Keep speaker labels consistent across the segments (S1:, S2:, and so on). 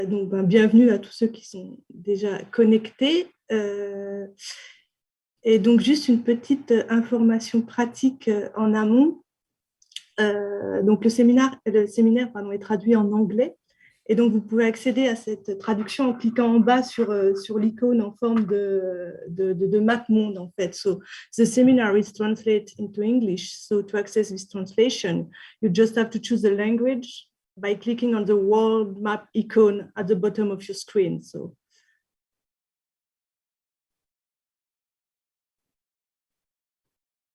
S1: Donc, bienvenue à tous ceux qui sont déjà connectés. Et donc, juste une petite information pratique en amont. Donc, le séminaire est traduit en anglais. Et donc, vous pouvez accéder à cette traduction en cliquant en bas sur l'icône en forme de map monde, en fait. So, the seminar is translated into English. So, to access this translation, you just have to choose the language by clicking on the world map icon at the bottom of your screen. So.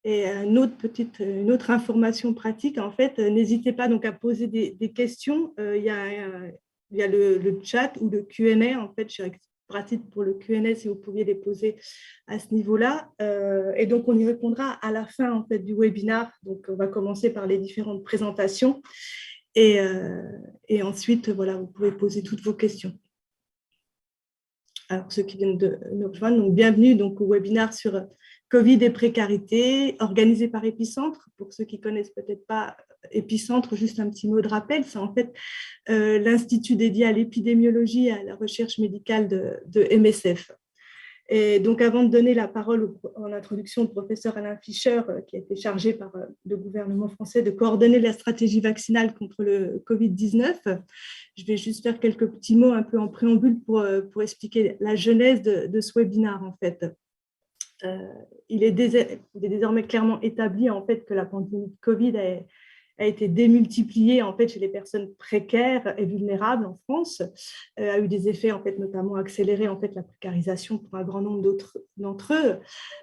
S1: Et une autre information pratique, en fait, n'hésitez pas donc à poser des questions. Il y a le chat ou le Q&A, en fait, je suis pratique pour le Q&A si vous pouviez les poser à ce niveau-là. Et donc, on y répondra à la fin, en fait, du webinaire. Donc, on va commencer par les différentes présentations. Et ensuite, voilà, vous pouvez poser toutes vos questions. Alors, ceux qui viennent de nous rejoindre, donc bienvenue donc, au webinaire sur Covid et précarité, organisé par Epicentre. Pour ceux qui ne connaissent peut-être pas Epicentre, juste un petit mot de rappel, c'est en fait l'institut dédié à l'épidémiologie et à la recherche médicale de MSF. Et donc, avant de donner la parole en introduction au professeur Alain Fischer, qui a été chargé par le gouvernement français de coordonner la stratégie vaccinale contre le Covid-19, je vais juste faire quelques petits mots un peu en préambule pour expliquer la genèse de ce webinaire, en fait. Il est désormais clairement établi, en fait, que la pandémie de Covid a été démultipliée en fait chez les personnes précaires et vulnérables en France, a eu des effets en fait notamment accéléré en fait la précarisation pour un grand nombre d'entre eux.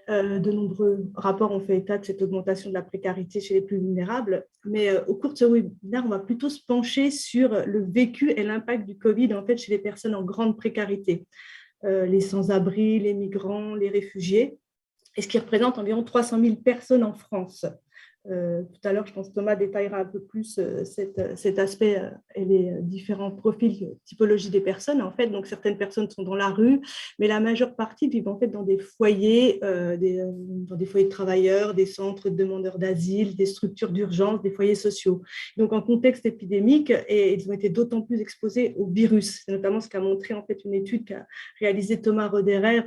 S1: De nombreux rapports ont fait état de cette augmentation de la précarité chez les plus vulnérables. Mais au cours de ce webinaire, on va plutôt se pencher sur le vécu et l'impact du Covid en fait chez les personnes en grande précarité, les sans-abri, les migrants, les réfugiés, et ce qui représente environ 300 000 personnes en France. Tout à l'heure, je pense que Thomas détaillera un peu plus cet aspect et les différents profils, typologie des personnes. En fait, donc certaines personnes sont dans la rue, mais la majeure partie vivent en fait dans des foyers, dans des foyers de travailleurs, des centres de demandeurs d'asile, des structures d'urgence, des foyers sociaux. Donc, en contexte épidémique, et ils ont été d'autant plus exposés au virus. C'est notamment ce qu'a montré en fait une étude qu'a réalisée Thomas Roderer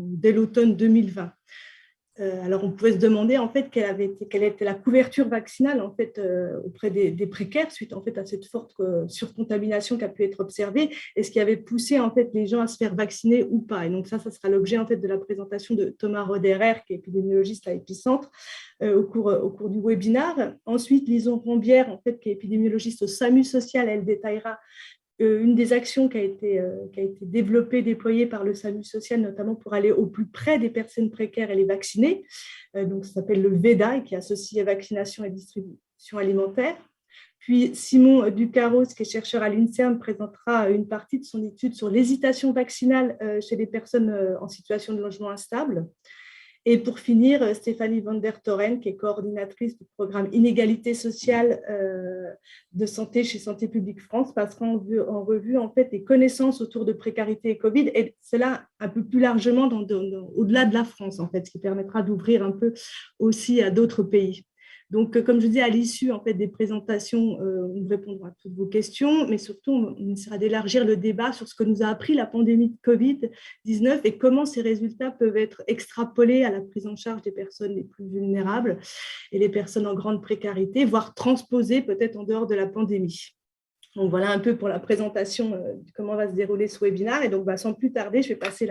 S1: dès l'automne 2020. Alors, on pouvait se demander en fait quelle était la couverture vaccinale en fait auprès des précaires suite en fait à cette forte surcontamination qui a pu être observée, et ce qui avait poussé en fait les gens à se faire vacciner ou pas. Et donc ça sera l'objet en fait de la présentation de Thomas Roderer, qui est épidémiologiste à Epicentre, au cours du webinaire. Ensuite, Lison Rombière, en fait, qui est épidémiologiste au SAMU social, elle détaillera une des actions qui a été développée, déployée par le SAMU social, notamment pour aller au plus près des personnes précaires et les vacciner. Donc, ça s'appelle le VEDA, qui associe vaccination et distribution alimentaire. Puis, Simon Ducarros, qui est chercheur à l'INSERM, présentera une partie de son étude sur l'hésitation vaccinale chez les personnes en situation de logement instable. Et pour finir, Stéphanie van der Toren, qui est coordinatrice du programme Inégalité sociale de santé chez Santé publique France, passera en revue en fait les connaissances autour de précarité et Covid, et cela un peu plus largement au-delà de la France, en fait, ce qui permettra d'ouvrir un peu aussi à d'autres pays. Donc, comme je dis, à l'issue en fait, des présentations, on répondra à toutes vos questions, mais surtout, on essaiera d'élargir le débat sur ce que nous a appris la pandémie de Covid-19 et comment ces résultats peuvent être extrapolés à la prise en charge des personnes les plus vulnérables et les personnes en grande précarité, voire transposés peut-être en dehors de la pandémie. Donc, voilà un peu pour la présentation de comment va se dérouler ce webinaire. Et donc, sans plus tarder, je vais passer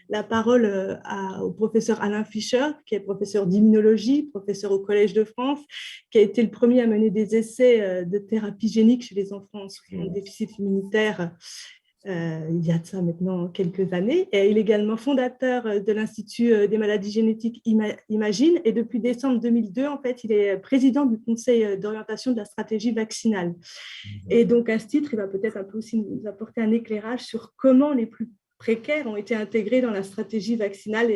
S1: la parole au professeur Alain Fischer, qui est professeur d'immunologie, professeur au Collège de France, qui a été le premier à mener des essais de thérapie génique chez les enfants souffrant de déficit immunitaire il y a de ça maintenant quelques années. Et il est également fondateur de l'Institut des maladies génétiques Imagine. Et depuis décembre 2002, en fait, il est président du Conseil d'orientation de la stratégie vaccinale. Et donc, à ce titre, il va peut-être un peu aussi nous apporter un éclairage sur comment les plus précaires ont été intégrés dans la stratégie vaccinale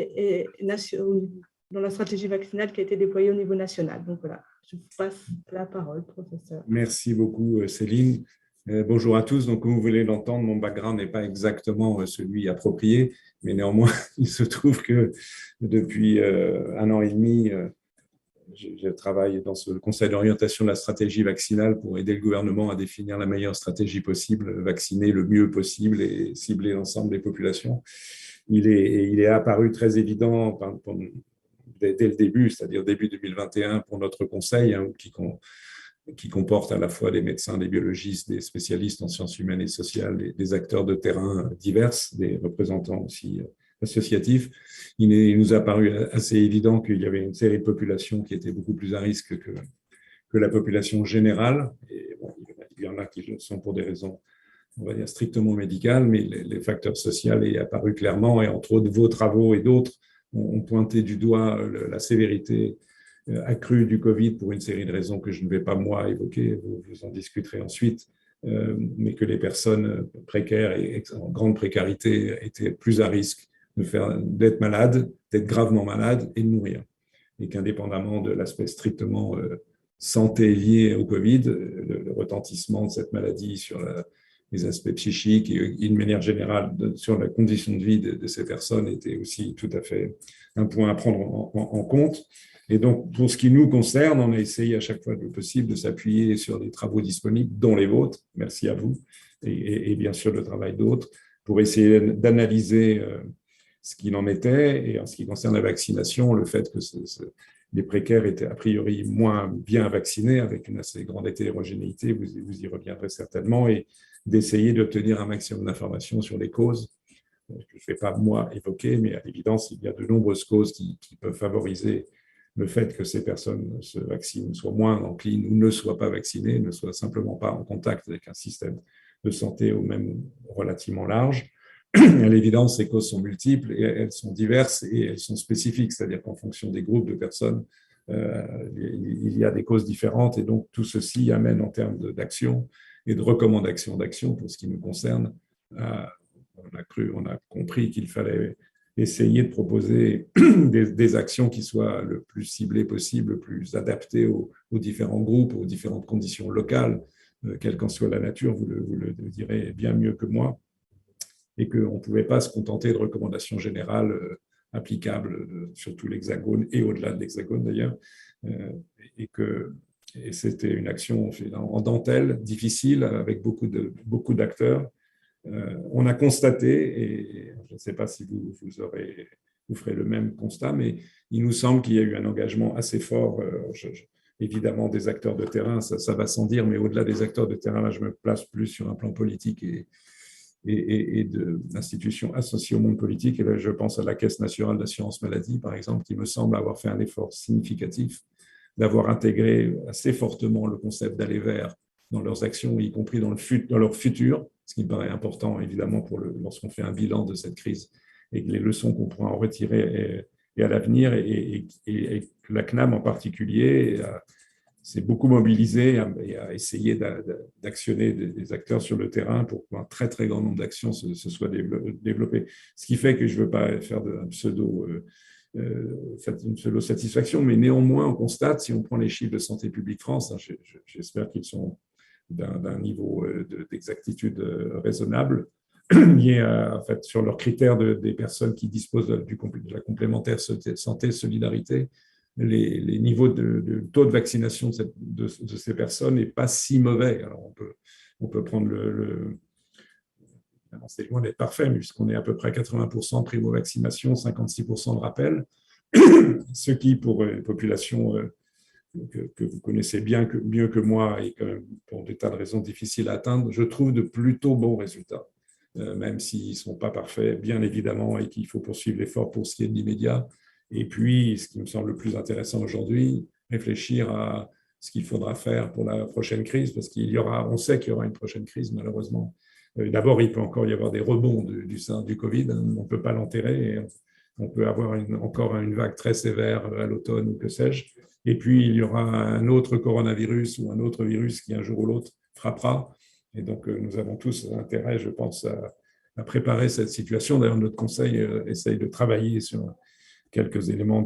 S1: dans la stratégie vaccinale qui a été déployée au niveau national. Donc voilà, je vous passe la parole, professeur.
S2: Merci beaucoup, Céline. Bonjour à tous. Donc, comme vous voulez l'entendre, mon background n'est pas exactement celui approprié, mais néanmoins, il se trouve que depuis 1 an et demi, je travaille dans ce conseil d'orientation de la stratégie vaccinale pour aider le gouvernement à définir la meilleure stratégie possible, vacciner le mieux possible et cibler l'ensemble des populations. Il est apparu très évident dès le début, c'est-à-dire début 2021 pour notre conseil, hein, qui comporte à la fois des médecins, des biologistes, des spécialistes en sciences humaines et sociales, des acteurs de terrain divers, des représentants aussi associatifs. Il nous a paru assez évident qu'il y avait une série de populations qui étaient beaucoup plus à risque que la population générale. Et bon, il y en a qui le sont pour des raisons, on va dire, strictement médicales, mais les facteurs sociaux est apparu clairement, et entre autres, vos travaux et d'autres ont pointé du doigt la sévérité accrue du Covid pour une série de raisons que je ne vais pas, moi, évoquer, vous en discuterez ensuite, mais que les personnes précaires et en grande précarité étaient plus à risque d'être malades, d'être gravement malades et de mourir. Et qu'indépendamment de l'aspect strictement santé lié au Covid, le retentissement de cette maladie sur les aspects psychiques et d'une manière générale sur la condition de vie de ces personnes était aussi tout à fait un point à prendre en compte. Et donc, pour ce qui nous concerne, on a essayé à chaque fois le possible de s'appuyer sur des travaux disponibles, dont les vôtres, merci à vous, et bien sûr le travail d'autres, pour essayer d'analyser ce qu'il en était. Et en ce qui concerne la vaccination, le fait que les précaires étaient a priori moins bien vaccinés, avec une assez grande hétérogénéité, vous y reviendrez certainement, et d'essayer d'obtenir un maximum d'informations sur les causes, que je ne vais pas, moi, évoquer, mais à l'évidence, il y a de nombreuses causes qui peuvent favoriser le fait que ces personnes se vaccinent, soient moins enclines ou ne soient pas vaccinées, ne soient simplement pas en contact avec un système de santé au même relativement large. À l'évidence, ces causes sont multiples et elles sont diverses et elles sont spécifiques, c'est-à-dire qu'en fonction des groupes de personnes, il y a des causes différentes, et donc tout ceci amène en termes d'action et de recommandations d'action pour ce qui nous concerne. On a compris qu'il fallait essayer de proposer des actions qui soient le plus ciblées possible, le plus adaptées aux différents groupes, aux différentes conditions locales, quelle qu'en soit la nature, vous le direz bien mieux que moi, et qu'on ne pouvait pas se contenter de recommandations générales applicables sur tout l'Hexagone et au-delà de l'Hexagone d'ailleurs, et c'était une action en dentelle, difficile, avec beaucoup d'acteurs. On a constaté, et je ne sais pas si vous ferez le même constat, mais il nous semble qu'il y a eu un engagement assez fort, évidemment des acteurs de terrain, ça va sans dire, mais au-delà des acteurs de terrain, là je me place plus sur un plan politique et d'institutions associées au monde politique. Et là, je pense à la Caisse nationale d'assurance maladie, par exemple, qui me semble avoir fait un effort significatif d'avoir intégré assez fortement le concept d'aller vers dans leurs actions, y compris dans leur futur, ce qui me paraît important, évidemment, lorsqu'on fait un bilan de cette crise et les leçons qu'on pourra en retirer et à l'avenir, et la CNAM en particulier s'est beaucoup mobilisée et a essayé d'actionner des acteurs sur le terrain pour qu'un très, très grand nombre d'actions se soient développées. Ce qui fait que je ne veux pas faire une pseudo-satisfaction, mais néanmoins, on constate, si on prend les chiffres de Santé publique France, hein, j'espère qu'ils sont d'un niveau d'exactitude raisonnable, lié en fait, sur leurs critères des personnes qui disposent de la complémentaire santé solidarité, les niveaux de taux de vaccination de ces personnes n'est pas si mauvais. Alors on peut prendre c'est loin d'être parfait, puisqu'on est à peu près à 80% de primo-vaccination, 56% de rappel, ce qui, pour une population que vous connaissez mieux que moi et que, pour des tas de raisons difficiles à atteindre, je trouve de plutôt bons résultats, même s'ils ne sont pas parfaits, bien évidemment, et qu'il faut poursuivre l'effort pour ce qui est de l'immédiat. Et puis, ce qui me semble le plus intéressant aujourd'hui, réfléchir à ce qu'il faudra faire pour la prochaine crise, parce on sait qu'il y aura une prochaine crise, malheureusement. D'abord, il peut encore y avoir des rebonds du Covid, on ne peut pas l'enterrer, et on peut avoir encore une vague très sévère à l'automne ou que sais-je. Et puis, il y aura un autre coronavirus ou un autre virus qui, un jour ou l'autre, frappera. Et donc, nous avons tous intérêt, je pense, à préparer cette situation. D'ailleurs, notre conseil essaye de travailler sur quelques éléments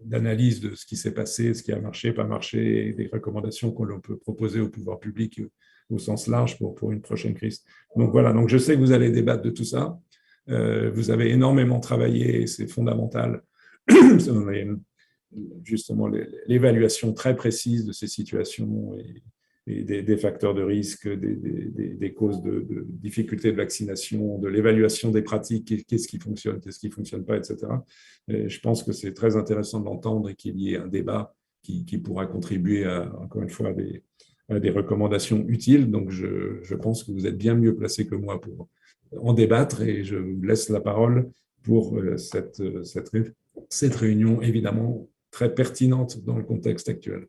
S2: d'analyse de ce qui s'est passé, ce qui a marché, pas marché, et des recommandations qu'on peut proposer au pouvoir public au sens large pour une prochaine crise. Donc voilà, donc je sais que vous allez débattre de tout ça. Vous avez énormément travaillé, c'est fondamental. justement l'évaluation très précise de ces situations et des facteurs de risque, des causes de difficultés de vaccination, de l'évaluation des pratiques, qu'est-ce qui ne fonctionne pas, etc. Et je pense que c'est très intéressant de l'entendre et qu'il y ait un débat qui pourra contribuer, encore une fois, à des recommandations utiles. Donc, je pense que vous êtes bien mieux placé que moi pour en débattre et je vous laisse la parole pour cette réunion, évidemment, très pertinente dans le contexte actuel.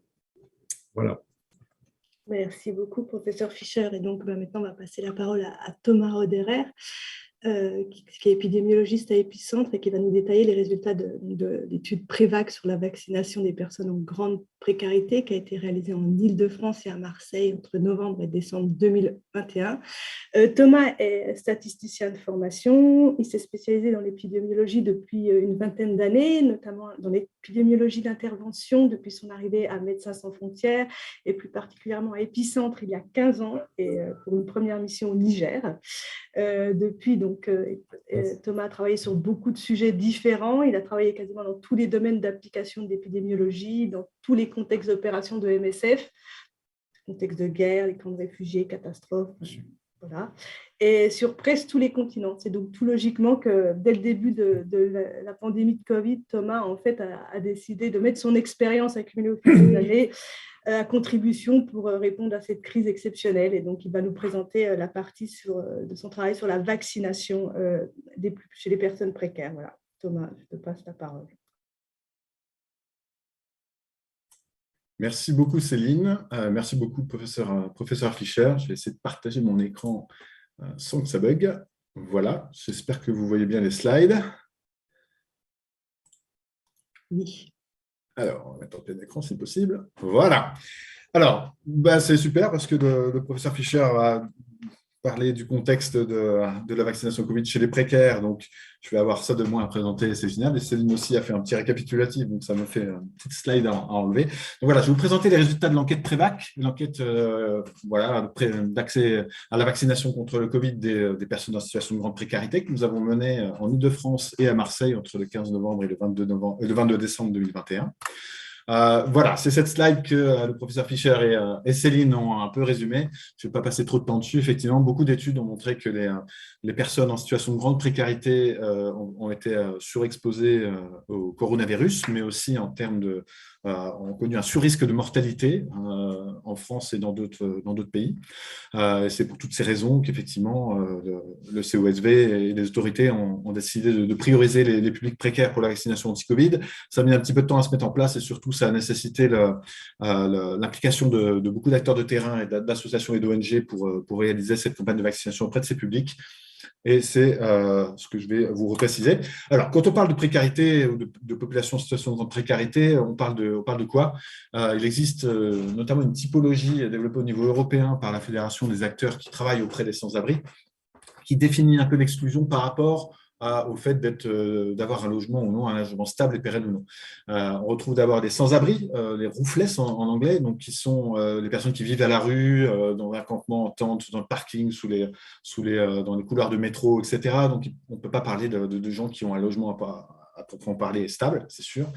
S2: Voilà.
S1: Merci beaucoup, professeur Fischer. Et donc, maintenant, on va passer la parole à Thomas Roderer, qui est épidémiologiste à Epicentre et qui va nous détailler les résultats de l'étude Prévac sur la vaccination des personnes en grande précarité qui a été réalisée en Île-de-France et à Marseille entre novembre et décembre 2021. Thomas est statisticien de formation. Il s'est spécialisé dans l'épidémiologie depuis une vingtaine d'années, notamment dans l'épidémiologie d'intervention depuis son arrivée à Médecins sans frontières et plus particulièrement à Epicentre il y a 15 ans et pour une première mission au Niger. Depuis, Thomas a travaillé sur beaucoup de sujets différents. Il a travaillé quasiment dans tous les domaines d'application de l'épidémiologie, dans tous les contextes d'opération de MSF, contexte de guerre, les camps de réfugiés, catastrophes, voilà. Et sur presque tous les continents. C'est donc tout logiquement que dès le début de la pandémie de Covid, Thomas en fait, a décidé de mettre son expérience accumulée au fil des années à contribution pour répondre à cette crise exceptionnelle. Et donc, il va nous présenter la partie de son travail sur la vaccination chez les personnes précaires. Voilà. Thomas, je te passe la parole.
S3: Merci beaucoup, Céline. Merci beaucoup, professeur Fischer. Je vais essayer de partager mon écran sans que ça bug. Voilà, j'espère que vous voyez bien les slides.
S1: Oui.
S3: Alors, on va mettre en plein écran si possible. Voilà. Alors, c'est super parce que le professeur Fischer a parlé du contexte de la vaccination Covid chez les précaires. Donc, je vais avoir ça de moins à présenter, c'est génial. Et Céline aussi a fait un petit récapitulatif, donc ça me fait une petite slide à enlever. Donc voilà, je vais vous présenter les résultats de l'enquête Prévac, l'enquête d'accès à la vaccination contre le Covid des personnes en situation de grande précarité que nous avons menée en Île-de-France et à Marseille entre le 15 novembre et le 22 décembre 2021. Voilà, c'est cette slide que le professeur Fischer et Céline ont un peu résumé. Je ne vais pas passer trop de temps dessus. Effectivement, beaucoup d'études ont montré que les personnes en situation de grande précarité ont été surexposées au coronavirus, mais aussi en termes ont connu un surrisque de mortalité en France et dans d'autres pays. C'est pour toutes ces raisons qu'effectivement, le COSV et les autorités ont décidé de prioriser les publics précaires pour la vaccination anti-Covid. Ça a mis un petit peu de temps à se mettre en place et surtout, ça a nécessité l'implication de beaucoup d'acteurs de terrain et d'associations et d'ONG pour réaliser cette campagne de vaccination auprès de ces publics. Et c'est ce que je vais vous repréciser. Alors, quand on parle de précarité ou de population en situation de grande précarité, on parle de quoi? Il existe notamment une typologie développée au niveau européen par la Fédération des acteurs qui travaillent auprès des sans-abri, qui définit un peu l'exclusion par rapport au fait d'avoir un logement ou non, un logement stable et pérenne ou non. On retrouve d'abord des sans-abri, les roofless en anglais, donc qui sont les personnes qui vivent à la rue, dans un campement en tente, dans le parking, dans les couloirs de métro, etc. Donc on ne peut pas parler de gens qui ont un logement à proprement parler stable, c'est sûr.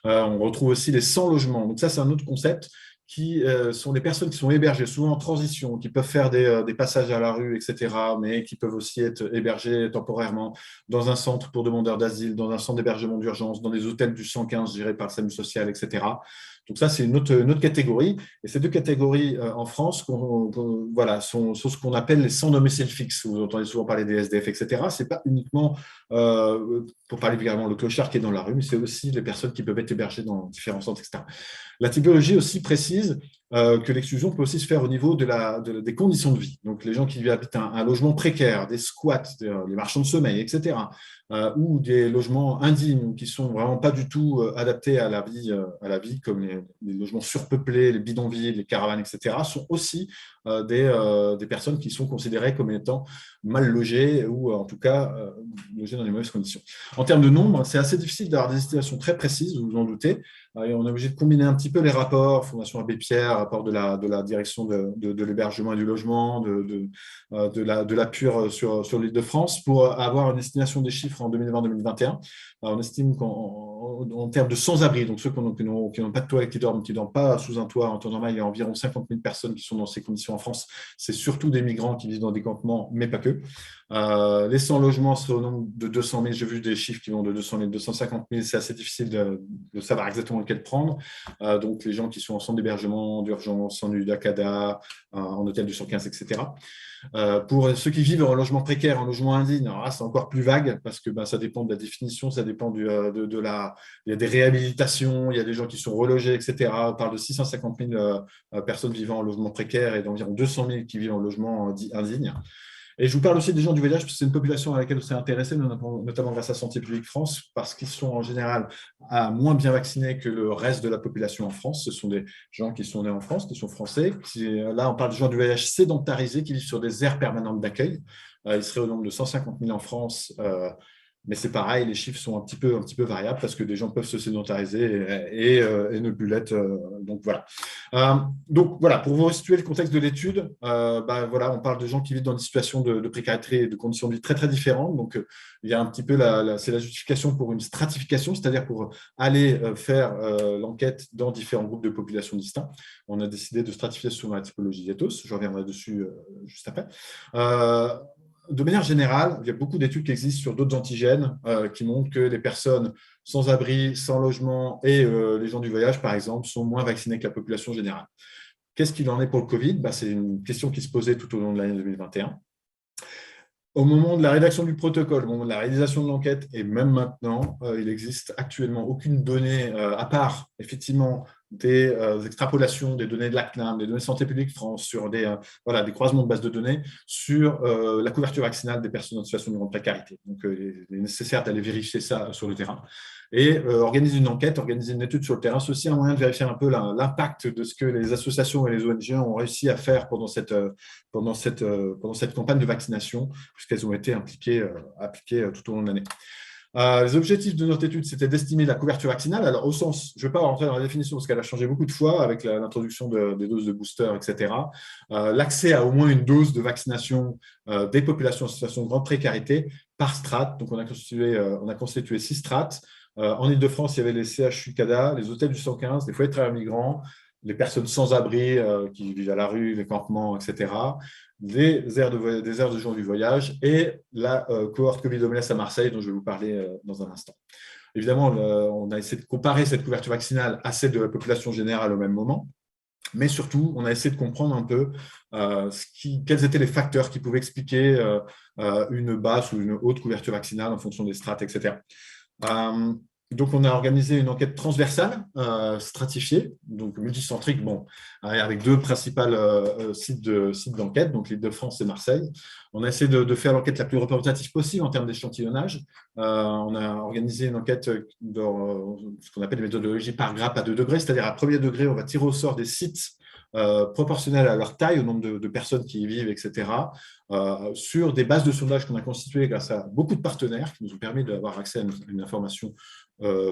S3: On retrouve aussi les sans-logements. Donc ça, c'est un autre concept qui sont des personnes qui sont hébergées, souvent en transition, qui peuvent faire des passages à la rue, etc., mais qui peuvent aussi être hébergées temporairement dans un centre pour demandeurs d'asile, dans un centre d'hébergement d'urgence, dans des hôtels du 115 gérés par le SAMU social, etc. Donc ça, c'est une autre catégorie. Et ces deux catégories en France sont ce qu'on appelle les sans domicile fixe. Vous entendez souvent parler des SDF, etc. Ce n'est pas uniquement, pour parler vulgairement, le clochard qui est dans la rue, mais c'est aussi les personnes qui peuvent être hébergées dans différents centres, etc. La typologie aussi précise que l'exclusion peut aussi se faire au niveau des conditions de vie. Donc, les gens qui habitent un logement précaire, des squats, les marchands de sommeil, etc., ou des logements indignes qui ne sont vraiment pas du tout adaptés à la vie, comme les logements surpeuplés, les bidonvilles, les caravanes, etc., sont aussi des personnes qui sont considérées comme étant mal logées ou en tout cas logées dans des mauvaises conditions. En termes de nombre, c'est assez difficile d'avoir des estimations très précises, vous vous en doutez. Et on est obligé de combiner un petit peu les rapports, Fondation Abbé Pierre, rapport de la direction de l'hébergement et du logement, de la PUR sur l'Île-de-France, pour avoir une estimation des chiffres en 2020-2021. On estime qu'en en termes de sans-abri, donc ceux qui n'ont pas de toit et qui dorment pas sous un toit en temps normal, il y a environ 50 000 personnes qui sont dans ces conditions en France. C'est surtout des migrants qui vivent dans des campements, mais pas que. Les sans-logements seraient au nombre de 200 000. J'ai vu des chiffres qui vont de 200 000 à 250 000. C'est assez difficile de savoir exactement lequel prendre. Donc, les gens qui sont en centre d'hébergement d'urgence, en UDACADA, en hôtel du 115, etc. Pour ceux qui vivent en logement précaire, en logement indigne, c'est encore plus vague parce que ça dépend de la définition, ça dépend il y a des réhabilitations, il y a des gens qui sont relogés, etc. On parle de 650 000 personnes vivant en logement précaire et d'environ 200 000 qui vivent en logement indigne. Et je vous parle aussi des gens du voyage, parce que c'est une population à laquelle on s'est intéressé, notamment grâce à Santé publique France, parce qu'ils sont en général moins bien vaccinés que le reste de la population en France. Ce sont des gens qui sont nés en France, qui sont français. Là, on parle de gens du voyage sédentarisés qui vivent sur des aires permanentes d'accueil. Ils seraient au nombre de 150 000 en France. Mais c'est pareil, les chiffres sont un petit peu variables parce que des gens peuvent se sédentariser et ne plus l'être. Donc voilà, pour vous resituer le contexte de l'étude, voilà, on parle de gens qui vivent dans des situations de précarité et de conditions de vie très très différentes. Donc il y a un petit peu c'est la justification pour une stratification, c'est-à-dire pour aller faire l'enquête dans différents groupes de populations distincts. On a décidé de stratifier sur la typologie d'ethos. Je reviendrai dessus juste après. De manière générale, il y a beaucoup d'études qui existent sur d'autres antigènes qui montrent que les personnes sans abri, sans logement et les gens du voyage, par exemple, sont moins vaccinés que la population générale. Qu'est-ce qu'il en est pour le Covid ? C'est une question qui se posait tout au long de l'année 2021. Au moment de la rédaction du protocole, au moment de la réalisation de l'enquête et même maintenant, il n'existe actuellement aucune donnée, à part effectivement des extrapolations des données de la CNAM, des données de Santé publique France, sur des croisements de bases de données, sur la couverture vaccinale des personnes en situation de grande précarité. Donc, il est nécessaire d'aller vérifier ça sur le terrain. Et organiser une enquête, organiser une étude sur le terrain, c'est aussi un moyen de vérifier un peu l'impact de ce que les associations et les ONG ont réussi à faire pendant cette campagne de vaccination, puisqu'elles ont été appliquées tout au long de l'année. Les objectifs de notre étude, c'était d'estimer la couverture vaccinale. Alors, au sens, je ne vais pas rentrer dans la définition parce qu'elle a changé beaucoup de fois avec l'introduction des doses de booster, etc. L'accès à au moins une dose de vaccination des populations en situation de grande précarité par strate. Donc, on a constitué 6 strates. En Ile-de-France, il y avait les CHU CADA, les hôtels du 115, les foyers de travailleurs migrants, les personnes sans abri qui vivent à la rue, les campements, etc., des aires de gens du voyage et la cohorte Covid-19 à Marseille, dont je vais vous parler dans un instant. Évidemment, on a essayé de comparer cette couverture vaccinale à celle de la population générale au même moment, mais surtout, on a essayé de comprendre un peu quels étaient les facteurs qui pouvaient expliquer une basse ou une haute couverture vaccinale en fonction des strates, etc. Donc, on a organisé une enquête transversale, stratifiée, donc multicentrique, avec 2 principales sites d'enquête, donc l'Île-de-France et Marseille. On a essayé de faire l'enquête la plus représentative possible en termes d'échantillonnage. On a organisé une enquête dans ce qu'on appelle les méthodologies par grappe à 2 degrés, c'est-à-dire à premier degré, on va tirer au sort des sites proportionnels à leur taille, au nombre de personnes qui y vivent, etc., sur des bases de sondage qu'on a constituées grâce à beaucoup de partenaires qui nous ont permis d'avoir accès à une information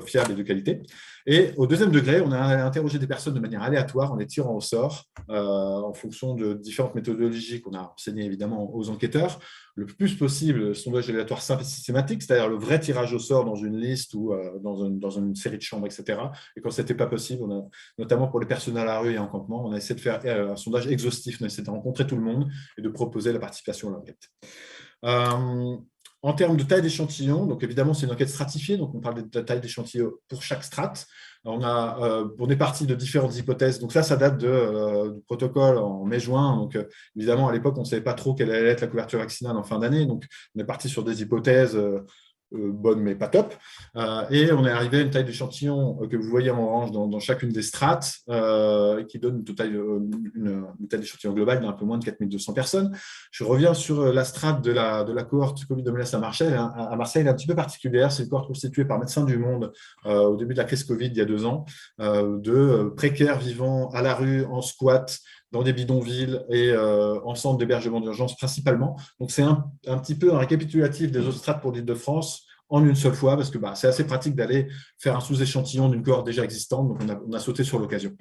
S3: fiable et de qualité. Et au deuxième degré, on a interrogé des personnes de manière aléatoire en les tirant au sort en fonction de différentes méthodologies qu'on a enseignées évidemment aux enquêteurs. Le plus possible, sondage aléatoire simple et systématique, c'est-à-dire le vrai tirage au sort dans une liste ou dans une série de chambres, etc. Et quand ce n'était pas possible, notamment pour les personnes à la rue et en campement, on a essayé de faire un sondage exhaustif, on a essayé de rencontrer tout le monde et de proposer la participation à l'enquête. En termes de taille d'échantillon, donc évidemment, c'est une enquête stratifiée, donc on parle de taille d'échantillon pour chaque strate. On est parti de différentes hypothèses. Donc ça date du protocole en mai-juin. Donc évidemment, à l'époque, on ne savait pas trop quelle allait être la couverture vaccinale en fin d'année. Donc on est parti sur des hypothèses bonne mais pas top, et on est arrivé à une taille d'échantillon que vous voyez en orange dans chacune des strates, qui donne une taille d'échantillon globale d'un peu moins de 4200 personnes. Je reviens sur la strate de la cohorte Covid-19 à Marseille. À Marseille, elle est un petit peu particulière. C'est une cohorte constituée par Médecins du Monde au début de la crise Covid il y a 2 ans, de précaires vivant à la rue, en squat, dans des bidonvilles et en centre d'hébergement d'urgence principalement. Donc, c'est un petit peu un récapitulatif des autres strates pour l'Île-de-France en une seule fois, parce que c'est assez pratique d'aller faire un sous-échantillon d'une cohorte déjà existante, donc on a sauté sur l'occasion.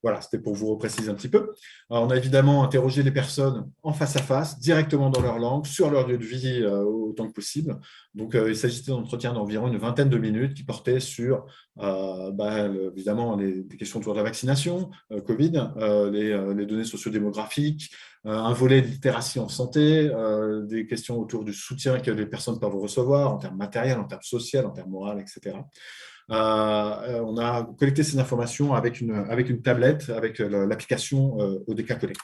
S3: Voilà, c'était pour vous repréciser un petit peu. Alors, on a évidemment interrogé les personnes en face à face, directement dans leur langue, sur leur lieu de vie autant que possible. Donc, il s'agissait d'entretiens d'environ une vingtaine de minutes qui portaient sur, évidemment, des questions autour de la vaccination, Covid, les données sociodémographiques, un volet de littératie en santé, des questions autour du soutien que les personnes peuvent recevoir en termes matériels, en termes sociaux, en termes moraux, etc. On a collecté ces informations avec une tablette, avec l'application ODK Collect.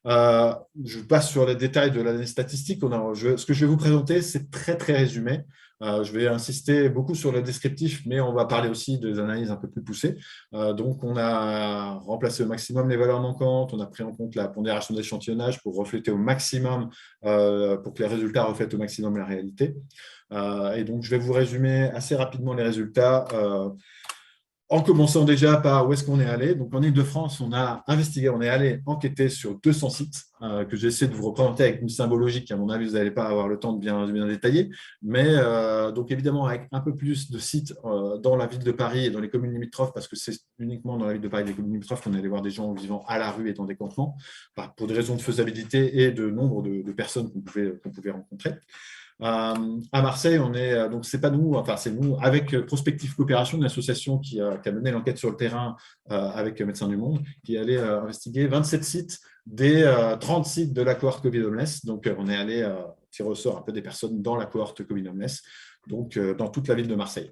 S3: Je passe sur les détails de l'analyse statistique. Ce que je vais vous présenter, c'est très, très résumé. Je vais insister beaucoup sur le descriptif, mais on va parler aussi des analyses un peu plus poussées. Donc, on a remplacé au maximum les valeurs manquantes, on a pris en compte la pondération d'échantillonnage pour refléter au maximum, pour que les résultats reflètent au maximum la réalité. Et donc, je vais vous résumer assez rapidement les résultats. En commençant déjà par où est-ce qu'on est allé. Donc, en Île-de-France, on a investigué, on est allé enquêter sur 200 sites que j'ai essayé de vous représenter avec une symbologie qui, à mon avis, vous n'allez pas avoir le temps de bien détailler. Mais donc, évidemment, avec un peu plus de sites dans la ville de Paris et dans les communes limitrophes, parce que c'est uniquement dans la ville de Paris et les communes limitrophes qu'on allait voir des gens vivant à la rue et dans des campements, pour des raisons de faisabilité et de nombre de personnes qu'on pouvait rencontrer. À Marseille, donc c'est pas nous, enfin c'est nous avec Prospective Coopération, une association qui a mené l'enquête sur le terrain avec Médecins du Monde, qui allait investiguer 27 sites des 30 sites de la cohorte Covid Homeless. Donc on est allé tirer au sort un peu des personnes dans la cohorte Covid Homeless, donc dans toute la ville de Marseille.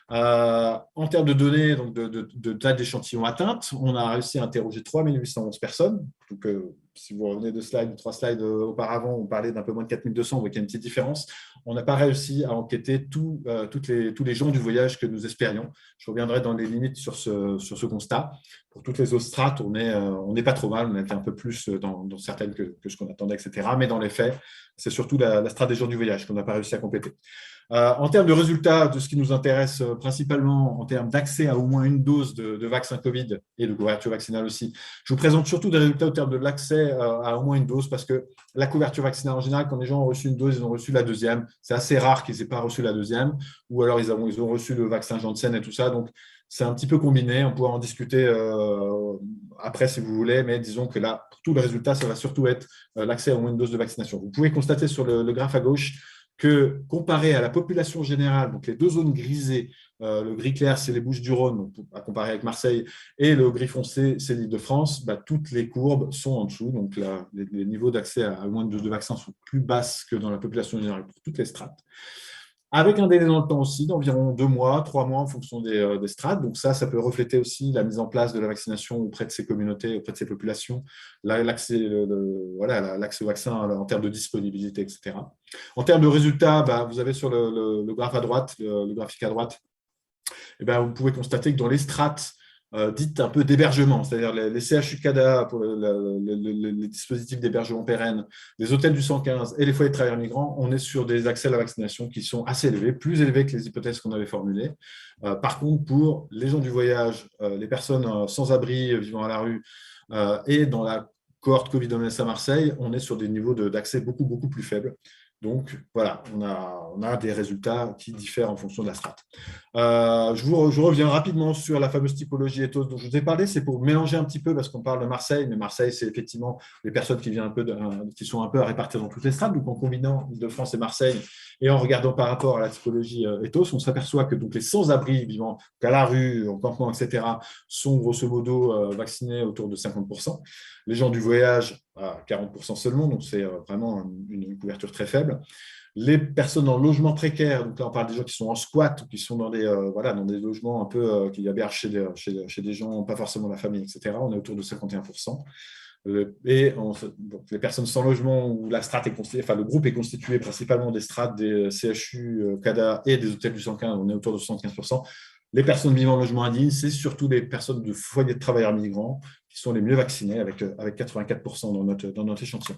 S3: En termes de données, donc de date d'échantillon atteinte, on a réussi à interroger 3811 personnes. Donc, si vous revenez de 3 slides auparavant, on parlait d'un peu moins de 4200, vous voyez qu'il y a une petite différence. On n'a pas réussi à enquêter tous les gens du voyage que nous espérions. Je reviendrai dans les limites sur ce constat. Pour toutes les autres strates, on n'est pas trop mal, on a été un peu plus dans certaines que ce qu'on attendait, etc. Mais dans les faits, c'est surtout la strate des gens du voyage qu'on n'a pas réussi à compléter. En termes de résultats, de ce qui nous intéresse principalement en termes d'accès à au moins une dose de vaccin Covid et de couverture vaccinale aussi, je vous présente surtout des résultats au terme de l'accès à au moins une dose, parce que la couverture vaccinale en général, quand les gens ont reçu une dose, ils ont reçu la deuxième. C'est assez rare qu'ils n'aient pas reçu la deuxième, ou alors ils ont reçu le vaccin Janssen et tout ça. Donc, c'est un petit peu combiné. On pourra en discuter après si vous voulez, mais disons que là, pour tout le résultat, ça va surtout être l'accès à au moins une dose de vaccination. Vous pouvez constater sur le graphe à gauche que comparé à la population générale, donc les deux zones grisées, le gris clair, c'est les Bouches-du-Rhône, à comparer avec Marseille, et le gris foncé, c'est l'Île-de-France, toutes les courbes sont en dessous. Donc, les niveaux d'accès à moins de doses de vaccins sont plus basses que dans la population générale pour toutes les strates. Avec un délai dans le temps aussi d'environ 2 mois, 3 mois en fonction des strates. Donc ça peut refléter aussi la mise en place de la vaccination auprès de ces communautés, auprès de ces populations, l'accès au vaccin en termes de disponibilité, etc. En termes de résultats, vous avez sur le graphe à droite, le graphique à droite, vous pouvez constater que dans les strates dites un peu d'hébergement, c'est-à-dire les CHU CADA pour les dispositifs d'hébergement pérenne, les hôtels du 115 et les foyers de travailleurs migrants, on est sur des accès à la vaccination qui sont assez élevés, plus élevés que les hypothèses qu'on avait formulées. Par contre, pour les gens du voyage, les personnes sans abri vivant à la rue et dans la cohorte Covid-19 à Marseille, on est sur des niveaux d'accès beaucoup, beaucoup plus faibles. Donc, voilà, on a des résultats qui diffèrent en fonction de la strate. Je reviens rapidement sur la fameuse typologie ethos dont je vous ai parlé. C'est pour mélanger un petit peu, parce qu'on parle de Marseille, mais Marseille, c'est effectivement les personnes qui sont un peu à répartir dans toutes les strates. Donc, en combinant Île-de-France et Marseille et en regardant par rapport à la typologie ethos, on s'aperçoit que donc, les sans-abri vivant à la rue, en campement, etc., sont grosso modo vaccinés autour de 50%. Les gens du voyage, à 40% seulement, donc c'est vraiment une couverture très faible. Les personnes en logement précaire, donc là on parle des gens qui sont en squat, ou qui sont dans des logements un peu qui hébergent chez des gens, pas forcément la famille, etc. On est autour de 51%. Donc les personnes sans logement, où la strate est constituée, le groupe est constitué principalement des strates, des CHU, CADA et des hôtels du 115, on est autour de 75%. Les personnes vivant en logement indigne, c'est surtout les personnes de foyers de travailleurs migrants qui sont les mieux vaccinées, avec 84% dans notre échantillon.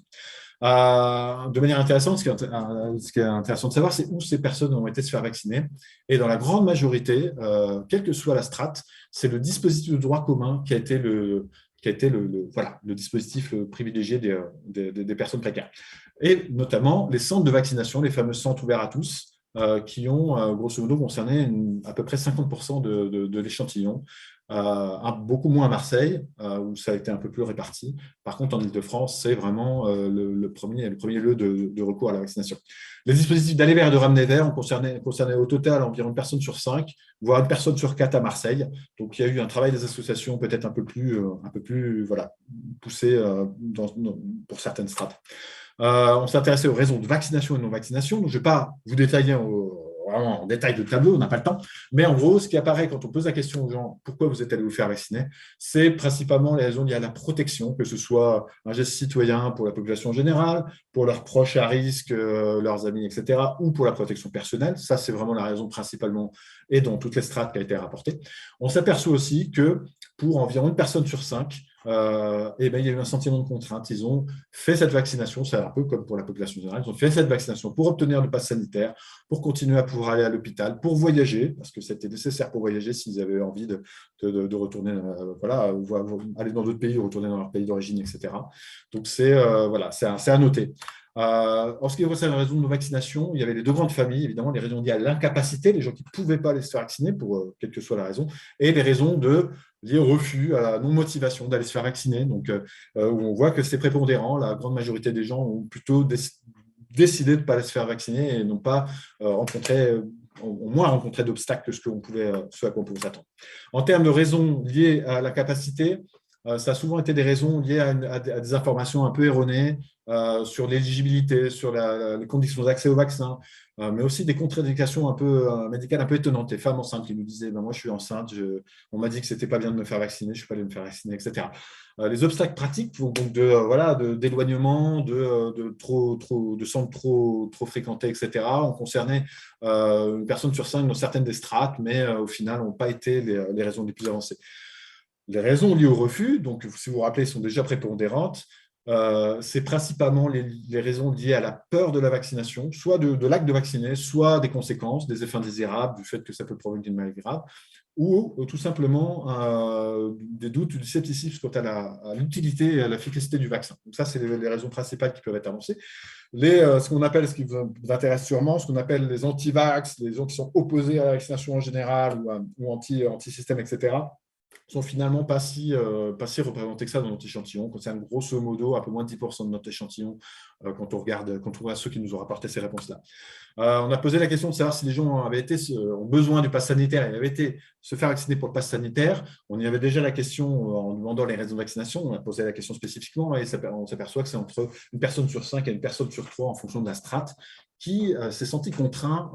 S3: De manière intéressante, ce qui est intéressant de savoir, c'est où ces personnes ont été se faire vacciner. Et dans la grande majorité, quelle que soit la strate, c'est le dispositif de droit commun qui a été le dispositif privilégié des personnes précaires. Et notamment les centres de vaccination, les fameux centres ouverts à tous, qui ont, grosso modo, concerné à peu près 50% de l'échantillon. Beaucoup moins à Marseille, où ça a été un peu plus réparti. Par contre, en Île-de-France, c'est vraiment le premier lieu de recours à la vaccination. Les dispositifs d'aller vers et de ramener vers ont concerné au total environ une personne sur 5, voire une personne sur 4 à Marseille. Donc, il y a eu un travail des associations peut-être un peu plus voilà, poussé pour certaines strates. On s'est intéressé aux raisons de vaccination et de non-vaccination. Donc, je ne vais pas vous détailler vraiment en détail de tableau, on n'a pas le temps. Mais en gros, ce qui apparaît quand on pose la question aux gens, pourquoi vous êtes allé vous faire vacciner, c'est principalement les raisons liées à la protection, que ce soit un geste citoyen pour la population générale, pour leurs proches à risque, leurs amis, etc., ou pour la protection personnelle. Ça, c'est vraiment la raison principalement et dans toutes les strates qui a été rapportée. On s'aperçoit aussi que pour environ une personne sur 5, il y a eu un sentiment de contrainte. Ils ont fait cette vaccination, c'est un peu comme pour la population générale, ils ont fait cette vaccination pour obtenir le pass sanitaire, pour continuer à pouvoir aller à l'hôpital, pour voyager, parce que c'était nécessaire pour voyager s'ils avaient envie de retourner, aller dans d'autres pays, retourner dans leur pays d'origine, etc. Donc, c'est à noter. En ce qui concerne les raisons de vaccination, il y avait les deux grandes familles, évidemment, les raisons liées à l'incapacité, les gens qui ne pouvaient pas aller se faire vacciner, pour quelle que soit la raison, et les raisons liées au refus, à la non-motivation d'aller se faire vacciner, donc, où on voit que c'est prépondérant. La grande majorité des gens ont plutôt décidé de ne pas aller se faire vacciner et n'ont pas ont moins rencontré d'obstacles que ce à quoi on pouvait s'attendre. En termes de raisons liées à la capacité, ça a souvent été des raisons liées à des informations un peu erronées sur l'éligibilité, sur les conditions d'accès au vaccin, mais aussi des contre-indications un peu médicales un peu étonnantes. Les femmes enceintes qui nous disaient moi, je suis enceinte, on m'a dit que ce n'était pas bien de me faire vacciner, je ne suis pas allé me faire vacciner, etc. Les obstacles pratiques, donc d'éloignement, de centres trop fréquentés, etc., ont concerné une personne sur 5 dans certaines des strates, mais au final n'ont pas été les raisons les plus avancées. Les raisons liées au refus, donc si vous vous rappelez, sont déjà prépondérantes. C'est principalement les raisons liées à la peur de la vaccination, soit de l'acte de vacciner, soit des conséquences, des effets indésirables, du fait que ça peut provoquer une maladie grave, ou tout simplement des doutes, du scepticisme quant à l'utilité et à l'efficacité du vaccin. Donc ça, c'est les raisons principales qui peuvent être avancées. Ce qu'on appelle, ce qui vous intéresse sûrement, ce qu'on appelle les anti-vax, les gens qui sont opposés à la vaccination en général ou anti-système, etc., sont finalement pas si représentés que ça dans notre échantillon. On concerne grosso modo un peu moins de 10% de notre échantillon quand on voit ceux qui nous ont rapporté ces réponses-là. On a posé la question de savoir si les gens ont besoin du pass sanitaire et avaient été se faire vacciner pour le pass sanitaire. On y avait déjà la question en demandant les raisons de vaccination. On a posé la question spécifiquement et on s'aperçoit que c'est entre une personne sur 5 et une personne sur 3 en fonction de la strate qui s'est senti contraint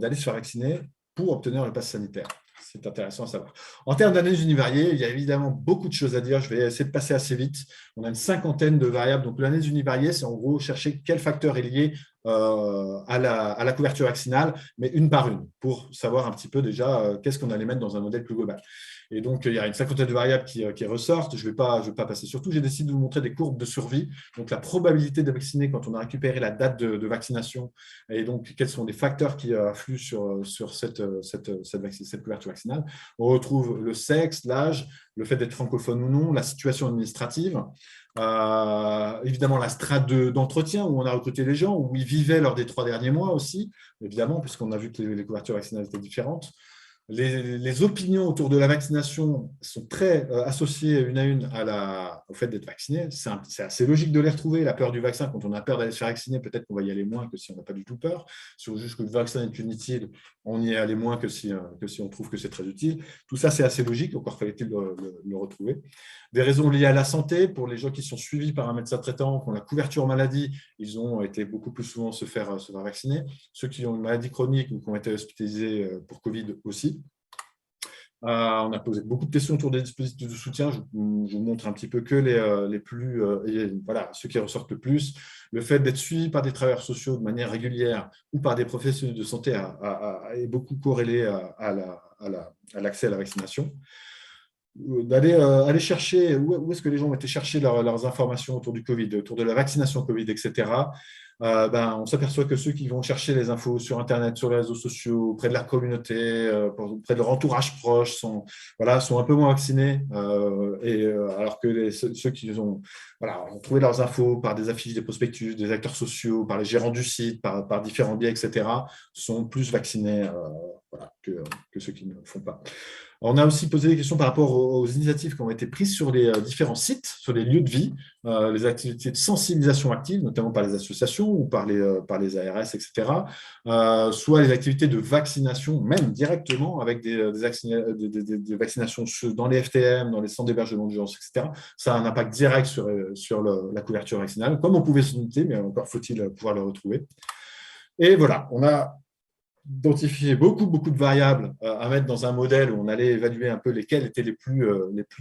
S3: d'aller se faire vacciner pour obtenir le pass sanitaire. C'est intéressant à savoir. En termes d'analyse univariée, il y a évidemment beaucoup de choses à dire. Je vais essayer de passer assez vite. On a une cinquantaine de variables. Donc, l'analyse univariée, c'est en gros chercher quel facteur est lié à la couverture vaccinale, mais une par une, pour savoir un petit peu déjà qu'est-ce qu'on allait mettre dans un modèle plus global. Et donc, il y a une cinquantaine de variables qui ressortent. Je ne vais pas passer sur tout. J'ai décidé de vous montrer des courbes de survie. Donc, la probabilité de vacciner quand on a récupéré la date de vaccination et donc quels sont les facteurs qui affluent sur cette couverture vaccinale. On retrouve le sexe, l'âge, le fait d'être francophone ou non, la situation administrative, évidemment la strate d'entretien où on a recruté les gens, où ils vivaient lors des 3 derniers mois aussi, évidemment, puisqu'on a vu que les couvertures vaccinales étaient différentes. Les opinions autour de la vaccination sont très associées une à une au fait d'être vacciné. C'est assez logique de les retrouver. La peur du vaccin, quand on a peur d'aller se faire vacciner, peut-être qu'on va y aller moins que si on n'a pas du tout peur. Si on juge que le vaccin est inutile, on y est allé moins que si on trouve que c'est très utile. Tout ça, c'est assez logique. Encore fallait-il le retrouver. Des raisons liées à la santé, pour les gens qui sont suivis par un médecin traitant, qui ont la couverture maladie, ils ont été beaucoup plus souvent se faire vacciner. Ceux qui ont une maladie chronique ou qui ont été hospitalisés pour Covid aussi. On a posé beaucoup de questions autour des dispositifs de soutien. Je vous montre un petit peu que les plus, ceux qui ressortent le plus. Le fait d'être suivi par des travailleurs sociaux de manière régulière ou par des professionnels de santé est beaucoup corrélé à l'accès à la vaccination. aller chercher où est-ce que les gens ont été chercher leurs informations autour du Covid, autour de la vaccination Covid, etc. On s'aperçoit que ceux qui vont chercher les infos sur Internet, sur les réseaux sociaux, auprès de leur communauté, auprès de leur entourage proche, sont un peu moins vaccinés, alors que ceux qui ont trouvé leurs infos par des affiches, des prospectus, des acteurs sociaux, par les gérants du site, par différents biais, etc., sont plus vaccinés que ceux qui ne le font pas. On a aussi posé des questions par rapport aux initiatives qui ont été prises sur les différents sites, sur les lieux de vie, les activités de sensibilisation active, notamment par les associations ou par les ARS, etc., soit les activités de vaccination, même directement avec des vaccinations dans les FTM, dans les centres d'hébergement d'urgence, etc. Ça a un impact direct sur la couverture vaccinale, comme on pouvait se douter, mais encore faut-il pouvoir le retrouver. Et voilà, on a identifier beaucoup de variables à mettre dans un modèle où on allait évaluer un peu lesquelles étaient les plus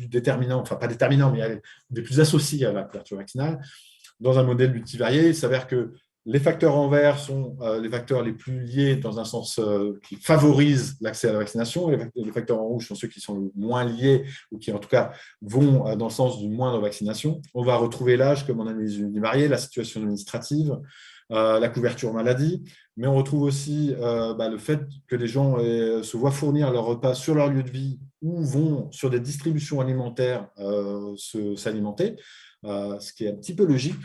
S3: déterminants, enfin pas déterminants, mais les plus associés à la couverture vaccinale. Dans un modèle multivarié, il s'avère que les facteurs en vert sont les facteurs les plus liés dans un sens qui favorisent l'accès à la vaccination, et les facteurs en rouge sont ceux qui sont le moins liés ou qui en tout cas vont dans le sens d'une moindre vaccination. On va retrouver l'âge comme en analyse univariée, la situation administrative, la couverture maladie, mais on retrouve aussi le fait que les gens se voient fournir leur repas sur leur lieu de vie ou vont sur des distributions alimentaires s'alimenter, ce qui est un petit peu logique,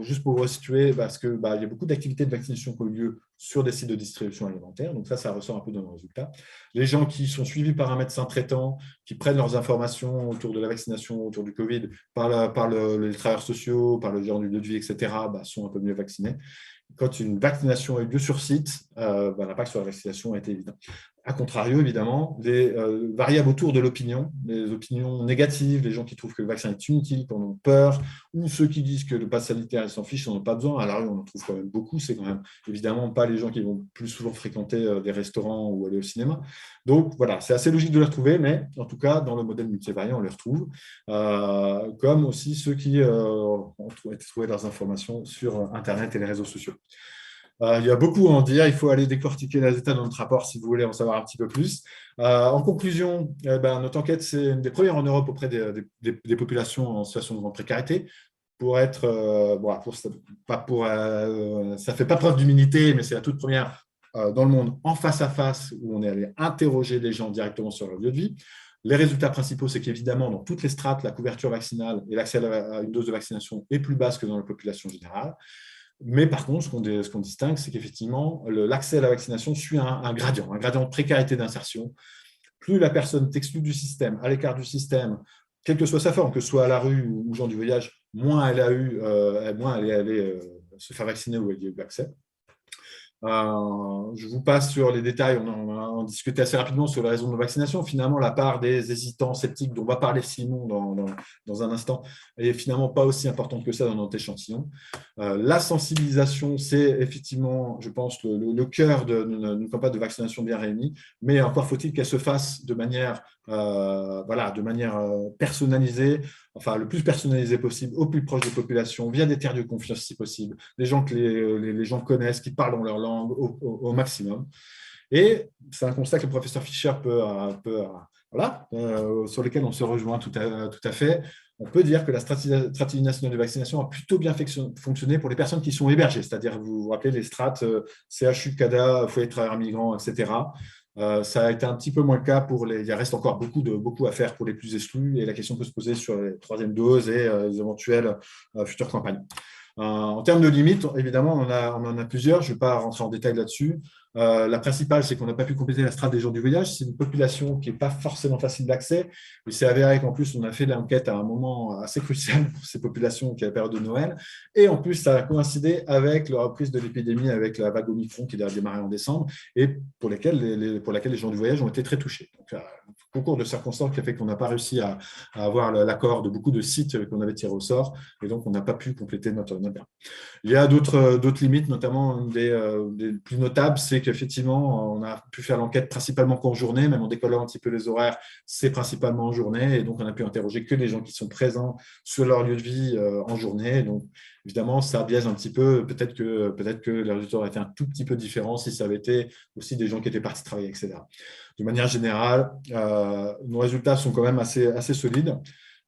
S3: juste pour resituer, parce qu'il y a beaucoup d'activités de vaccination qui ont eu lieu sur des sites de distribution alimentaire, donc ça ressort un peu dans nos résultats. Les gens qui sont suivis par un médecin traitant, qui prennent leurs informations autour de la vaccination, autour du Covid, par les travailleurs sociaux, par le gérant du lieu de vie, etc., sont un peu mieux vaccinés. Quand une vaccination a eu lieu sur site, l'impact sur la vaccination a été évident. A contrario, évidemment, les variables autour de l'opinion, les opinions négatives, les gens qui trouvent que le vaccin est inutile, qui en ont peur, ou ceux qui disent que le pass sanitaire, ils s'en fichent, ils n'en ont pas besoin. À la rue, on en trouve quand même beaucoup. C'est quand même évidemment pas les gens qui vont plus souvent fréquenter des restaurants ou aller au cinéma. Donc voilà, c'est assez logique de les retrouver, mais en tout cas, dans le modèle multivariant, on les retrouve, comme aussi ceux qui ont trouvé leurs informations sur Internet et les réseaux sociaux. Il y a beaucoup à en dire, il faut aller décortiquer les états de notre rapport si vous voulez en savoir un petit peu plus. En conclusion, notre enquête, c'est une des premières en Europe auprès des populations en situation de grande précarité. Ça ne fait pas preuve d'humilité, mais c'est la toute première dans le monde en face à face où on est allé interroger les gens directement sur leur lieu de vie. Les résultats principaux, c'est qu'évidemment, dans toutes les strates, la couverture vaccinale et l'accès à une dose de vaccination est plus basse que dans la population générale. Mais par contre, ce qu'on distingue, c'est qu'effectivement, l'accès à la vaccination suit un gradient de précarité d'insertion. Plus la personne est exclue du système, à l'écart du système, quelle que soit sa forme, que ce soit à la rue ou gens du voyage, moins elle est allée se faire vacciner ou elle y a eu accès. Je vous passe sur les détails, on a discuté assez rapidement sur les raisons de vaccination. Finalement, la part des hésitants, sceptiques, dont va parler Simon dans un instant, est finalement pas aussi importante que ça dans notre échantillon. La sensibilisation, c'est effectivement, je pense, le cœur d'une campagne de vaccination bien réunie, mais encore faut-il qu'elle se fasse de manière personnalisée, enfin le plus personnalisé possible, au plus proche des populations, via des tiers de confiance si possible, des gens que les gens connaissent, qui parlent dans leur langue au maximum. Et c'est un constat que le professeur Fischer sur lequel on se rejoint tout à fait. On peut dire que la stratégie nationale de vaccination a plutôt bien fonctionné pour les personnes qui sont hébergées, c'est-à-dire, vous vous rappelez, les strates CHU, CADA, foyer de travailleurs migrants, etc. Ça a été un petit peu moins le cas il reste encore beaucoup à faire pour les plus exclus, et la question peut se poser sur les troisièmes doses et les éventuelles futures campagnes. En termes de limites, évidemment, on en a plusieurs. Je ne vais pas rentrer en détail là-dessus. La principale, c'est qu'on n'a pas pu compléter la strate des gens du voyage. C'est une population qui n'est pas forcément facile d'accès. Il s'est avéré qu'en plus, on a fait l'enquête à un moment assez crucial pour ces populations, qui est la période de Noël. Et en plus, ça a coïncidé avec la reprise de l'épidémie, avec la vague Omicron qui a démarré en décembre, et pour laquelle les gens du voyage ont été très touchés. Donc, concours de circonstances qui a fait qu'on n'a pas réussi à avoir l'accord de beaucoup de sites qu'on avait tirés au sort, et donc on n'a pas pu compléter notre. Il y a d'autres limites, notamment des plus notables, c'est qu'effectivement, on a pu faire l'enquête principalement qu'en journée, même en décollant un petit peu les horaires, c'est principalement en journée. Et donc, on a pu interroger que les gens qui sont présents sur leur lieu de vie en journée. Donc, évidemment, ça biaise un petit peu. Peut-être que les résultats auraient été un tout petit peu différents si ça avait été aussi des gens qui étaient partis travailler, etc. De manière générale, nos résultats sont quand même assez solides.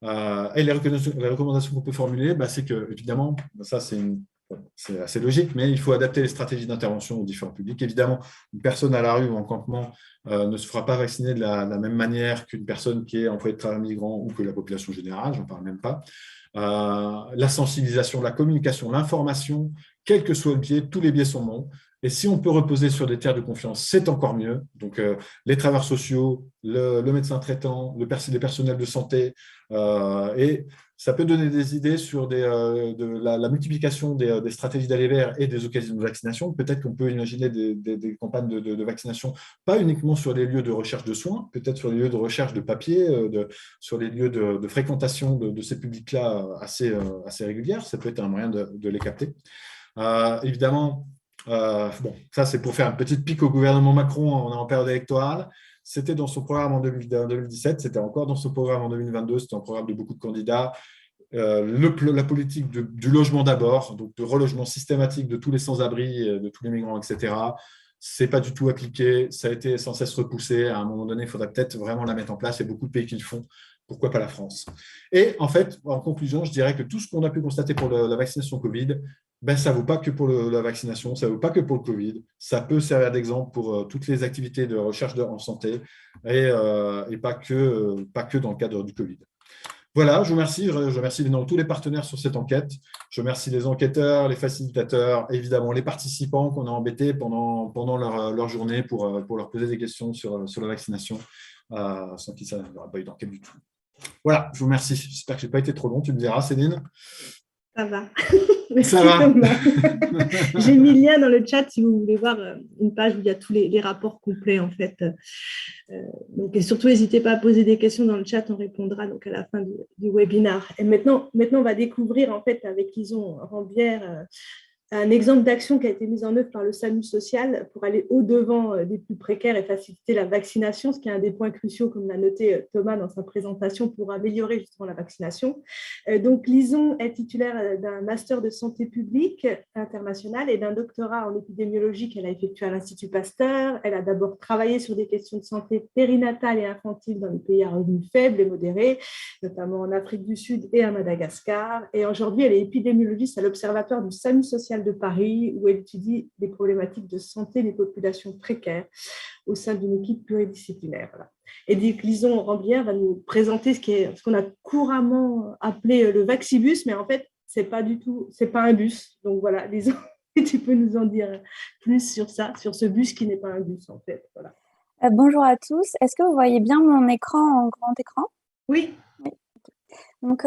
S3: Et les recommandations qu'on peut formuler, c'est que, évidemment, ça c'est assez logique, mais il faut adapter les stratégies d'intervention aux différents publics. Évidemment, une personne à la rue ou en campement ne se fera pas vacciner de la même manière qu'une personne qui est employée de travail migrant ou que la population générale, j'en parle même pas. La sensibilisation, la communication, l'information, quel que soit le biais, tous les biais sont bons. Et si on peut reposer sur des tiers de confiance, c'est encore mieux. Donc, les travailleurs sociaux, le médecin traitant, les personnels de santé, et ça peut donner des idées sur la multiplication des stratégies d'aller vers et des occasions de vaccination. Peut-être qu'on peut imaginer des campagnes de vaccination, pas uniquement sur les lieux de recherche de soins, peut-être sur les lieux de recherche de papier, sur les lieux de fréquentation de ces publics-là assez régulières. Ça peut être un moyen de les capter. Évidemment, ça c'est pour faire une petite pique au gouvernement Macron, on est en période électorale. C'était dans son programme en 2017, c'était encore dans son programme en 2022, c'était un programme de beaucoup de candidats. La politique du logement d'abord, donc de relogement systématique de tous les sans-abri, de tous les migrants, etc., c'est pas du tout appliqué, ça a été sans cesse repoussé. À un moment donné, il faudrait peut-être vraiment la mettre en place, il y a beaucoup de pays qui le font. Pourquoi pas la France? Et en fait, en conclusion, je dirais que tout ce qu'on a pu constater pour la vaccination Covid, ça ne vaut pas que pour la vaccination, ça ne vaut pas que pour le Covid. Ça peut servir d'exemple pour toutes les activités de recherche en santé et pas que dans le cadre du Covid. Voilà, je vous remercie. Je remercie évidemment tous les partenaires sur cette enquête. Je remercie les enquêteurs, les facilitateurs, évidemment les participants qu'on a embêtés pendant leur journée pour leur poser des questions sur la vaccination, sans qu'il n'y aura pas eu d'enquête du tout. Voilà, je vous remercie. J'espère que je n'ai pas été trop long. Tu me diras, Céline.
S1: Ça va. Merci Thomas. J'ai mis le lien dans le chat si vous voulez voir une page où il y a tous les rapports complets en fait. Donc, et surtout, n'hésitez pas à poser des questions dans le chat, on répondra donc à la fin du webinaire. Et maintenant, on va découvrir en fait avec Lison Rambière un exemple d'action qui a été mise en œuvre par le SAMU social pour aller au-devant des plus précaires et faciliter la vaccination, ce qui est un des points cruciaux, comme l'a noté Thomas dans sa présentation, pour améliorer justement la vaccination. Donc, Lison est titulaire d'un master de santé publique international et d'un doctorat en épidémiologie qu'elle a effectué à l'Institut Pasteur. Elle a d'abord travaillé sur des questions de santé périnatale et infantile dans les pays à revenus faibles et modérés, notamment en Afrique du Sud et à Madagascar. Et aujourd'hui, elle est épidémiologiste à l'Observatoire du SAMU social de Paris, où elle étudie des problématiques de santé des populations précaires au sein d'une équipe pluridisciplinaire. Voilà. Et donc, Lison Rambière va nous présenter ce qu'on a couramment appelé le Vaccibus, mais en fait, c'est pas un bus. Donc voilà, Lison, tu peux nous en dire plus sur ça, sur ce bus qui n'est pas un bus en fait. Voilà.
S4: Bonjour à tous. Est-ce que vous voyez bien mon écran en grand écran?
S1: Oui.
S4: Donc,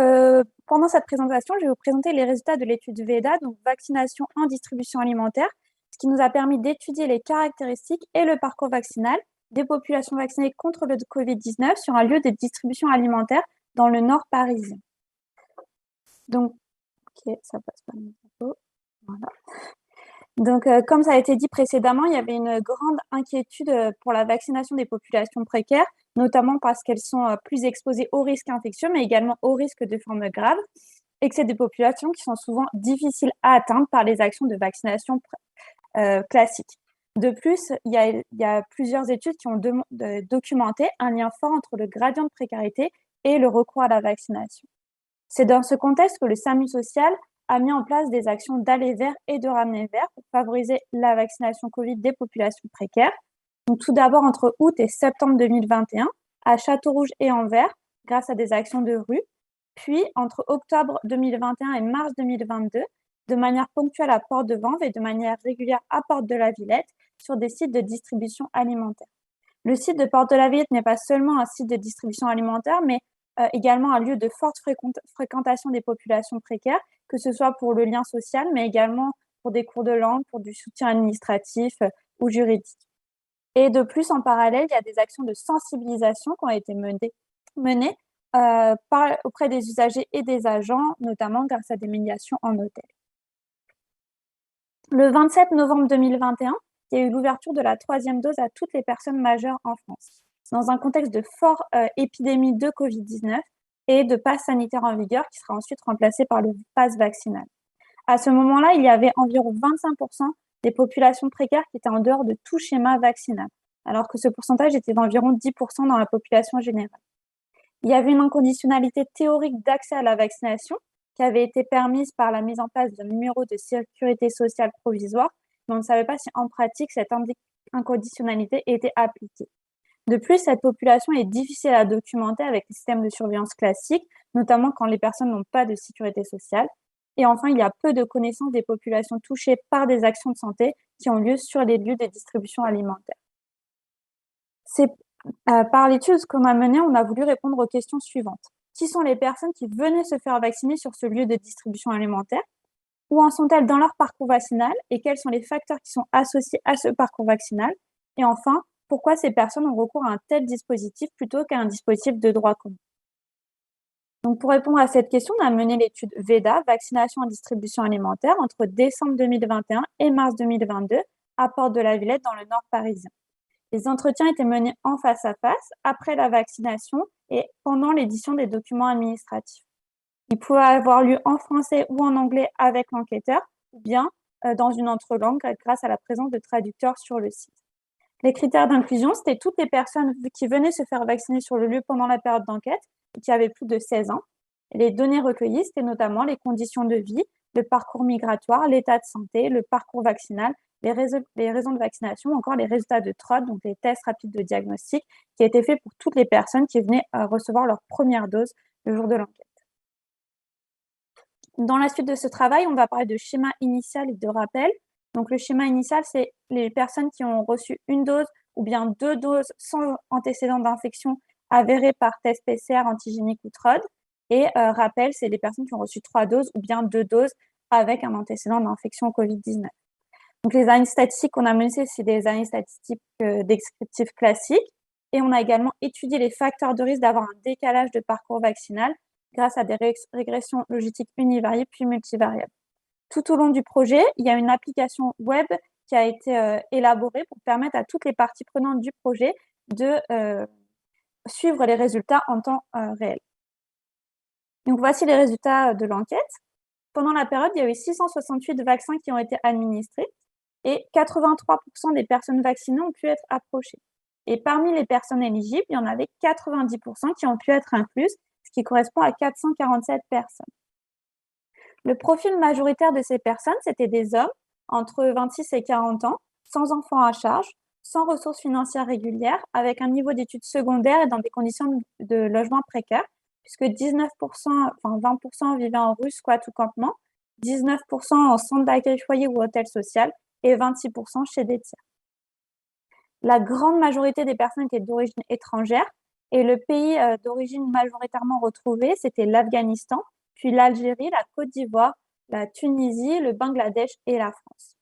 S4: pendant cette présentation, je vais vous présenter les résultats de l'étude VEDA, donc vaccination en distribution alimentaire, ce qui nous a permis d'étudier les caractéristiques et le parcours vaccinal des populations vaccinées contre le Covid-19 sur un lieu de distribution alimentaire dans le nord parisien. Donc, ok, ça passe pas. Voilà. Donc, comme ça a été dit précédemment, il y avait une grande inquiétude pour la vaccination des populations précaires, notamment parce qu'elles sont plus exposées aux risques infectieux, mais également aux risques de formes graves, et que c'est des populations qui sont souvent difficiles à atteindre par les actions de vaccination classiques. De plus, il y a plusieurs études qui ont documenté un lien fort entre le gradient de précarité et le recours à la vaccination. C'est dans ce contexte que le SAMU social a mis en place des actions d'aller vers et de ramener vers pour favoriser la vaccination Covid des populations précaires. Donc, tout d'abord, entre août et septembre 2021, à Châteaurouge et Anvers, grâce à des actions de rue, puis entre octobre 2021 et mars 2022, de manière ponctuelle à Porte de Vanves et de manière régulière à Porte de la Villette, sur des sites de distribution alimentaire. Le site de Porte de la Villette n'est pas seulement un site de distribution alimentaire, mais également un lieu de forte fréquentation des populations précaires, que ce soit pour le lien social, mais également pour des cours de langue, pour du soutien administratif ou juridique. Et de plus, en parallèle, il y a des actions de sensibilisation qui ont été menées auprès des usagers et des agents, notamment grâce à des médiations en hôtel. Le 27 novembre 2021, il y a eu l'ouverture de la 3e dose à toutes les personnes majeures en France, dans un contexte de forte épidémie de Covid-19 et de pass sanitaire en vigueur qui sera ensuite remplacé par le pass vaccinal. À ce moment-là, il y avait environ 25% des populations précaires qui étaient en dehors de tout schéma vaccinal, alors que ce pourcentage était d'environ 10% dans la population générale. Il y avait une inconditionnalité théorique d'accès à la vaccination qui avait été permise par la mise en place d'un numéro de sécurité sociale provisoire, mais on ne savait pas si en pratique cette inconditionnalité était appliquée. De plus, cette population est difficile à documenter avec les systèmes de surveillance classiques, notamment quand les personnes n'ont pas de sécurité sociale. Et enfin, il y a peu de connaissances des populations touchées par des actions de santé qui ont lieu sur les lieux de distribution alimentaire. Par l'étude qu'on a menée, on a voulu répondre aux questions suivantes. Qui sont les personnes qui venaient se faire vacciner sur ce lieu de distribution alimentaire? Où en sont-elles dans leur parcours vaccinal? Et quels sont les facteurs qui sont associés à ce parcours vaccinal? Et enfin, pourquoi ces personnes ont recours à un tel dispositif plutôt qu'à un dispositif de droit commun? Donc, pour répondre à cette question, on a mené l'étude VEDA, vaccination en distribution alimentaire, entre décembre 2021 et mars 2022, à Porte de la Villette, dans le nord parisien. Les entretiens étaient menés en face à face, après la vaccination et pendant l'édition des documents administratifs. Ils pouvaient avoir lieu en français ou en anglais avec l'enquêteur, ou bien dans une autre langue grâce à la présence de traducteurs sur le site. Les critères d'inclusion, c'était toutes les personnes qui venaient se faire vacciner sur le lieu pendant la période d'enquête et qui avaient plus de 16 ans. Et les données recueillies, c'était notamment les conditions de vie, le parcours migratoire, l'état de santé, le parcours vaccinal, les raisons de vaccination, encore les résultats de TROD, donc les tests rapides de diagnostic, qui étaient faits pour toutes les personnes qui venaient recevoir leur première dose le jour de l'enquête. Dans la suite de ce travail, on va parler de schéma initial et de rappel. Donc, le schéma initial, c'est les personnes qui ont reçu une dose ou bien 2 doses sans antécédent d'infection avéré par test PCR antigénique ou TROD. Et rappel, c'est les personnes qui ont reçu 3 doses ou bien 2 doses avec un antécédent d'infection au Covid-19. Donc, les analyses statistiques qu'on a menées, c'est des analyses statistiques descriptives classiques. Et on a également étudié les facteurs de risque d'avoir un décalage de parcours vaccinal grâce à des régressions logistiques univariées puis multivariables. Tout au long du projet, il y a une application web qui a été élaborée pour permettre à toutes les parties prenantes du projet de suivre les résultats en temps réel. Donc, voici les résultats de l'enquête. Pendant la période, il y a eu 668 vaccins qui ont été administrés et 83% des personnes vaccinées ont pu être approchées. Et parmi les personnes éligibles, il y en avait 90% qui ont pu être incluses, ce qui correspond à 447 personnes. Le profil majoritaire de ces personnes, c'était des hommes entre 26 et 40 ans, sans enfants à charge, sans ressources financières régulières, avec un niveau d'études secondaires et dans des conditions de logement précaires, puisque 20% vivaient en rue, squat ou campement, 19% en centre d'accueil foyer ou hôtel social et 26% chez des tiers. La grande majorité des personnes étaient d'origine étrangère et le pays d'origine majoritairement retrouvé, c'était l'Afghanistan, puis l'Algérie, la Côte d'Ivoire, la Tunisie, le Bangladesh et la France.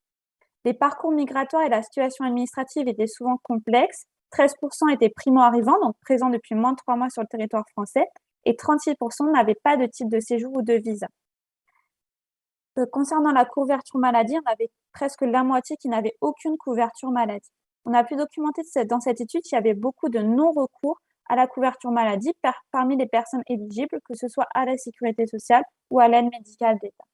S4: Les parcours migratoires et la situation administrative étaient souvent complexes. 13% étaient primo-arrivants, donc présents depuis moins de 3 mois sur le territoire français, et 36% n'avaient pas de titre de séjour ou de visa. Concernant la couverture maladie, on avait presque la moitié qui n'avait aucune couverture maladie. On a pu documenter dans cette étude qu'il y avait beaucoup de non-recours à la couverture maladie parmi les personnes éligibles, que ce soit à la sécurité sociale ou à l'aide médicale d'État.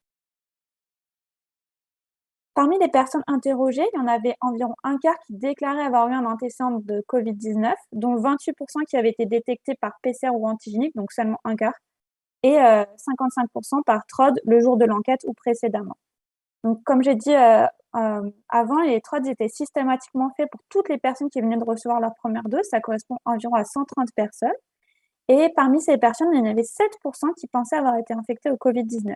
S4: Parmi les personnes interrogées, il y en avait environ un quart qui déclaraient avoir eu un antécédent de Covid-19, dont 28% qui avaient été détectés par PCR ou antigénique, donc seulement un quart, et 55% par TROD le jour de l'enquête ou précédemment. Donc, comme j'ai dit avant, les TROD étaient systématiquement faits pour toutes les personnes qui venaient de recevoir leur première dose. Ça correspond environ à 130 personnes. Et parmi ces personnes, il y en avait 7% qui pensaient avoir été infectés au Covid-19.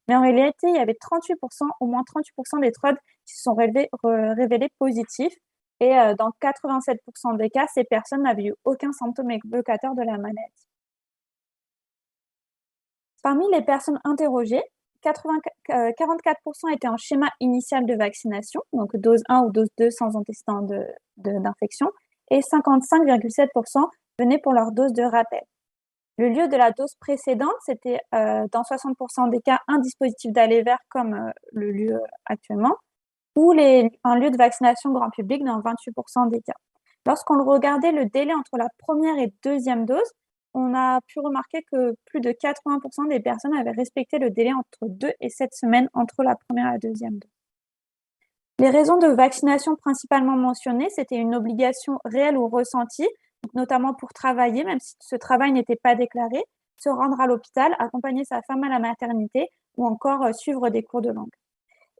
S4: Mais en réalité, il y avait 38%, au moins 38% des TROD qui se sont révélés positifs. Et dans 87% des cas, ces personnes n'avaient eu aucun symptôme évocateur de la maladie. Parmi les personnes interrogées, 44% étaient en schéma initial de vaccination, donc dose 1 ou dose 2 sans antécédent d'infection, et 55,7% venaient pour leur dose de rappel. Le lieu de la dose précédente, c'était dans 60% des cas un dispositif d'aller vers comme le lieu actuellement, ou un lieu de vaccination grand public dans 28% des cas. Lorsqu'on regardait le délai entre la première et deuxième dose, on a pu remarquer que plus de 80% des personnes avaient respecté le délai entre 2 et 7 semaines entre la première et la deuxième dose. Les raisons de vaccination principalement mentionnées, c'était une obligation réelle ou ressentie, notamment pour travailler, même si ce travail n'était pas déclaré, se rendre à l'hôpital, accompagner sa femme à la maternité ou encore suivre des cours de langue.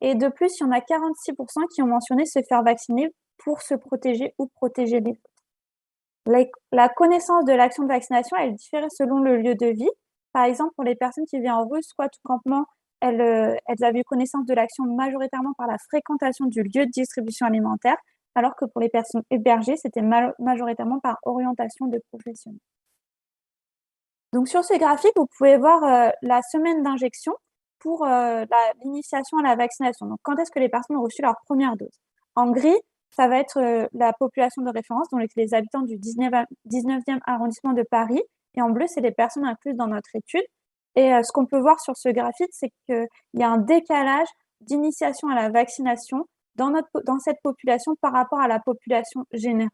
S4: Et de plus, il y en a 46% qui ont mentionné se faire vacciner pour se protéger ou protéger les autres. La connaissance de l'action de vaccination, elle différait selon le lieu de vie. Par exemple, pour les personnes qui vivaient en rue, squat ou campement, elles avaient eu connaissance de l'action majoritairement par la fréquentation du lieu de distribution alimentaire, alors que pour les personnes hébergées, c'était majoritairement par orientation de professionnels. Donc sur ce graphique, vous pouvez voir la semaine d'injection pour l'initiation à la vaccination. Donc quand est-ce que les personnes ont reçu leur première dose? En gris, ça va être la population de référence, donc les habitants du 19e arrondissement de Paris. Et en bleu, c'est les personnes incluses dans notre étude. Et ce qu'on peut voir sur ce graphique, c'est qu'il y a un décalage d'initiation à la vaccination dans cette population par rapport à la population générale.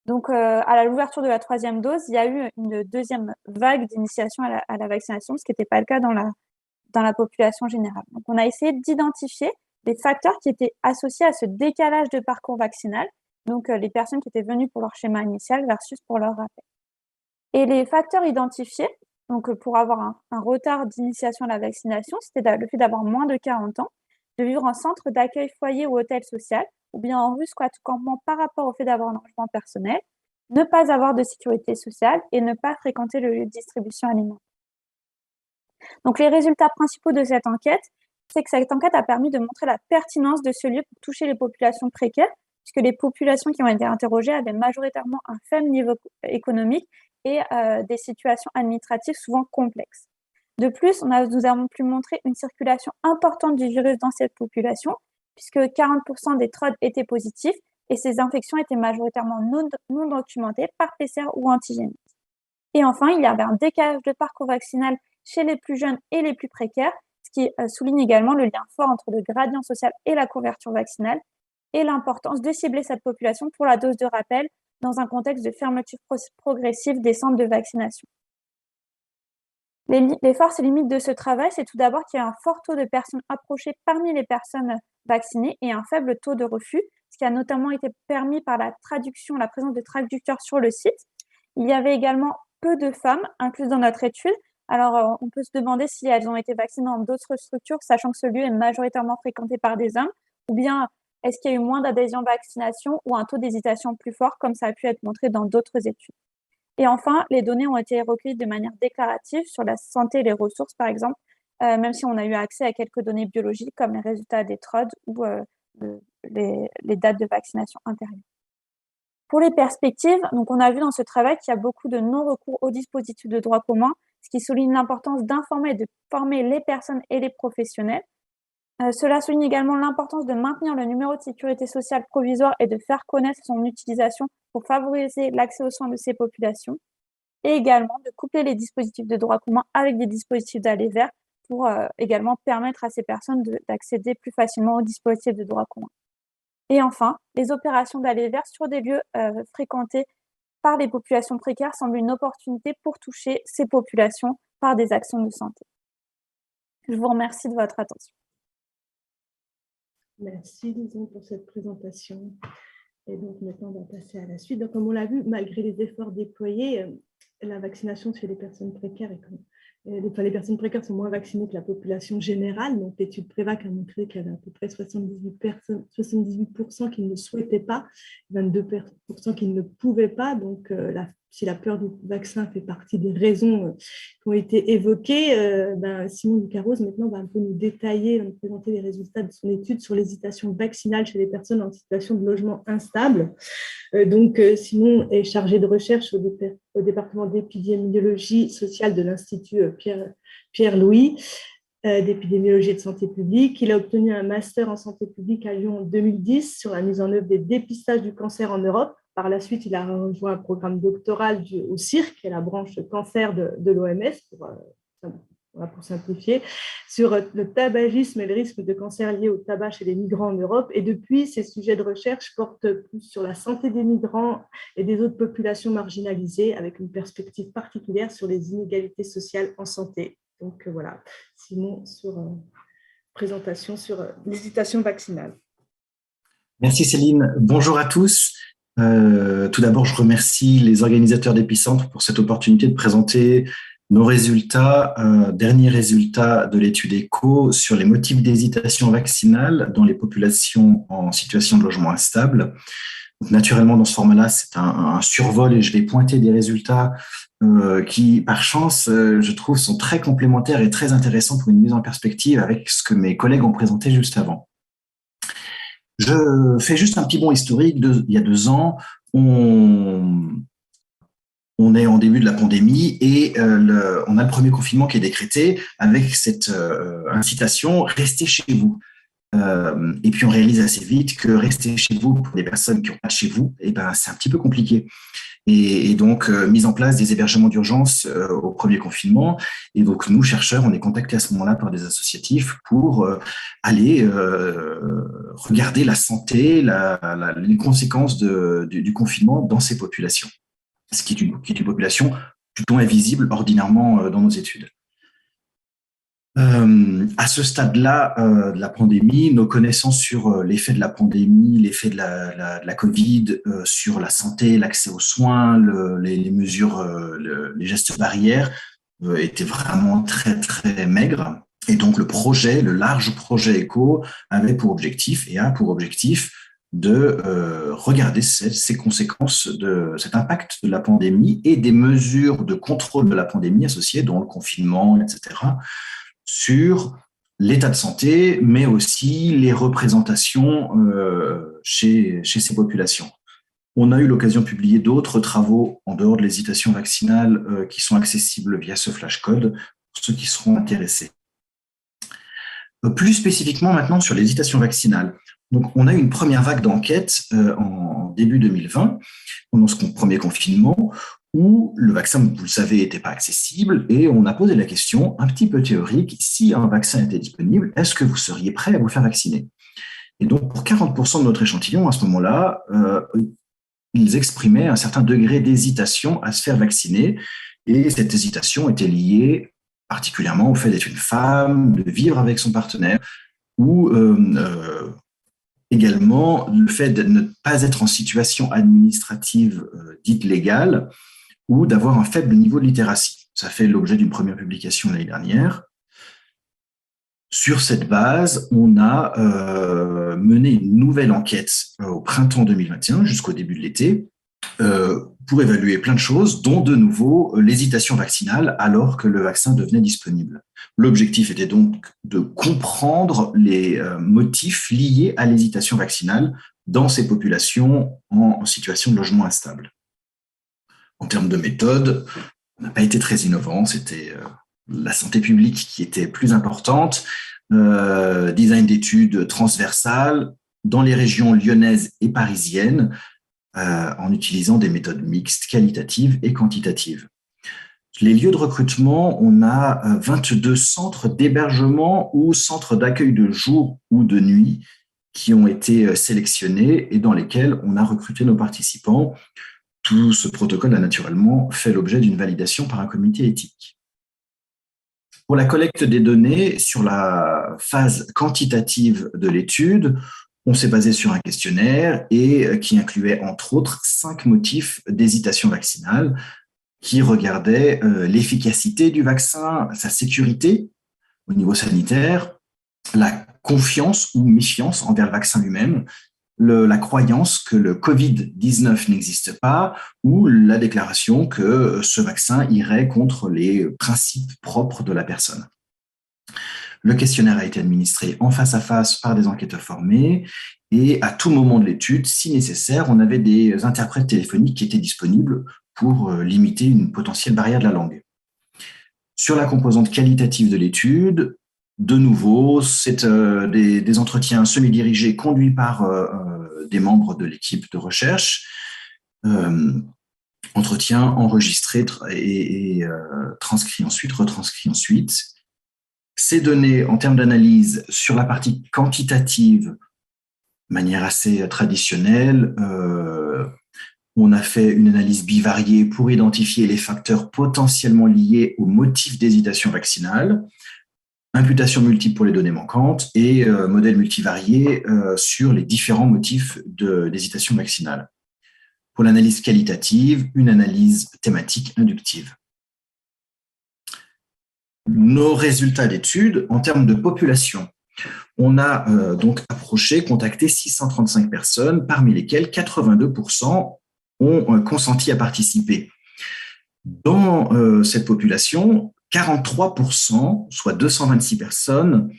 S4: Donc, à l'ouverture de la troisième dose, il y a eu une deuxième vague d'initiation à la vaccination, ce qui n'était pas le cas dans la population générale. Donc, on a essayé d'identifier des facteurs qui étaient associés à ce décalage de parcours vaccinal, donc les personnes qui étaient venues pour leur schéma initial versus pour leur rappel. Et les facteurs identifiés, donc pour avoir un retard d'initiation à la vaccination, c'était le fait d'avoir moins de 40 ans, de vivre en centre d'accueil, foyer ou hôtel social, ou bien en rue, squat ou campement par rapport au fait d'avoir un logement personnel, ne pas avoir de sécurité sociale et ne pas fréquenter le lieu de distribution alimentaire. Donc les résultats principaux de cette enquête, c'est que cette enquête a permis de montrer la pertinence de ce lieu pour toucher les populations précaires, puisque les populations qui ont été interrogées avaient majoritairement un faible niveau économique et des situations administratives souvent complexes. De plus, nous avons pu montrer une circulation importante du virus dans cette population, puisque 40% des TROD étaient positifs et ces infections étaient majoritairement non documentées par PCR ou antigéniques. Et enfin, il y avait un décalage de parcours vaccinal chez les plus jeunes et les plus précaires, ce qui souligne également le lien fort entre le gradient social et la couverture vaccinale et l'importance de cibler cette population pour la dose de rappel dans un contexte de fermeture progressive des centres de vaccination. Les forces et limites de ce travail, c'est tout d'abord qu'il y a un fort taux de personnes approchées parmi les personnes vaccinées et un faible taux de refus, ce qui a notamment été permis par la présence de traducteurs sur le site. Il y avait également peu de femmes incluses dans notre étude. Alors, on peut se demander si elles ont été vaccinées dans d'autres structures, sachant que ce lieu est majoritairement fréquenté par des hommes, ou bien est-ce qu'il y a eu moins d'adhésion vaccination ou un taux d'hésitation plus fort, comme ça a pu être montré dans d'autres études. Et enfin, les données ont été recueillies de manière déclarative sur la santé et les ressources, par exemple, même si on a eu accès à quelques données biologiques comme les résultats des TROD ou les dates de vaccination intérieures. Pour les perspectives, donc on a vu dans ce travail qu'il y a beaucoup de non-recours aux dispositifs de droit commun, ce qui souligne l'importance d'informer et de former les personnes et les professionnels. Cela souligne également l'importance de maintenir le numéro de sécurité sociale provisoire et de faire connaître son utilisation pour favoriser l'accès aux soins de ces populations, et également de coupler les dispositifs de droit commun avec des dispositifs d'aller vers pour également permettre à ces personnes d'accéder plus facilement aux dispositifs de droit commun. Et enfin, les opérations d'aller vers sur des lieux fréquentés par les populations précaires semblent une opportunité pour toucher ces populations par des actions de santé. Je vous remercie de votre attention.
S1: Merci Lison pour cette présentation. Et donc maintenant, on va passer à la suite. Donc, comme on l'a vu, malgré les efforts déployés, la vaccination chez les personnes précaires les personnes précaires sont moins vaccinées que la population générale. Donc, l'étude Prévac a montré qu'il y avait à peu près 78% qui ne le souhaitaient pas, 22% qui ne le pouvaient pas. Donc, si la peur du vaccin fait partie des raisons qui ont été évoquées, Simon Ducarroz maintenant va un peu nous détailler, nous présenter les résultats de son étude sur l'hésitation vaccinale chez les personnes en situation de logement instable. Simon est chargé de recherche au département d'épidémiologie sociale de l'Institut Pierre-Louis d'épidémiologie et de santé publique. Il a obtenu un master en santé publique à Lyon en 2010 sur la mise en œuvre des dépistages du cancer en Europe. Par la suite, il a rejoint un programme doctoral au CIRC, qui est la branche cancer de l'OMS, pour voilà, pour simplifier, sur le tabagisme et le risque de cancer lié au tabac chez les migrants en Europe. Et depuis, ces sujets de recherche portent plus sur la santé des migrants et des autres populations marginalisées, avec une perspective particulière sur les inégalités sociales en santé. Donc voilà, Simon, sur présentation sur l'hésitation vaccinale.
S5: Merci Céline. Bonjour à tous. Tout d'abord, je remercie les organisateurs d'Épicentre pour cette opportunité de présenter nos résultats, derniers résultats de l'étude ECHO sur les motifs d'hésitation vaccinale dans les populations en situation de logement instable. Donc, naturellement, dans ce format-là, c'est un survol et je vais pointer des résultats qui, par chance, je trouve, sont très complémentaires et très intéressants pour une mise en perspective avec ce que mes collègues ont présenté juste avant. Je fais juste un petit bond historique. Il y a 2 ans, on est en début de la pandémie et on a le premier confinement qui est décrété avec cette incitation « restez chez vous ». Et puis on réalise assez vite que rester chez vous pour des personnes qui n'ont pas de chez vous, c'est un petit peu compliqué. Et donc, mise en place des hébergements d'urgence au premier confinement. Et donc, nous, chercheurs, on est contactés à ce moment-là par des associatifs pour aller regarder la santé, les conséquences du confinement dans ces populations, ce qui est une population plutôt invisible ordinairement dans nos études. À ce stade-là de la pandémie, nos connaissances sur l'effet de la pandémie, l'effet de la Covid sur la santé, l'accès aux soins, les mesures, les gestes barrières étaient vraiment très, très maigres. Et donc, le large projet ECHO avait pour objectif et a pour objectif de regarder ces conséquences de cet impact de la pandémie et des mesures de contrôle de la pandémie associées, dont le confinement, etc., sur l'état de santé, mais aussi les représentations chez ces populations. On a eu l'occasion de publier d'autres travaux en dehors de l'hésitation vaccinale qui sont accessibles via ce flashcode pour ceux qui seront intéressés. Plus spécifiquement maintenant sur l'hésitation vaccinale. Donc, on a eu une première vague d'enquête en début 2020, pendant ce premier confinement, où le vaccin, vous le savez, n'était pas accessible, et on a posé la question, un petit peu théorique, si un vaccin était disponible, est-ce que vous seriez prêt à vous faire vacciner? Et donc, pour 40% de notre échantillon, à ce moment-là, ils exprimaient un certain degré d'hésitation à se faire vacciner, et cette hésitation était liée particulièrement au fait d'être une femme, de vivre avec son partenaire, ou également le fait de ne pas être en situation administrative dite légale, ou d'avoir un faible niveau de littératie. Ça fait l'objet d'une première publication l'année dernière. Sur cette base, on a mené une nouvelle enquête au printemps 2021, jusqu'au début de l'été, pour évaluer plein de choses, dont de nouveau l'hésitation vaccinale alors que le vaccin devenait disponible. L'objectif était donc de comprendre les motifs liés à l'hésitation vaccinale dans ces populations en situation de logement instable. En termes de méthode, on n'a pas été très innovant, c'était la santé publique qui était plus importante, design d'études transversales dans les régions lyonnaises et parisiennes, en utilisant des méthodes mixtes, qualitatives et quantitatives. Les lieux de recrutement, on a 22 centres d'hébergement ou centres d'accueil de jour ou de nuit qui ont été sélectionnés et dans lesquels on a recruté nos participants. Tout ce protocole a naturellement fait l'objet d'une validation par un comité éthique. Pour la collecte des données, sur la phase quantitative de l'étude, on s'est basé sur un questionnaire et qui incluait entre autres 5 motifs d'hésitation vaccinale qui regardaient l'efficacité du vaccin, sa sécurité au niveau sanitaire, la confiance ou méfiance envers le vaccin lui-même, la croyance que le Covid-19 n'existe pas ou la déclaration que ce vaccin irait contre les principes propres de la personne. Le questionnaire a été administré en face à face par des enquêteurs formés et à tout moment de l'étude, si nécessaire, on avait des interprètes téléphoniques qui étaient disponibles pour limiter une potentielle barrière de la langue. Sur la composante qualitative de l'étude, de nouveau, c'est des entretiens semi-dirigés conduits par des membres de l'équipe de recherche, entretiens enregistrés et transcrits ensuite, retranscrits ensuite, Ces données, en termes d'analyse, sur la partie quantitative, de manière assez traditionnelle, on a fait une analyse bivariée pour identifier les facteurs potentiellement liés au motif d'hésitation vaccinale, imputation multiple pour les données manquantes et modèle multivarié sur les différents motifs d'hésitation vaccinale. Pour l'analyse qualitative, une analyse thématique inductive. Nos résultats d'études en termes de population. On a donc contacté 635 personnes, parmi lesquelles 82% ont consenti à participer. Dans cette population, 43%, soit 226 personnes,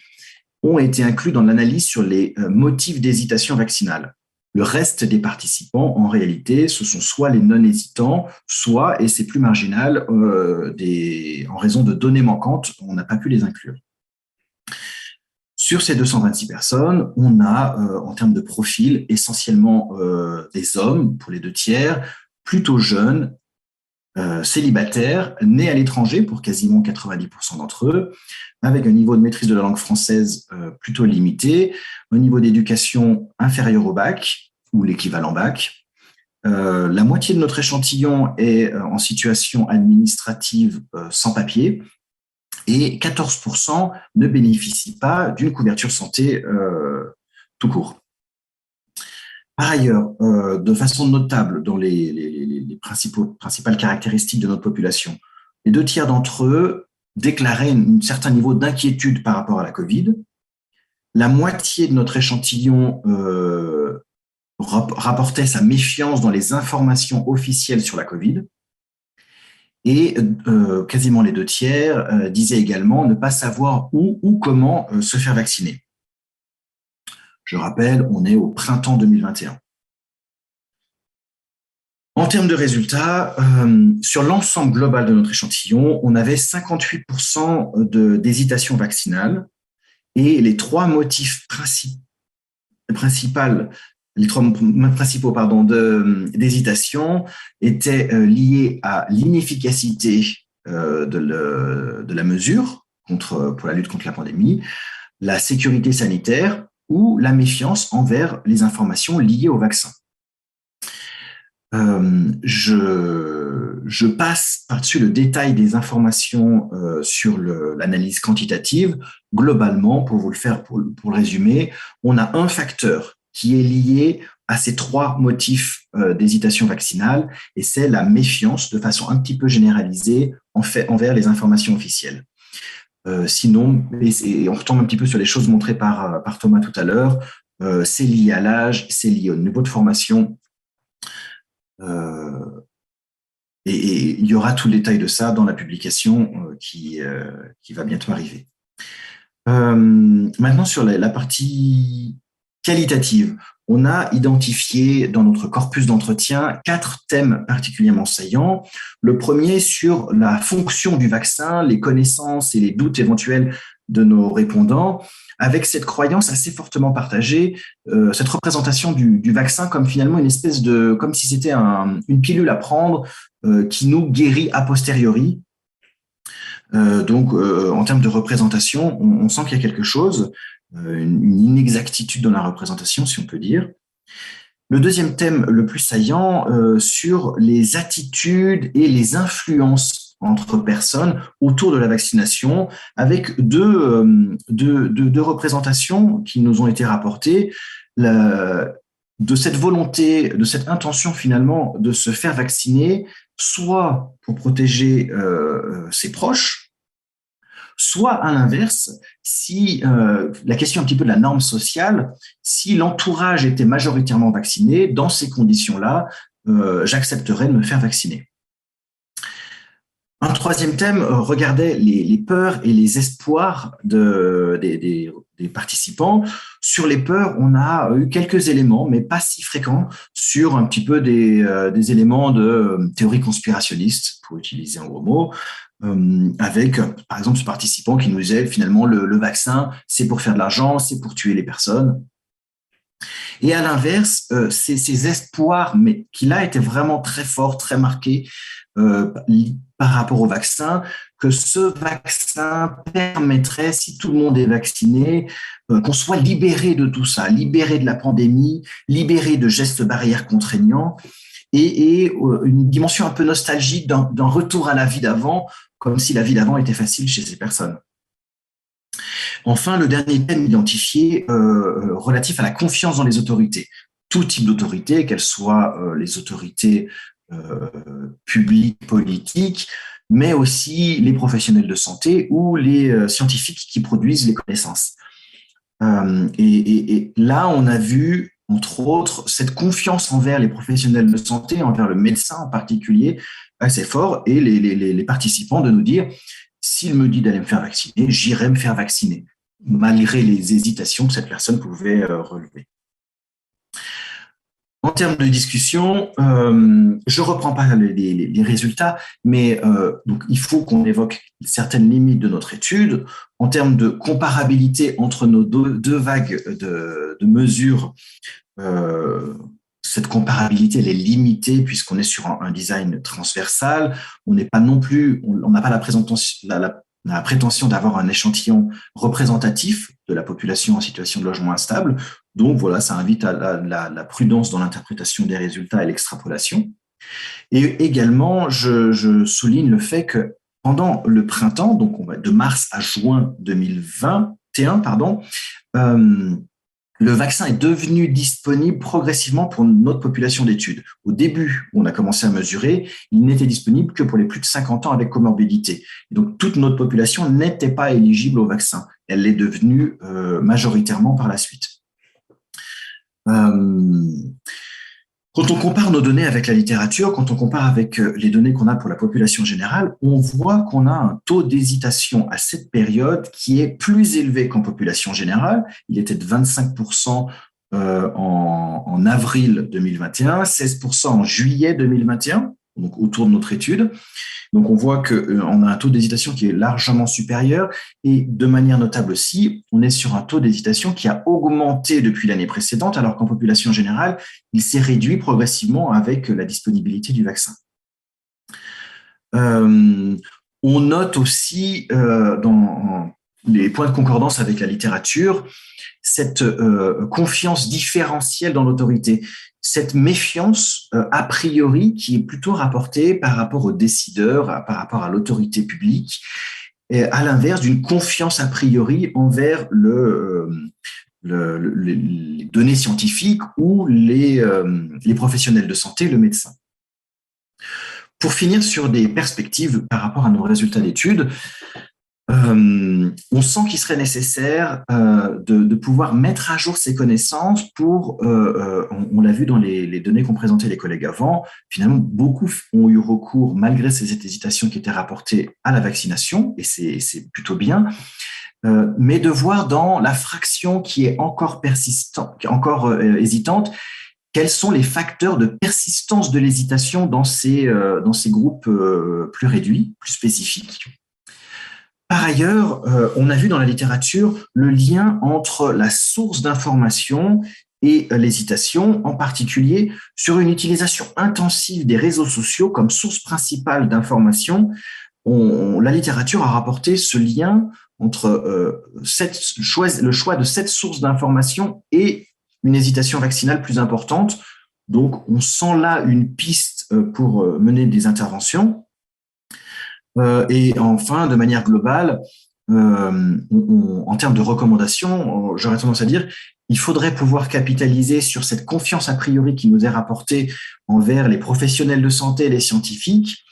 S5: ont été inclus dans l'analyse sur les motifs d'hésitation vaccinale. Le reste des participants, en réalité, ce sont soit les non-hésitants, soit, et c'est plus marginal, en raison de données manquantes, on n'a pas pu les inclure. Sur ces 226 personnes, on a, en termes de profil, essentiellement des hommes, pour les 2/3, plutôt jeunes, célibataires, nés à l'étranger, pour quasiment 90% d'entre eux, avec un niveau de maîtrise de la langue française plutôt limité, un niveau d'éducation inférieur au bac, ou l'équivalent bac. La moitié de notre échantillon est en situation administrative sans papier, et 14% ne bénéficient pas d'une couverture santé tout court. Par ailleurs, de façon notable dans les principales caractéristiques de notre population, les 2/3 d'entre eux déclaraient un certain niveau d'inquiétude par rapport à la Covid. La moitié de notre échantillon rapportait sa méfiance dans les informations officielles sur la Covid. Et quasiment les 2/3 disaient également ne pas savoir où ou comment se faire vacciner. Je rappelle, on est au printemps 2021. En termes de résultats, sur l'ensemble global de notre échantillon, on avait 58% d'hésitation vaccinale et les trois motifs principaux d'hésitation étaient liés à l'inefficacité de la mesure pour la lutte contre la pandémie, la sécurité sanitaire ou la méfiance envers les informations liées au vaccin. Je passe par-dessus le détail des informations sur l'analyse quantitative. Globalement, pour le résumer, on a un facteur qui est lié à ces trois motifs d'hésitation vaccinale, et c'est la méfiance de façon un petit peu généralisée envers les informations officielles. Sinon, et on retombe un petit peu sur les choses montrées par Thomas tout à l'heure, c'est lié à l'âge, c'est lié au niveau de formation, et il y aura tout le détail de ça dans la publication qui va bientôt arriver. Maintenant, sur la partie qualitative, on a identifié dans notre corpus d'entretien 4 thèmes particulièrement saillants. Le premier sur la fonction du vaccin, les connaissances et les doutes éventuels de nos répondants, avec cette croyance assez fortement partagée, cette représentation du vaccin comme finalement une espèce comme si c'était une pilule à prendre qui nous guérit a posteriori. Donc, en termes de représentation, on sent qu'il y a quelque chose, une inexactitude dans la représentation, si on peut dire. Le deuxième thème le plus saillant sur les attitudes et les influences entre personnes autour de la vaccination, avec deux représentations qui nous ont été rapportées, de cette volonté, de cette intention finalement de se faire vacciner, soit pour protéger ses proches, soit à l'inverse, si la question un petit peu de la norme sociale, si l'entourage était majoritairement vacciné, dans ces conditions-là, j'accepterais de me faire vacciner. Un troisième thème regardait les peurs et les espoirs des participants. Sur les peurs, on a eu quelques éléments, mais pas si fréquents, sur un petit peu des éléments de théorie conspirationniste, pour utiliser un gros mot, avec, par exemple, ce participant qui nous disait finalement le vaccin, c'est pour faire de l'argent, c'est pour tuer les personnes. Et à l'inverse, ces espoirs, mais qui là étaient vraiment très forts, très marqués par rapport au vaccin, que ce vaccin permettrait, si tout le monde est vacciné, qu'on soit libéré de tout ça, libéré de la pandémie, libéré de gestes barrières contraignants, et une dimension un peu nostalgique d'un retour à la vie d'avant, comme si la vie d'avant était facile chez ces personnes. Enfin, le dernier thème identifié relatif à la confiance dans les autorités. Tout type d'autorité, qu'elles soient les autorités publiques, politiques, mais aussi les professionnels de santé ou les scientifiques qui produisent les connaissances. Et là, on a vu, entre autres, cette confiance envers les professionnels de santé, envers le médecin en particulier, assez fort, et les participants de nous dire, s'il me dit d'aller me faire vacciner, j'irai me faire vacciner, malgré les hésitations que cette personne pouvait relever. En termes de discussion, je ne reprends pas les résultats, mais donc il faut qu'on évoque certaines limites de notre étude. En termes de comparabilité entre nos deux vagues de mesures, cette comparabilité elle est limitée puisqu'on est sur un design transversal. On n'est pas non plus, on n'a pas la prétention d'avoir un échantillon représentatif de la population en situation de logement instable. Donc voilà, ça invite à la prudence dans l'interprétation des résultats et l'extrapolation. Et également, je souligne le fait que pendant le printemps, donc de mars à juin 2021, le vaccin est devenu disponible progressivement pour notre population d'études. Au début, où on a commencé à mesurer, il n'était disponible que pour les plus de 50 ans avec comorbidité. Donc, toute notre population n'était pas éligible au vaccin. Elle l'est devenue majoritairement par la suite. Quand on compare nos données avec la littérature, quand on compare avec les données qu'on a pour la population générale, on voit qu'on a un taux d'hésitation à cette période qui est plus élevé qu'en population générale. Il était de 25% en avril 2021, 16% en juillet 2021, donc autour de notre étude. Donc, on voit qu'on a un taux d'hésitation qui est largement supérieur et de manière notable aussi, on est sur un taux d'hésitation qui a augmenté depuis l'année précédente, alors qu'en population générale, il s'est réduit progressivement avec la disponibilité du vaccin. On note aussi dans les points de concordance avec la littérature cette confiance différentielle dans l'autorité, cette méfiance a priori qui est plutôt rapportée par rapport aux décideurs, par rapport à l'autorité publique, et à l'inverse d'une confiance a priori envers les données scientifiques ou les professionnels de santé, le médecin. Pour finir sur des perspectives par rapport à nos résultats d'études, on sent qu'il serait nécessaire de pouvoir mettre à jour ces connaissances pour, on l'a vu dans les données qu'ont présentées les collègues avant, finalement, beaucoup ont eu recours, malgré ces hésitations qui étaient rapportées, à la vaccination, et c'est plutôt bien, mais de voir dans la fraction qui est encore persistante, qui est encore hésitante, quels sont les facteurs de persistance de l'hésitation dans ces groupes plus réduits, plus spécifiques. Par ailleurs, on a vu dans la littérature le lien entre la source d'information et l'hésitation, en particulier sur une utilisation intensive des réseaux sociaux comme source principale d'information. La littérature a rapporté ce lien entre le choix de cette source d'information et une hésitation vaccinale plus importante. Donc, on sent là une piste pour mener des interventions. Et enfin, de manière globale, en termes de recommandations, j'aurais tendance à dire il faudrait pouvoir capitaliser sur cette confiance a priori qui nous est rapportée envers les professionnels de santé et les scientifiques,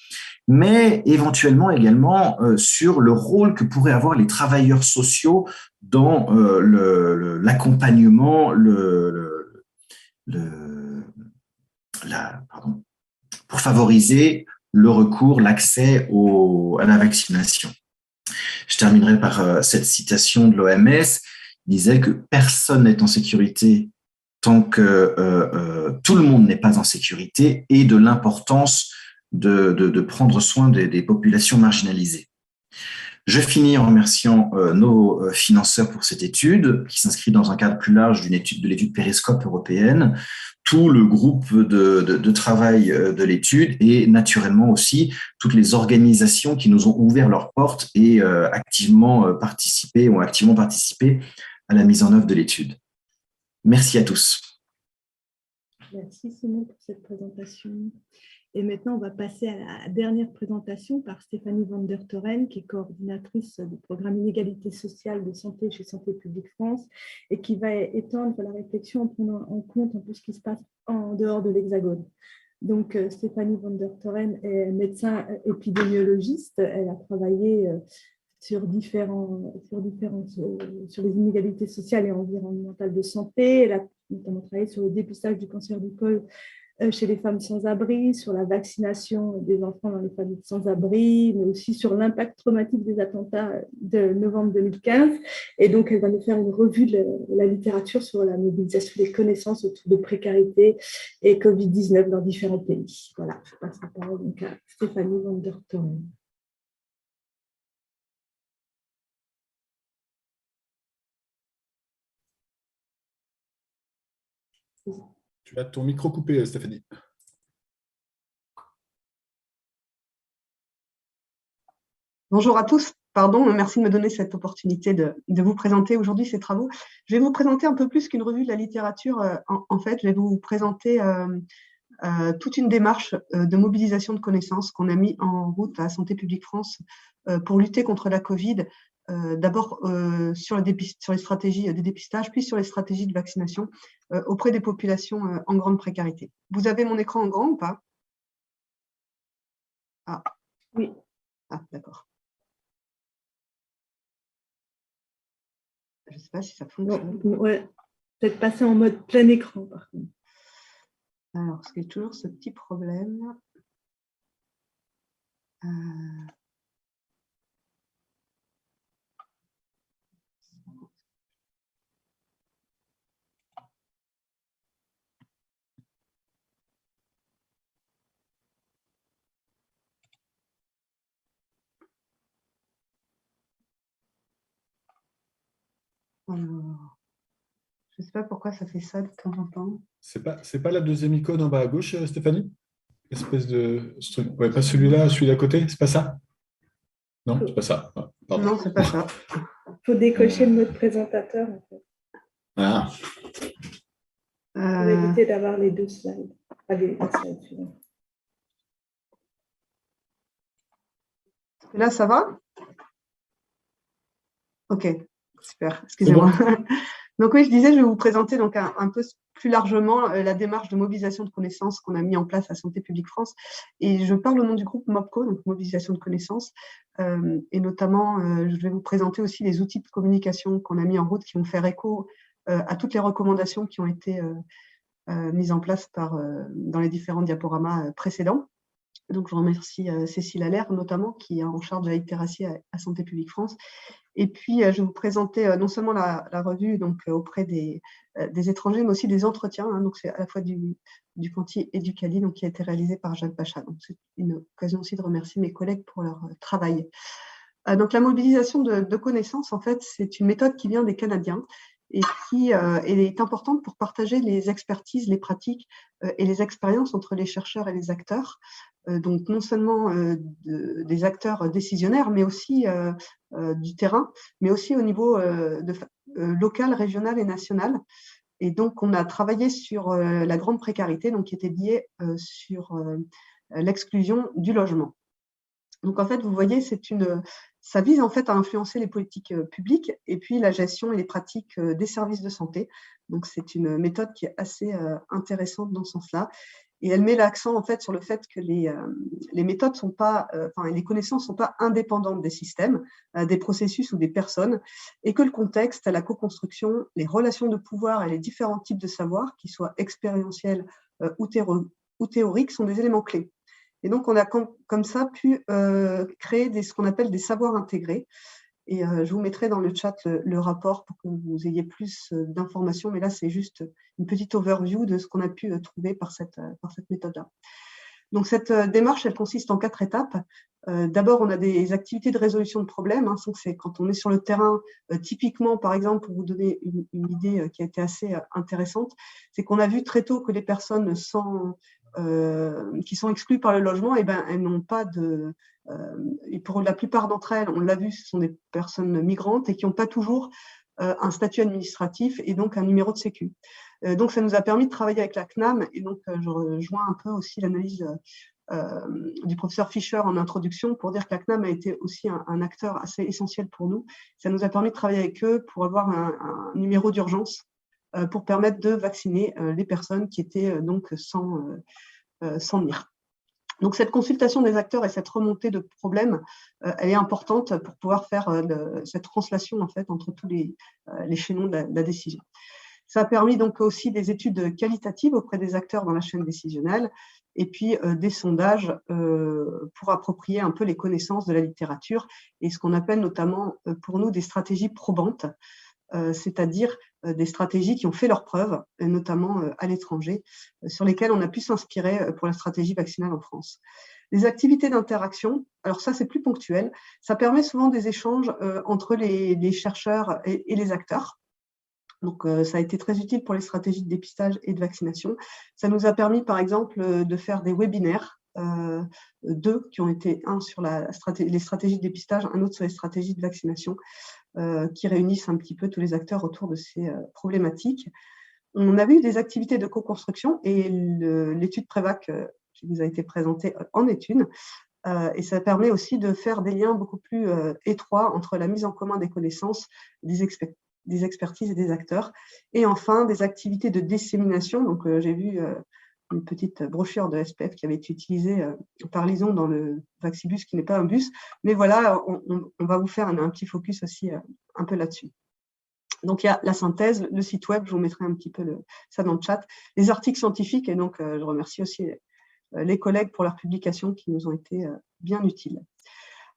S5: mais éventuellement également sur le rôle que pourraient avoir les travailleurs sociaux dans l'accompagnement, pour favoriser le recours, l'accès à la vaccination. Je terminerai par cette citation de l'OMS. Il disait que personne n'est en sécurité tant que tout le monde n'est pas en sécurité, et de l'importance de prendre soin des populations marginalisées. Je finis en remerciant nos financeurs pour cette étude qui s'inscrit dans un cadre plus large de l'étude Périscope européenne. tout le groupe de travail de l'étude et naturellement aussi toutes les organisations qui nous ont ouvert leurs portes et ont activement participé à la mise en œuvre de l'étude. Merci à tous.
S1: Merci Simon pour cette présentation. Et maintenant, on va passer à la dernière présentation par Stéphanie van der Toren, qui est coordinatrice du programme Inégalité sociale de santé chez Santé publique France et qui va étendre la réflexion en prenant en compte un peu ce qui se passe en dehors de l'Hexagone. Donc, Stéphanie van der Toren est médecin épidémiologiste. Elle a travaillé sur les inégalités sociales et environnementales de santé. Elle a notamment travaillé sur le dépistage du cancer du col chez les femmes sans-abri, sur la vaccination des enfants dans les familles sans-abri, mais aussi sur l'impact traumatique des attentats de novembre 2015. Et donc, elle va nous faire une revue de la littérature sur la mobilisation des connaissances autour de précarité et Covid-19 dans différents pays. Voilà, je passe la parole donc à Stéphanie van der Toren.
S3: Tu as ton micro coupé, Stéphanie.
S6: Bonjour à tous. Pardon, merci de me donner cette opportunité de vous présenter aujourd'hui ces travaux. Je vais vous présenter un peu plus qu'une revue de la littérature. En fait, je vais vous présenter toute une démarche de mobilisation de connaissances qu'on a mis en route à Santé publique France pour lutter contre la Covid. D'abord sur les stratégies de dépistage, puis sur les stratégies de vaccination auprès des populations en grande précarité. Vous avez mon écran en grand ou pas? Ah,
S1: oui.
S6: Ah, d'accord. Je ne sais pas si ça fonctionne.
S1: Ouais, peut-être passer en mode plein écran, par contre.
S6: Alors, parce qu'il y a toujours ce petit problème. Alors, je ne sais pas pourquoi ça fait ça de temps en temps.
S3: C'est pas la deuxième icône en bas à gauche, Stéphanie? Espèce de truc. Ouais, pas celui-là, celui d'à côté, c'est pas ça? Non, c'est pas ça. Ah, pardon.
S6: Non, c'est pas ça.
S1: Il faut décocher le mode présentateur, en fait.
S3: Ah.
S1: Pour éviter d'avoir les deux slides. Pas les slides suivants.
S6: Là, ça va? Ok, super. Excusez-moi. Bon. Donc oui, je disais, je vais vous présenter donc un peu plus largement la démarche de mobilisation de connaissances qu'on a mis en place à Santé publique France. Et je parle au nom du groupe MOPCO, donc mobilisation de connaissances. Et notamment, je vais vous présenter aussi les outils de communication qu'on a mis en route qui vont faire écho à toutes les recommandations qui ont été mises en place dans les différents diaporamas précédents. Donc, je remercie Cécile Allaire, notamment, qui est en charge de la littératie à Santé publique France. Et puis, je vais vous présenter non seulement la revue donc, auprès des étrangers, mais aussi des entretiens. Hein, donc, c'est à la fois du Conti et du Cali, donc, qui a été réalisé par Jacques Pacha. Donc, c'est une occasion aussi de remercier mes collègues pour leur travail. Donc, la mobilisation de connaissances, en fait, c'est une méthode qui vient des Canadiens et qui est importante pour partager les expertises, les pratiques et les expériences entre les chercheurs et les acteurs. Donc non seulement des acteurs décisionnaires, mais aussi du terrain, mais aussi au niveau local, régional et national. Et donc, on a travaillé sur la grande précarité, donc qui était liée sur l'exclusion du logement. Donc, en fait, vous voyez, ça vise en fait à influencer les politiques publiques et puis la gestion et les pratiques des services de santé. Donc, c'est une méthode qui est assez intéressante dans ce sens-là. Et elle met l'accent en fait sur le fait que les méthodes sont pas, les connaissances sont pas indépendantes des systèmes, des processus ou des personnes, et que le contexte, la co-construction, les relations de pouvoir et les différents types de savoirs, qu'ils soient expérientiels ou théoriques, sont des éléments clés. Et donc, on a comme ça pu créer ce qu'on appelle des savoirs intégrés. Et je vous mettrai dans le chat le rapport pour que vous ayez plus d'informations. Mais là, c'est juste une petite overview de ce qu'on a pu trouver par cette méthode-là. Donc, cette démarche, elle consiste en 4 étapes. D'abord, on a des activités de résolution de problèmes. Hein, c'est quand on est sur le terrain, typiquement, par exemple, pour vous donner une idée qui a été assez intéressante, c'est qu'on a vu très tôt que les personnes qui sont exclues par le logement, eh ben, elles n'ont pas de… et pour la plupart d'entre elles, on l'a vu, ce sont des personnes migrantes et qui n'ont pas toujours un statut administratif et donc un numéro de sécu. Donc, ça nous a permis de travailler avec la CNAM et donc je rejoins un peu aussi l'analyse du professeur Fischer en introduction pour dire que la CNAM a été aussi un acteur assez essentiel pour nous. Ça nous a permis de travailler avec eux pour avoir un numéro d'urgence pour permettre de vacciner les personnes qui étaient donc sans NIR. Donc, cette consultation des acteurs et cette remontée de problèmes, elle est importante pour pouvoir faire cette translation en fait, entre tous les chaînons de la décision. Ça a permis donc aussi des études qualitatives auprès des acteurs dans la chaîne décisionnelle et puis des sondages pour approprier un peu les connaissances de la littérature et ce qu'on appelle notamment pour nous des stratégies probantes, c'est-à-dire des stratégies qui ont fait leurs preuves, notamment à l'étranger, sur lesquelles on a pu s'inspirer pour la stratégie vaccinale en France. Les activités d'interaction, alors ça c'est plus ponctuel, ça permet souvent des échanges entre les chercheurs et les acteurs. Donc, ça a été très utile pour les stratégies de dépistage et de vaccination. Ça nous a permis, par exemple, de faire des webinaires, 2 qui ont été, un sur les stratégies de dépistage, un autre sur les stratégies de vaccination, qui réunissent un petit peu tous les acteurs autour de ces problématiques. On avait eu des activités de co-construction et l'étude Prévac qui vous a été présentée en est une. Et ça permet aussi de faire des liens beaucoup plus étroits entre la mise en commun des connaissances, des expertises et des acteurs. Et enfin, des activités de dissémination. Donc, j'ai vu une petite brochure de SPF qui avait été utilisée par Lison dans le Vaccibus, qui n'est pas un bus. Mais voilà, on va vous faire un petit focus aussi un peu là-dessus. Donc, il y a la synthèse, le site web, je vous mettrai un petit peu ça dans le chat, les articles scientifiques, et donc je remercie aussi les collègues pour leurs publications qui nous ont été bien utiles.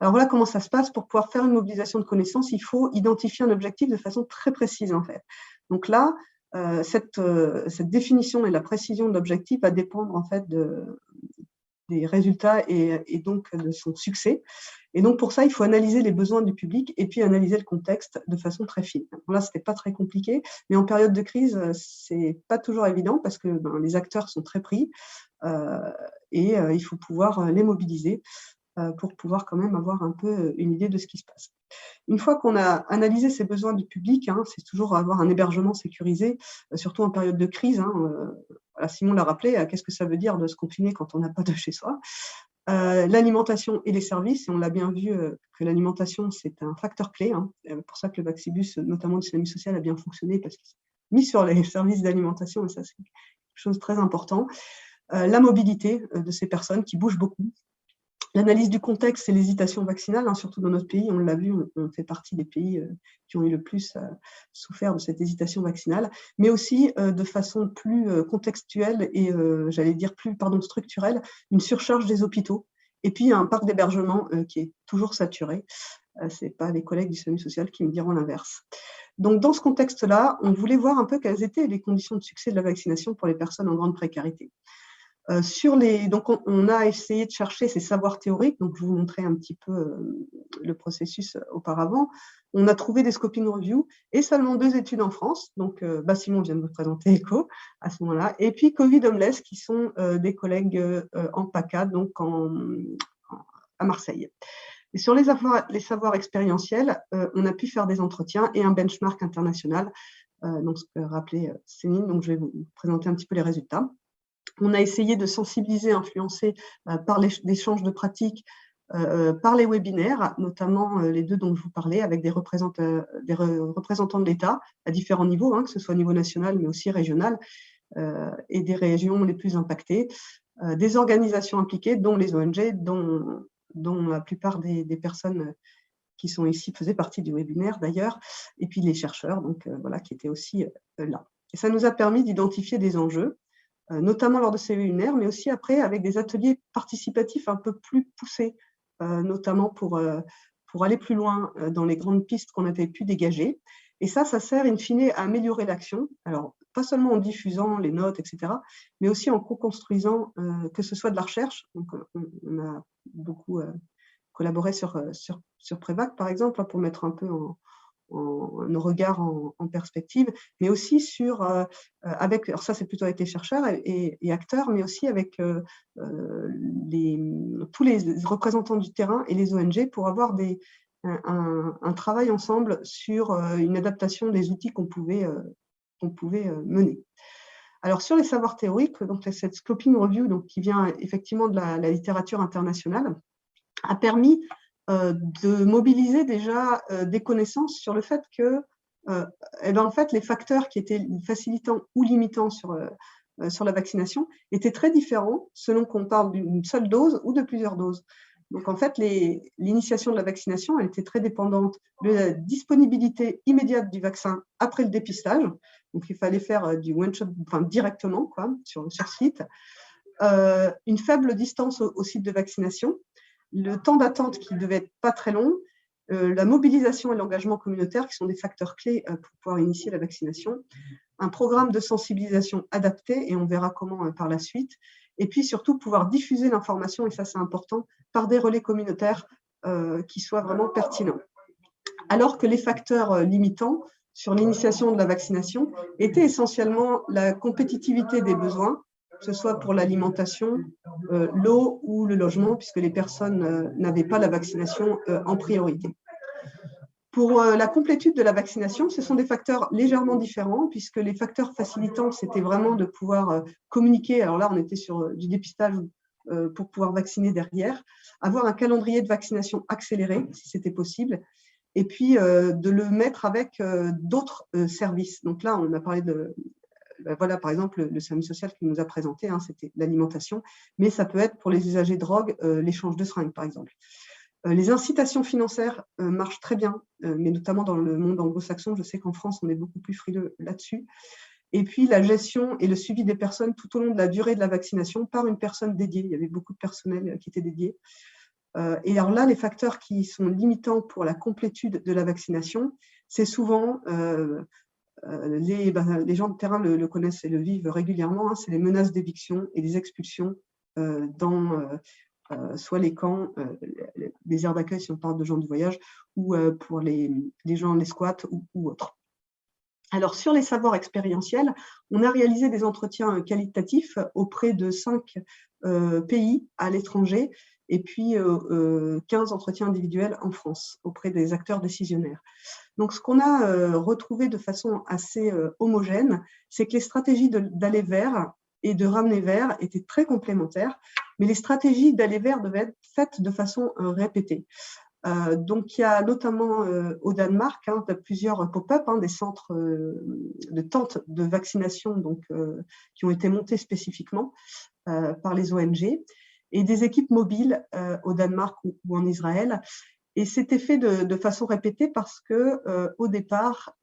S6: Alors voilà comment ça se passe. Pour pouvoir faire une mobilisation de connaissances, il faut identifier un objectif de façon très précise en fait. Donc là, cette définition et la précision de l'objectif va dépendre en fait des résultats et donc de son succès. Et donc pour ça, il faut analyser les besoins du public et puis analyser le contexte de façon très fine. Donc là, c'était pas très compliqué, mais en période de crise, c'est pas toujours évident parce que les acteurs sont très pris et il faut pouvoir les mobiliser pour pouvoir quand même avoir un peu une idée de ce qui se passe. Une fois qu'on a analysé ces besoins du public, c'est toujours avoir un hébergement sécurisé, surtout en période de crise. Voilà, Simon l'a rappelé, qu'est-ce que ça veut dire de se confiner quand on n'a pas de chez soi? L'alimentation et les services, et on l'a bien vu que l'alimentation, c'est un facteur clé. Pour ça que le Vaccibus, notamment du SAMU social, a bien fonctionné parce qu'il s'est mis sur les services d'alimentation, et ça, c'est quelque chose de très important. La mobilité de ces personnes qui bougent beaucoup. L'analyse du contexte et l'hésitation vaccinale, surtout dans notre pays, on l'a vu, on fait partie des pays qui ont eu le plus souffert de cette hésitation vaccinale, mais aussi de façon plus contextuelle et, j'allais dire, plus structurelle, une surcharge des hôpitaux, et puis un parc d'hébergement qui est toujours saturé. Ce n'est pas les collègues du SAMU social qui me diront l'inverse. Donc, dans ce contexte-là, on voulait voir un peu quelles étaient les conditions de succès de la vaccination pour les personnes en grande précarité. Donc, on a essayé de chercher ces savoirs théoriques, donc je vous montrais un petit peu le processus auparavant. On a trouvé des scoping reviews et seulement 2 études en France, donc Simon vient de vous présenter ECHO à ce moment-là, et puis Covid Homeless, qui sont des collègues en PACA, donc à Marseille. Et sur les savoirs expérientiels, on a pu faire des entretiens et un benchmark international, donc ce que rappelait Céline, donc je vais vous présenter un petit peu les résultats. On a essayé de sensibiliser, influencer par l'échange de pratiques, par les webinaires, notamment les 2 dont je vous parlais, avec des représentants de l'État à différents niveaux, que ce soit au niveau national, mais aussi régional, et des régions les plus impactées, des organisations impliquées, dont les ONG, dont la plupart des personnes qui sont ici faisaient partie du webinaire d'ailleurs, et puis les chercheurs, donc voilà, qui étaient aussi là. Et ça nous a permis d'identifier des enjeux, notamment lors de ces webinaires, mais aussi après avec des ateliers participatifs un peu plus poussés, notamment pour aller plus loin dans les grandes pistes qu'on avait pu dégager. Et ça sert in fine à améliorer l'action. Alors, pas seulement en diffusant les notes, etc., mais aussi en co-construisant, que ce soit de la recherche. Donc, on a beaucoup collaboré sur Prévac, par exemple, pour mettre un peu nos regards en perspective, mais aussi avec, alors ça c'est plutôt avec les chercheurs et acteurs, mais aussi avec tous les représentants du terrain et les ONG pour avoir un travail ensemble sur une adaptation des outils qu'on pouvait mener. Alors sur les savoirs théoriques, donc cette scoping review, donc, qui vient effectivement de la littérature internationale, a permis de mobiliser déjà des connaissances sur le fait que en fait, les facteurs qui étaient facilitants ou limitants sur la vaccination étaient très différents selon qu'on parle d'une seule dose ou de plusieurs doses. Donc en fait, l'initiation de la vaccination, elle était très dépendante de la disponibilité immédiate du vaccin après le dépistage. Donc il fallait faire du one-shot, enfin directement sur site. Une faible distance au site de vaccination, le temps d'attente qui devait être pas très long, la mobilisation et l'engagement communautaire qui sont des facteurs clés pour pouvoir initier la vaccination, un programme de sensibilisation adapté, et on verra comment par la suite, et puis surtout pouvoir diffuser l'information, et ça c'est important, par des relais communautaires qui soient vraiment pertinents. Alors que les facteurs limitants sur l'initiation de la vaccination étaient essentiellement la compétitivité des besoins, que ce soit pour l'alimentation, l'eau ou le logement, puisque les personnes n'avaient pas la vaccination en priorité. Pour la complétude de la vaccination, ce sont des facteurs légèrement différents, puisque les facteurs facilitants, c'était vraiment de pouvoir communiquer. Alors là, on était sur du dépistage pour pouvoir vacciner derrière, avoir un calendrier de vaccination accéléré, si c'était possible, et puis de le mettre avec d'autres services. Donc là, on a parlé voilà, par exemple, le service social qui nous a présenté, c'était l'alimentation, mais ça peut être pour les usagers de drogue, l'échange de seringues, par exemple. Les incitations financières marchent très bien, mais notamment dans le monde anglo-saxon. Je sais qu'en France, on est beaucoup plus frileux là-dessus. Et puis, la gestion et le suivi des personnes tout au long de la durée de la vaccination par une personne dédiée. Il y avait beaucoup de personnel qui était dédié. Et alors là, les facteurs qui sont limitants pour la complétude de la vaccination, c'est souvent... les gens de terrain le connaissent et le vivent régulièrement, c'est les menaces d'éviction et les expulsions dans soit les camps, les aires d'accueil si on parle de gens du voyage, ou pour les gens, les squats ou autres. Alors sur les savoirs expérientiels, on a réalisé des entretiens qualitatifs auprès de 5 pays à l'étranger, et puis 15 entretiens individuels en France auprès des acteurs décisionnaires. Donc, ce qu'on a retrouvé de façon assez homogène, c'est que les stratégies d'aller vers et de ramener vers étaient très complémentaires, mais les stratégies d'aller vers devaient être faites de façon répétée. Donc, il y a notamment au Danemark plusieurs pop-up, des centres de tentes de vaccination qui ont été montés spécifiquement par les ONG, et des équipes mobiles au Danemark ou en Israël. Et c'était fait de façon répétée parce que au départ,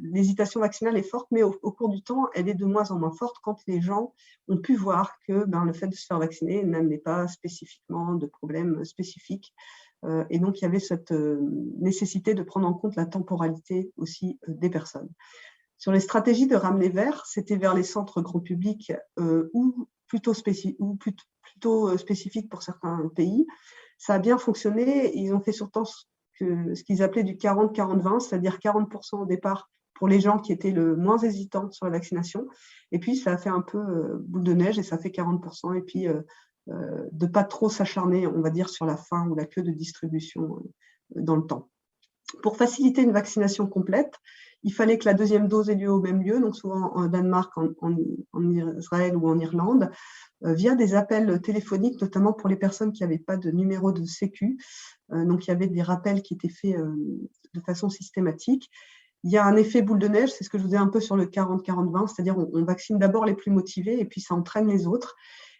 S6: l'hésitation vaccinale est forte, mais au cours du temps, elle est de moins en moins forte quand les gens ont pu voir que le fait de se faire vacciner n'amenait pas spécifiquement de problèmes spécifiques. Et donc, il y avait cette nécessité de prendre en compte la temporalité aussi des personnes. Sur les stratégies de ramener vers, c'était vers les centres grand public ou plutôt spécifiques pour certains pays. Ça a bien fonctionné. Ils ont fait surtout ce qu'ils appelaient du 40-40-20, c'est-à-dire 40% au départ pour les gens qui étaient le moins hésitants sur la vaccination. Et puis, ça a fait un peu boule de neige et ça fait 40%. Et puis, de ne pas trop s'acharner, on va dire, sur la fin ou la queue de distribution dans le temps. Pour faciliter une vaccination complète, il fallait que la deuxième dose ait lieu au même lieu, donc souvent en Danemark, en Israël ou en Irlande, via des appels téléphoniques, notamment pour les personnes qui n'avaient pas de numéro de sécu. Donc, il y avait des rappels qui étaient faits de façon systématique. Il y a un effet boule de neige, c'est ce que je vous disais un peu sur le 40-40-20, c'est-à-dire on vaccine d'abord les plus motivés et puis ça entraîne les autres.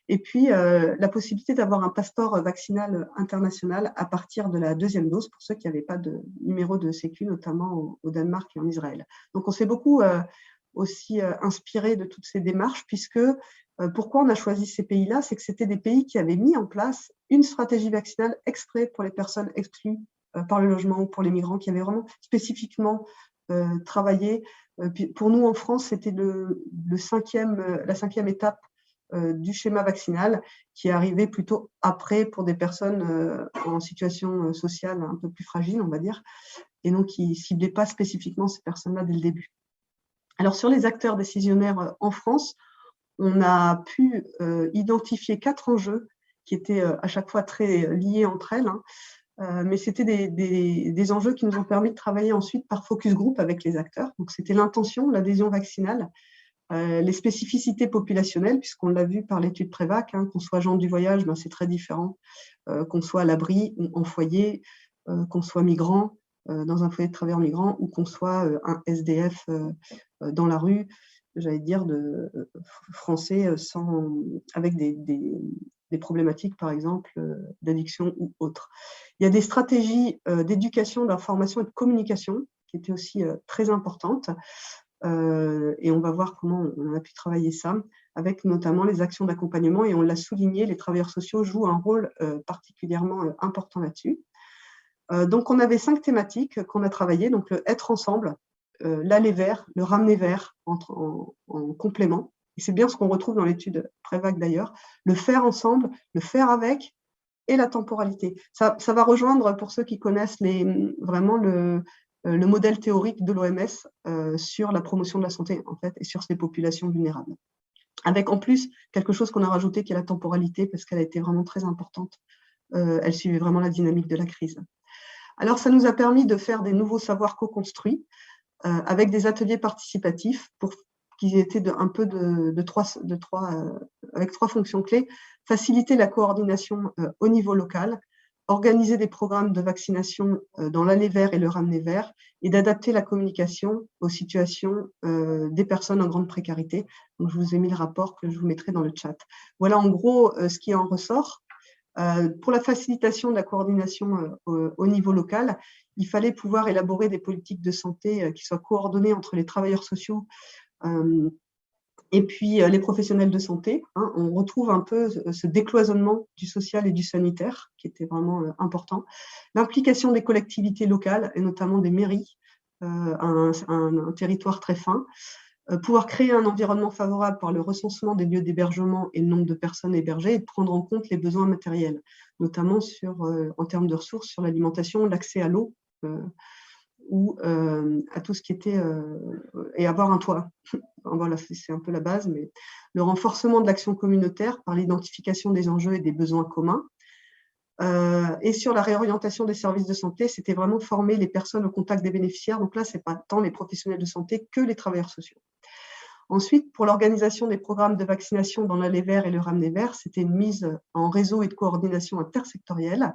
S6: Et puis, la possibilité d'avoir un passeport vaccinal international à partir de la deuxième dose pour ceux qui n'avaient pas de numéro de sécu, notamment au Danemark et en Israël. Donc, on s'est beaucoup aussi inspiré de toutes ces démarches, puisque pourquoi on a choisi ces pays-là, c'est que c'était des pays qui avaient mis en place une stratégie vaccinale exprès pour les personnes exclues par le logement ou pour les migrants, qui avaient vraiment spécifiquement travaillé Puis pour nous, en France, c'était la cinquième étape du schéma vaccinal qui est arrivé plutôt après pour des personnes en situation sociale un peu plus fragile, on va dire, et donc qui ne ciblait pas spécifiquement ces personnes-là dès le début. Alors, sur les acteurs décisionnaires en France, on a pu identifier 4 enjeux qui étaient à chaque fois très liés entre elles, mais c'était des enjeux qui nous ont permis de travailler ensuite par focus group avec les acteurs. Donc, c'était l'intention, l'adhésion vaccinale, les spécificités populationnelles, puisqu'on l'a vu par l'étude Prévac, qu'on soit gens du voyage, c'est très différent, qu'on soit à l'abri ou en foyer, qu'on soit migrant, dans un foyer de travailleurs migrants, ou qu'on soit un SDF dans la rue, j'allais dire, français avec des problématiques, par exemple, d'addiction ou autres. Il y a des stratégies d'éducation, d'information et de communication qui étaient aussi très importantes. Et on va voir comment on a pu travailler ça, avec notamment les actions d'accompagnement. Et on l'a souligné, les travailleurs sociaux jouent un rôle particulièrement important là-dessus. Donc, on avait 5 thématiques qu'on a travaillées. Donc, le être ensemble, l'aller vers, le ramener vers en complément. Et c'est bien ce qu'on retrouve dans l'étude Prévac d'ailleurs. Le faire ensemble, le faire avec et la temporalité. Ça va rejoindre, pour ceux qui connaissent vraiment le modèle théorique de l'OMS sur la promotion de la santé en fait, et sur ces populations vulnérables. Avec en plus quelque chose qu'on a rajouté qui est la temporalité parce qu'elle a été vraiment très importante. Elle suivait vraiment la dynamique de la crise. Alors, ça nous a permis de faire des nouveaux savoirs co-construits avec des ateliers participatifs qui étaient avec 3 fonctions clés. Faciliter la coordination au niveau local, organiser des programmes de vaccination dans l'aller vers et le ramener vers, et d'adapter la communication aux situations des personnes en grande précarité. Donc, je vous ai mis le rapport que je vous mettrai dans le chat. Voilà en gros ce qui en ressort. Pour la facilitation de la coordination au niveau local, il fallait pouvoir élaborer des politiques de santé qui soient coordonnées entre les travailleurs sociaux et puis les professionnels de santé. On retrouve un peu ce décloisonnement du social et du sanitaire qui était vraiment important. L'implication des collectivités locales et notamment des mairies, un territoire très fin. Pouvoir créer un environnement favorable par le recensement des lieux d'hébergement et le nombre de personnes hébergées et de prendre en compte les besoins matériels, notamment en termes de ressources, sur l'alimentation, l'accès à l'eau ou à tout ce qui était… et avoir un toit. Voilà, c'est un peu la base, mais le renforcement de l'action communautaire par l'identification des enjeux et des besoins communs. Et sur la réorientation des services de santé, c'était vraiment former les personnes au contact des bénéficiaires. Donc là, ce n'est pas tant les professionnels de santé que les travailleurs sociaux. Ensuite, pour l'organisation des programmes de vaccination dans l'aller vers et le ramener vers, c'était une mise en réseau et de coordination intersectorielle.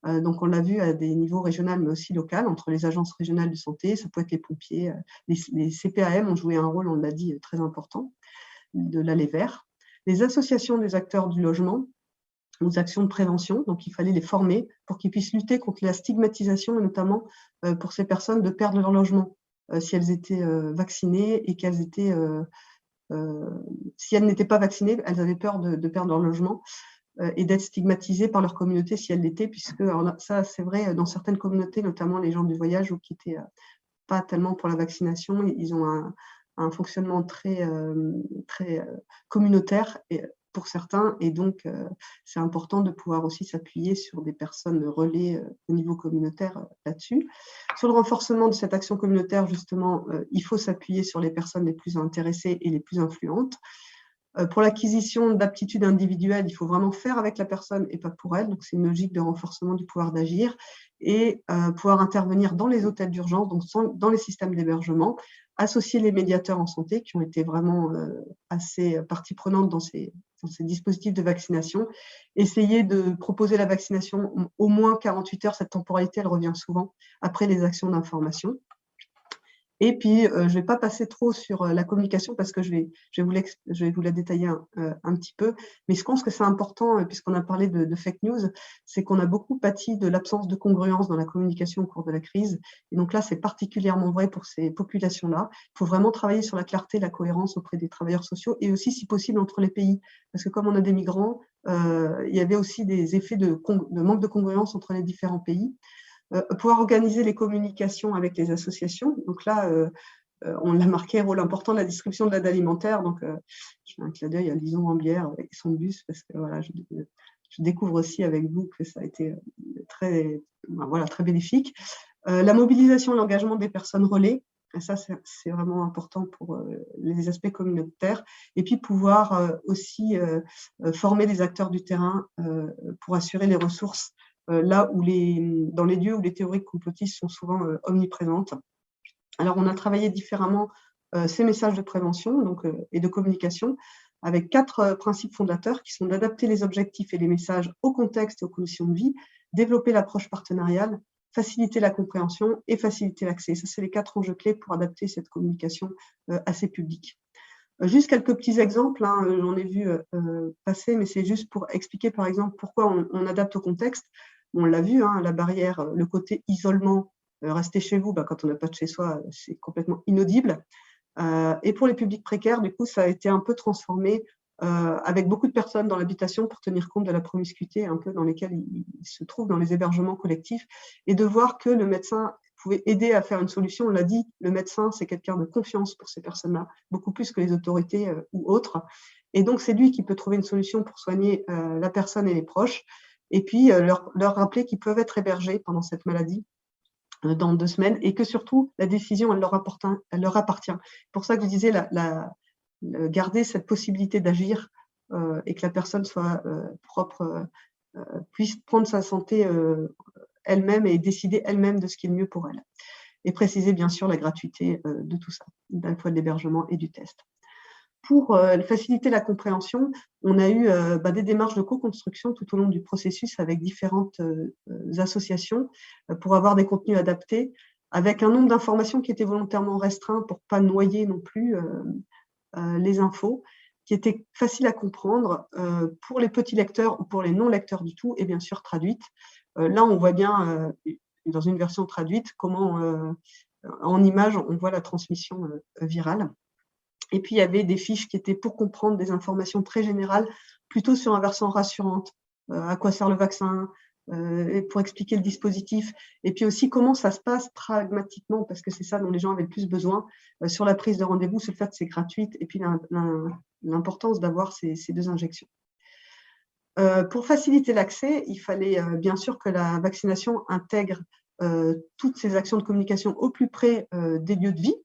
S6: Donc, on l'a vu à des niveaux régionaux, mais aussi locaux, entre les agences régionales de santé, ça peut être les pompiers, les CPAM ont joué un rôle, on l'a dit, très important, de l'aller vers. Les associations des acteurs du logement, aux actions de prévention, donc il fallait les former pour qu'ils puissent lutter contre la stigmatisation, et notamment pour ces personnes de perdre leur logement si elles étaient vaccinées et qu'elles étaient, si elles n'étaient pas vaccinées, elles avaient peur de perdre leur logement et d'être stigmatisées par leur communauté si elles l'étaient, puisque alors ça c'est vrai dans certaines communautés, notamment les gens du voyage ou qui n'étaient pas tellement pour la vaccination, ils ont un fonctionnement très communautaire pour certains, et donc c'est important de pouvoir aussi s'appuyer sur des personnes relais au niveau communautaire là-dessus. Sur le renforcement de cette action communautaire, justement, il faut s'appuyer sur les personnes les plus intéressées et les plus influentes. Pour l'acquisition d'aptitudes individuelles, il faut vraiment faire avec la personne et pas pour elle, donc c'est une logique de renforcement du pouvoir d'agir, et pouvoir intervenir dans les hôtels d'urgence, donc dans les systèmes d'hébergement, associer les médiateurs en santé qui ont été vraiment assez partie prenante dans ces dispositifs de vaccination, essayer de proposer la vaccination au moins 48 heures, cette temporalité elle revient souvent après les actions d'information. Et puis, je ne vais pas passer trop sur la communication parce que je vais vous la détailler un petit peu. Mais je pense que c'est important, puisqu'on a parlé de fake news, c'est qu'on a beaucoup pâti de l'absence de congruence dans la communication au cours de la crise. Et donc là, c'est particulièrement vrai pour ces populations-là. Il faut vraiment travailler sur la clarté, la cohérence auprès des travailleurs sociaux et aussi, si possible, entre les pays. Parce que comme on a des migrants, il y avait aussi des effets de manque de congruence entre les différents pays. Pouvoir organiser les communications avec les associations. Donc là, on l'a marqué, rôle important de la distribution de l'aide alimentaire. Donc, je fais un clin d'œil à Lison Ambière avec son bus, parce que voilà, je découvre aussi avec vous que ça a été très bénéfique. La mobilisation et l'engagement des personnes relais, et ça, c'est vraiment important pour les aspects communautaires. Et puis, pouvoir aussi former les acteurs du terrain pour assurer les ressources là où dans les lieux où les théories complotistes sont souvent omniprésentes. Alors, on a travaillé différemment ces messages de prévention et de communication avec 4 principes fondateurs qui sont d'adapter les objectifs et les messages au contexte et aux conditions de vie, développer l'approche partenariale, faciliter la compréhension et faciliter l'accès. Ça, c'est les 4 enjeux clés pour adapter cette communication à ces publics. Juste quelques petits exemples, j'en ai vu passer, mais c'est juste pour expliquer, par exemple, pourquoi on adapte au contexte. On l'a vu, la barrière, le côté isolement, rester chez vous, quand on n'a pas de chez soi, c'est complètement inaudible. Et pour les publics précaires, du coup, ça a été un peu transformé avec beaucoup de personnes dans l'habitation pour tenir compte de la promiscuité un peu dans lesquelles ils se trouvent dans les hébergements collectifs, et de voir que le médecin pouvait aider à faire une solution. On l'a dit, le médecin, c'est quelqu'un de confiance pour ces personnes-là, beaucoup plus que les autorités ou autres. Et donc, c'est lui qui peut trouver une solution pour soigner la personne et les proches, et puis leur rappeler qu'ils peuvent être hébergés pendant cette maladie dans 2 semaines, et que surtout, la décision, elle leur appartient. C'est pour ça que je disais, garder cette possibilité d'agir et que la personne soit propre, puisse prendre sa santé elle-même et décider elle-même de ce qui est le mieux pour elle. Et préciser bien sûr la gratuité de tout ça, à la fois de l'hébergement et du test. Pour faciliter la compréhension, on a eu des démarches de co-construction tout au long du processus avec différentes associations pour avoir des contenus adaptés, avec un nombre d'informations qui était volontairement restreint pour ne pas noyer non plus les infos, qui étaient faciles à comprendre pour les petits lecteurs ou pour les non-lecteurs du tout, et bien sûr traduites. Là, on voit bien, dans une version traduite, comment en images, on voit la transmission virale. Et puis, il y avait des fiches qui étaient pour comprendre des informations très générales, plutôt sur un versant rassurante. À quoi sert le vaccin, pour expliquer le dispositif. Et puis aussi, comment ça se passe pragmatiquement, parce que c'est ça dont les gens avaient le plus besoin, sur la prise de rendez-vous, sur le fait que c'est gratuit, et puis l'importance d'avoir ces 2 injections. Pour faciliter l'accès, il fallait bien sûr que la vaccination intègre toutes ces actions de communication au plus près des lieux de vie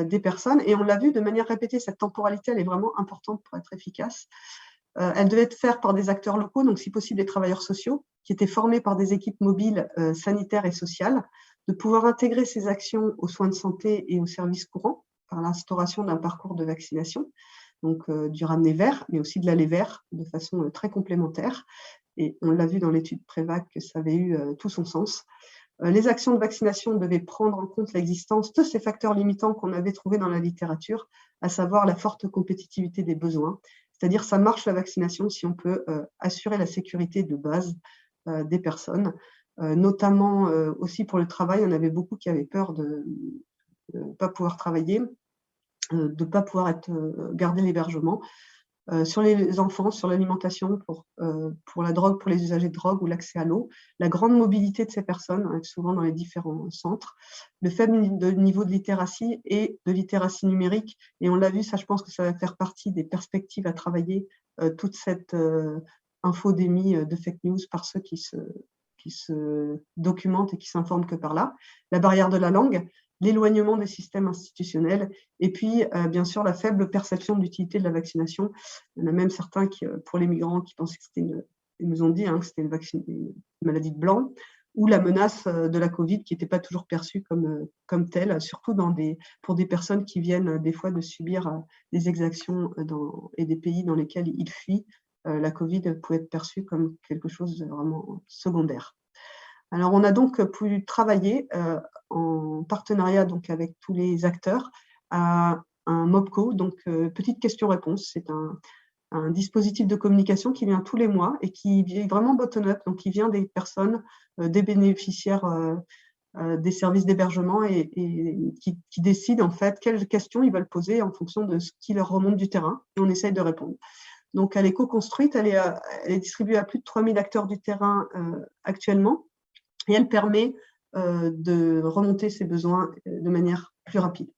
S6: des personnes, et on l'a vu de manière répétée, cette temporalité, elle est vraiment importante pour être efficace. Elle devait être faite par des acteurs locaux, donc si possible des travailleurs sociaux, qui étaient formés par des équipes mobiles sanitaires et sociales, de pouvoir intégrer ces actions aux soins de santé et aux services courants par l'instauration d'un parcours de vaccination, donc du ramener vert, mais aussi de l'aller vert de façon très complémentaire. Et on l'a vu dans l'étude Prévac que ça avait eu tout son sens. Les actions de vaccination devaient prendre en compte l'existence de ces facteurs limitants qu'on avait trouvés dans la littérature, à savoir la forte compétitivité des besoins. C'est-à-dire, ça marche la vaccination si on peut assurer la sécurité de base des personnes, notamment aussi pour le travail. On avait beaucoup qui avaient peur de ne pas pouvoir travailler, de ne pas pouvoir garder l'hébergement. Sur les enfants, sur l'alimentation, pour la drogue, pour les usagers de drogue ou l'accès à l'eau, la grande mobilité de ces personnes, souvent dans les différents centres, le faible niveau de littératie et de littératie numérique. Et on l'a vu, ça, je pense que ça va faire partie des perspectives à travailler, toute cette infodémie de fake news par ceux qui se documentent et qui s'informent que par là. La barrière de la langue, l'éloignement des systèmes institutionnels, et puis, bien sûr, la faible perception de l'utilité de la vaccination. Il y en a même certains qui, pour les migrants, qui pensaient que c'était ils nous ont dit que c'était une maladie de blanc, ou la menace de la Covid qui n'était pas toujours perçue comme telle, surtout pour des personnes qui viennent des fois de subir des exactions et des pays dans lesquels ils fuient. La Covid pouvait être perçue comme quelque chose de vraiment secondaire. Alors, on a donc pu travailler en partenariat donc, avec tous les acteurs à un MOBCO, donc petite question-réponse. C'est un dispositif de communication qui vient tous les mois et qui est vraiment bottom-up, donc qui vient des personnes, des bénéficiaires des services d'hébergement et qui décident en fait quelles questions ils veulent poser en fonction de ce qui leur remonte du terrain, et on essaye de répondre. Donc, elle est co-construite, elle est distribuée à plus de 3000 acteurs du terrain actuellement. Et elle permet de remonter ses besoins de manière plus rapide.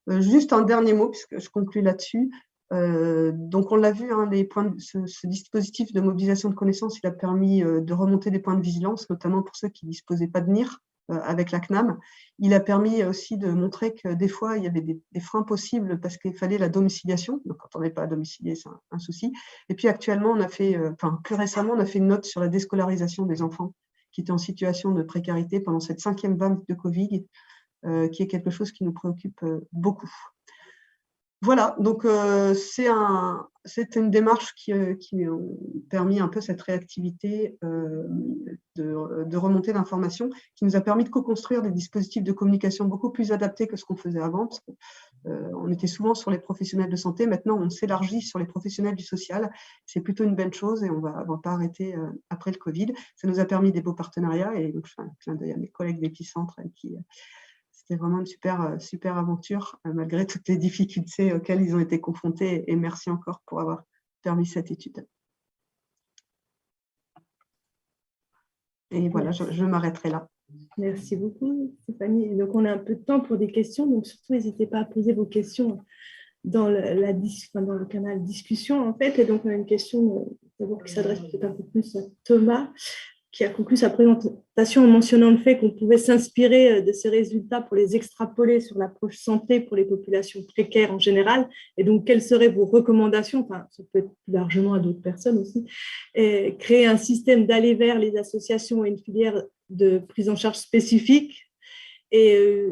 S6: Juste un dernier mot, puisque je conclue là-dessus. Donc, on l'a vu, hein, ce dispositif de mobilisation de connaissances, il a permis de remonter des points de vigilance, notamment pour ceux qui ne disposaient pas de NIR avec la CNAM. Il a permis aussi de montrer que des fois, il y avait des freins possibles parce qu'il fallait la domiciliation. Donc, quand on n'est pas domicilié, c'est un souci. Et puis, actuellement, plus récemment, on a fait une note sur la déscolarisation des enfants qui étaient en situation de précarité pendant cette 5e vague de Covid, qui est quelque chose qui nous préoccupe beaucoup. Voilà, donc c'est une démarche qui a permis un peu cette réactivité de remontée d'informations, qui nous a permis de co-construire des dispositifs de communication beaucoup plus adaptés que ce qu'on faisait avant. Parce on était souvent sur les professionnels de santé, maintenant on s'élargit sur les professionnels du social. C'est plutôt une bonne chose et on va pas arrêter après le Covid. Ça nous a permis des beaux partenariats et donc je fais un clin d'œil à mes collègues d'Épicentre qui... C'était vraiment une super aventure, malgré toutes les difficultés auxquelles ils ont été confrontés. Et merci encore pour avoir permis cette étude. Et voilà, je m'arrêterai là.
S1: Merci beaucoup, Stéphanie. Donc, on a un peu de temps pour des questions. Donc, surtout, n'hésitez pas à poser vos questions dans le canal discussion, en fait. Et donc, on a une question d'abord qui s'adresse peut-être un peu plus à Thomas, qui a conclu sa présentation en mentionnant le fait qu'on pouvait s'inspirer de ces résultats pour les extrapoler sur l'approche santé pour les populations précaires en général. Et donc, quelles seraient vos recommandations, enfin, ça peut être plus largement à d'autres personnes aussi, et créer un système d'aller vers les associations et une filière de prise en charge spécifique. Et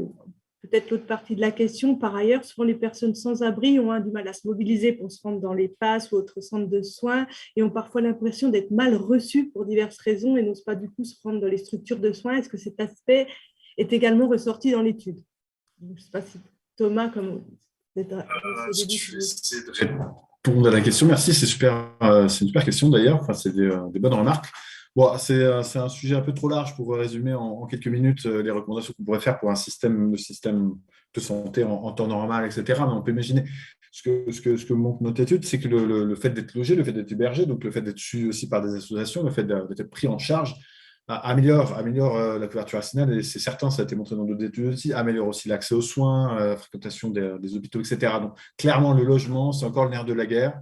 S1: peut-être l'autre partie de la question, par ailleurs, souvent les personnes sans abri ont du mal à se mobiliser pour se rendre dans les PASS ou autres centres de soins et ont parfois l'impression d'être mal reçues pour diverses raisons et n'osent pas du coup se rendre dans les structures de soins. Est-ce que cet aspect est également ressorti dans l'étude? Je ne sais pas si Thomas, comme
S3: je vais essayer de répondre à la question. Merci, c'est une super question d'ailleurs. Enfin, c'est des bonnes remarques. Bon, c'est un sujet un peu trop large pour résumer en quelques minutes les recommandations qu'on pourrait faire pour le système de santé en temps normal, etc. Mais on peut imaginer ce que montre notre étude, c'est que le fait d'être logé, le fait d'être hébergé, donc le fait d'être suivi aussi par des associations, le fait d'être pris en charge, améliore la couverture vaccinale, et c'est certain, ça a été montré dans d'autres études aussi, améliore aussi l'accès aux soins, la fréquentation des hôpitaux, etc. Donc, clairement, le logement, c'est encore le nerf de la guerre.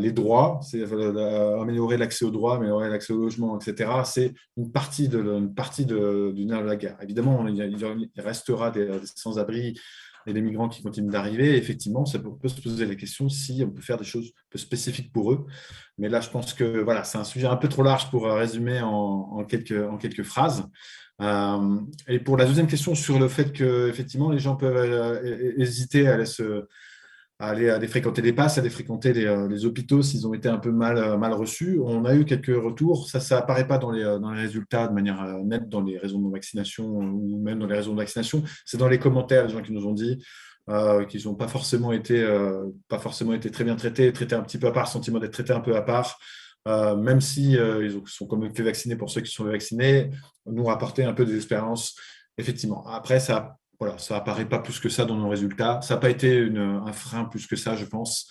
S3: Les droits, c'est améliorer l'accès aux droits, améliorer l'accès au logement, etc. C'est une partie du nerf de la guerre. Évidemment, il restera des sans-abri et des migrants qui continuent d'arriver. Effectivement, ça peut se poser la question si on peut faire des choses un peu spécifiques pour eux. Mais là, je pense que voilà, c'est un sujet un peu trop large pour résumer en quelques phrases. Et pour la deuxième question sur le fait que effectivement, les gens peuvent hésiter à aller fréquenter les PASS, à aller fréquenter les hôpitaux s'ils ont été un peu mal reçus. On a eu quelques retours. Ça n'apparaît pas dans les résultats de manière nette dans les réseaux de vaccination ou même dans les réseaux de vaccination. C'est dans les commentaires, les gens qui nous ont dit qu'ils n'ont pas forcément été très bien traités un petit peu à part, sentiment d'être traités un peu à part. Même si ils sont quand même fait vacciner pour ceux qui sont vaccinés, nous rapporter un peu des expériences, effectivement. Après, ça apparaît pas plus que ça dans nos résultats. Ça n'a pas été un frein plus que ça, je pense,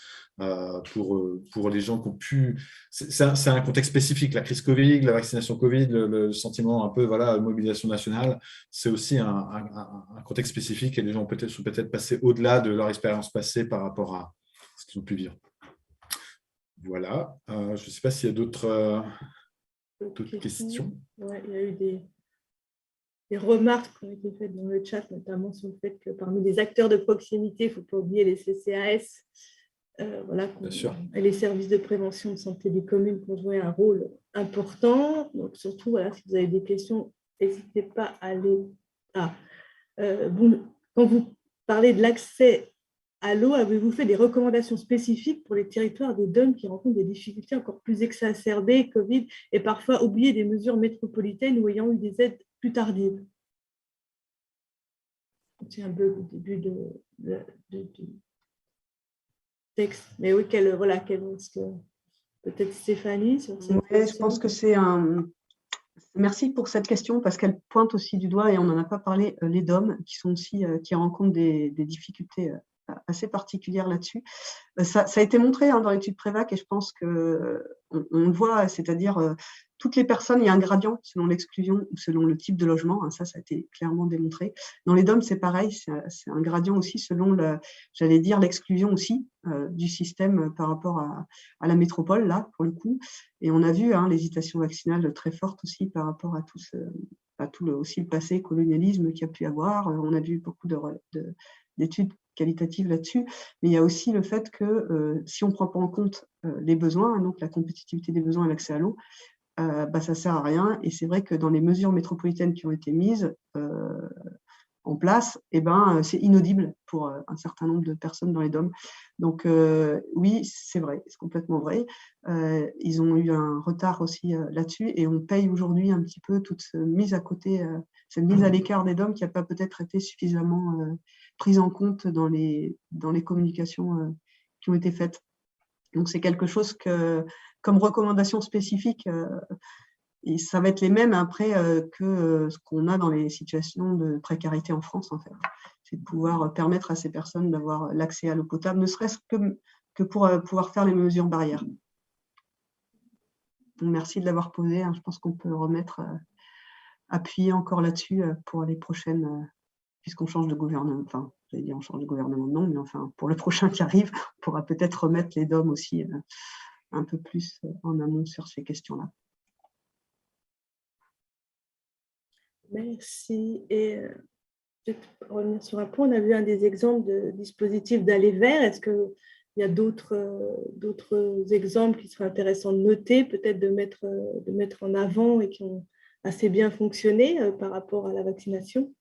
S3: pour les gens qui ont pu... C'est un contexte spécifique, la crise Covid, la vaccination Covid, le sentiment un peu, voilà, mobilisation nationale, c'est aussi un contexte spécifique et les gens sont peut-être passés au-delà de leur expérience passée par rapport à ce qu'ils ont pu vivre. Voilà. Je ne sais pas s'il y a d'autres questions.
S1: Ouais, il y a eu des remarques qui ont été faites dans le chat, notamment sur le fait que parmi les acteurs de proximité, il ne faut pas oublier les CCAS, et les services de prévention de santé des communes qui ont joué un rôle important. Donc, surtout, voilà, si vous avez des questions, n'hésitez pas à les... quand vous parlez de l'accès à l'eau, avez-vous fait des recommandations spécifiques pour les territoires des DOM qui rencontrent des difficultés encore plus exacerbées, Covid, et parfois oublier des mesures métropolitaines ou ayant eu des aides plus tardives? C'est un peu au début du texte. Mais oui, peut-être Stéphanie sur cette
S6: question. Je pense que c'est un... Merci pour cette question parce qu'elle pointe aussi du doigt, et on n'en a pas parlé, les DOM qui rencontrent des difficultés assez particulière là-dessus. Ça a été montré dans l'étude Prévac, et je pense qu'on le voit, c'est-à-dire toutes les personnes, il y a un gradient selon l'exclusion ou selon le type de logement, ça a été clairement démontré. Dans les DOM, c'est pareil, c'est un gradient aussi selon, j'allais dire, l'exclusion aussi du système par rapport à la métropole, là, pour le coup. Et on a vu l'hésitation vaccinale très forte aussi par rapport à tout aussi le passé colonialisme qu'il y a pu avoir. On a vu beaucoup d'études qualitatives là-dessus, mais il y a aussi le fait que si on ne prend pas en compte les besoins, donc la compétitivité des besoins et l'accès à l'eau, ça ne sert à rien. Et c'est vrai que dans les mesures métropolitaines qui ont été mises en place, c'est inaudible pour un certain nombre de personnes dans les DOM. Donc oui, c'est vrai, c'est complètement vrai. Ils ont eu un retard aussi là-dessus, et on paye aujourd'hui un petit peu toute cette mise à côté, cette mise à l'écart des DOM qui n'a pas peut-être été suffisamment prise en compte dans les communications qui ont été faites. Donc c'est quelque chose que, comme recommandation spécifique, et ça va être les mêmes après que ce qu'on a dans les situations de précarité en France, en fait. C'est de pouvoir permettre à ces personnes d'avoir l'accès à l'eau potable, ne serait-ce que pour pouvoir faire les mesures barrières. Donc, merci de l'avoir posé. Je pense qu'on peut appuyer encore là-dessus pour les prochaines, puisqu'on change de gouvernement. Enfin, j'allais dire on change de gouvernement, non, mais enfin, pour le prochain qui arrive, on pourra peut-être remettre les DOM aussi un peu plus en amont sur ces questions-là.
S1: Merci. Et peut-être pour revenir sur un point, on a vu un des exemples de dispositifs d'aller vers. Est-ce qu'il y a d'autres exemples qui seraient intéressants de noter, peut-être de mettre en avant et qui ont assez bien fonctionné par rapport à la vaccination?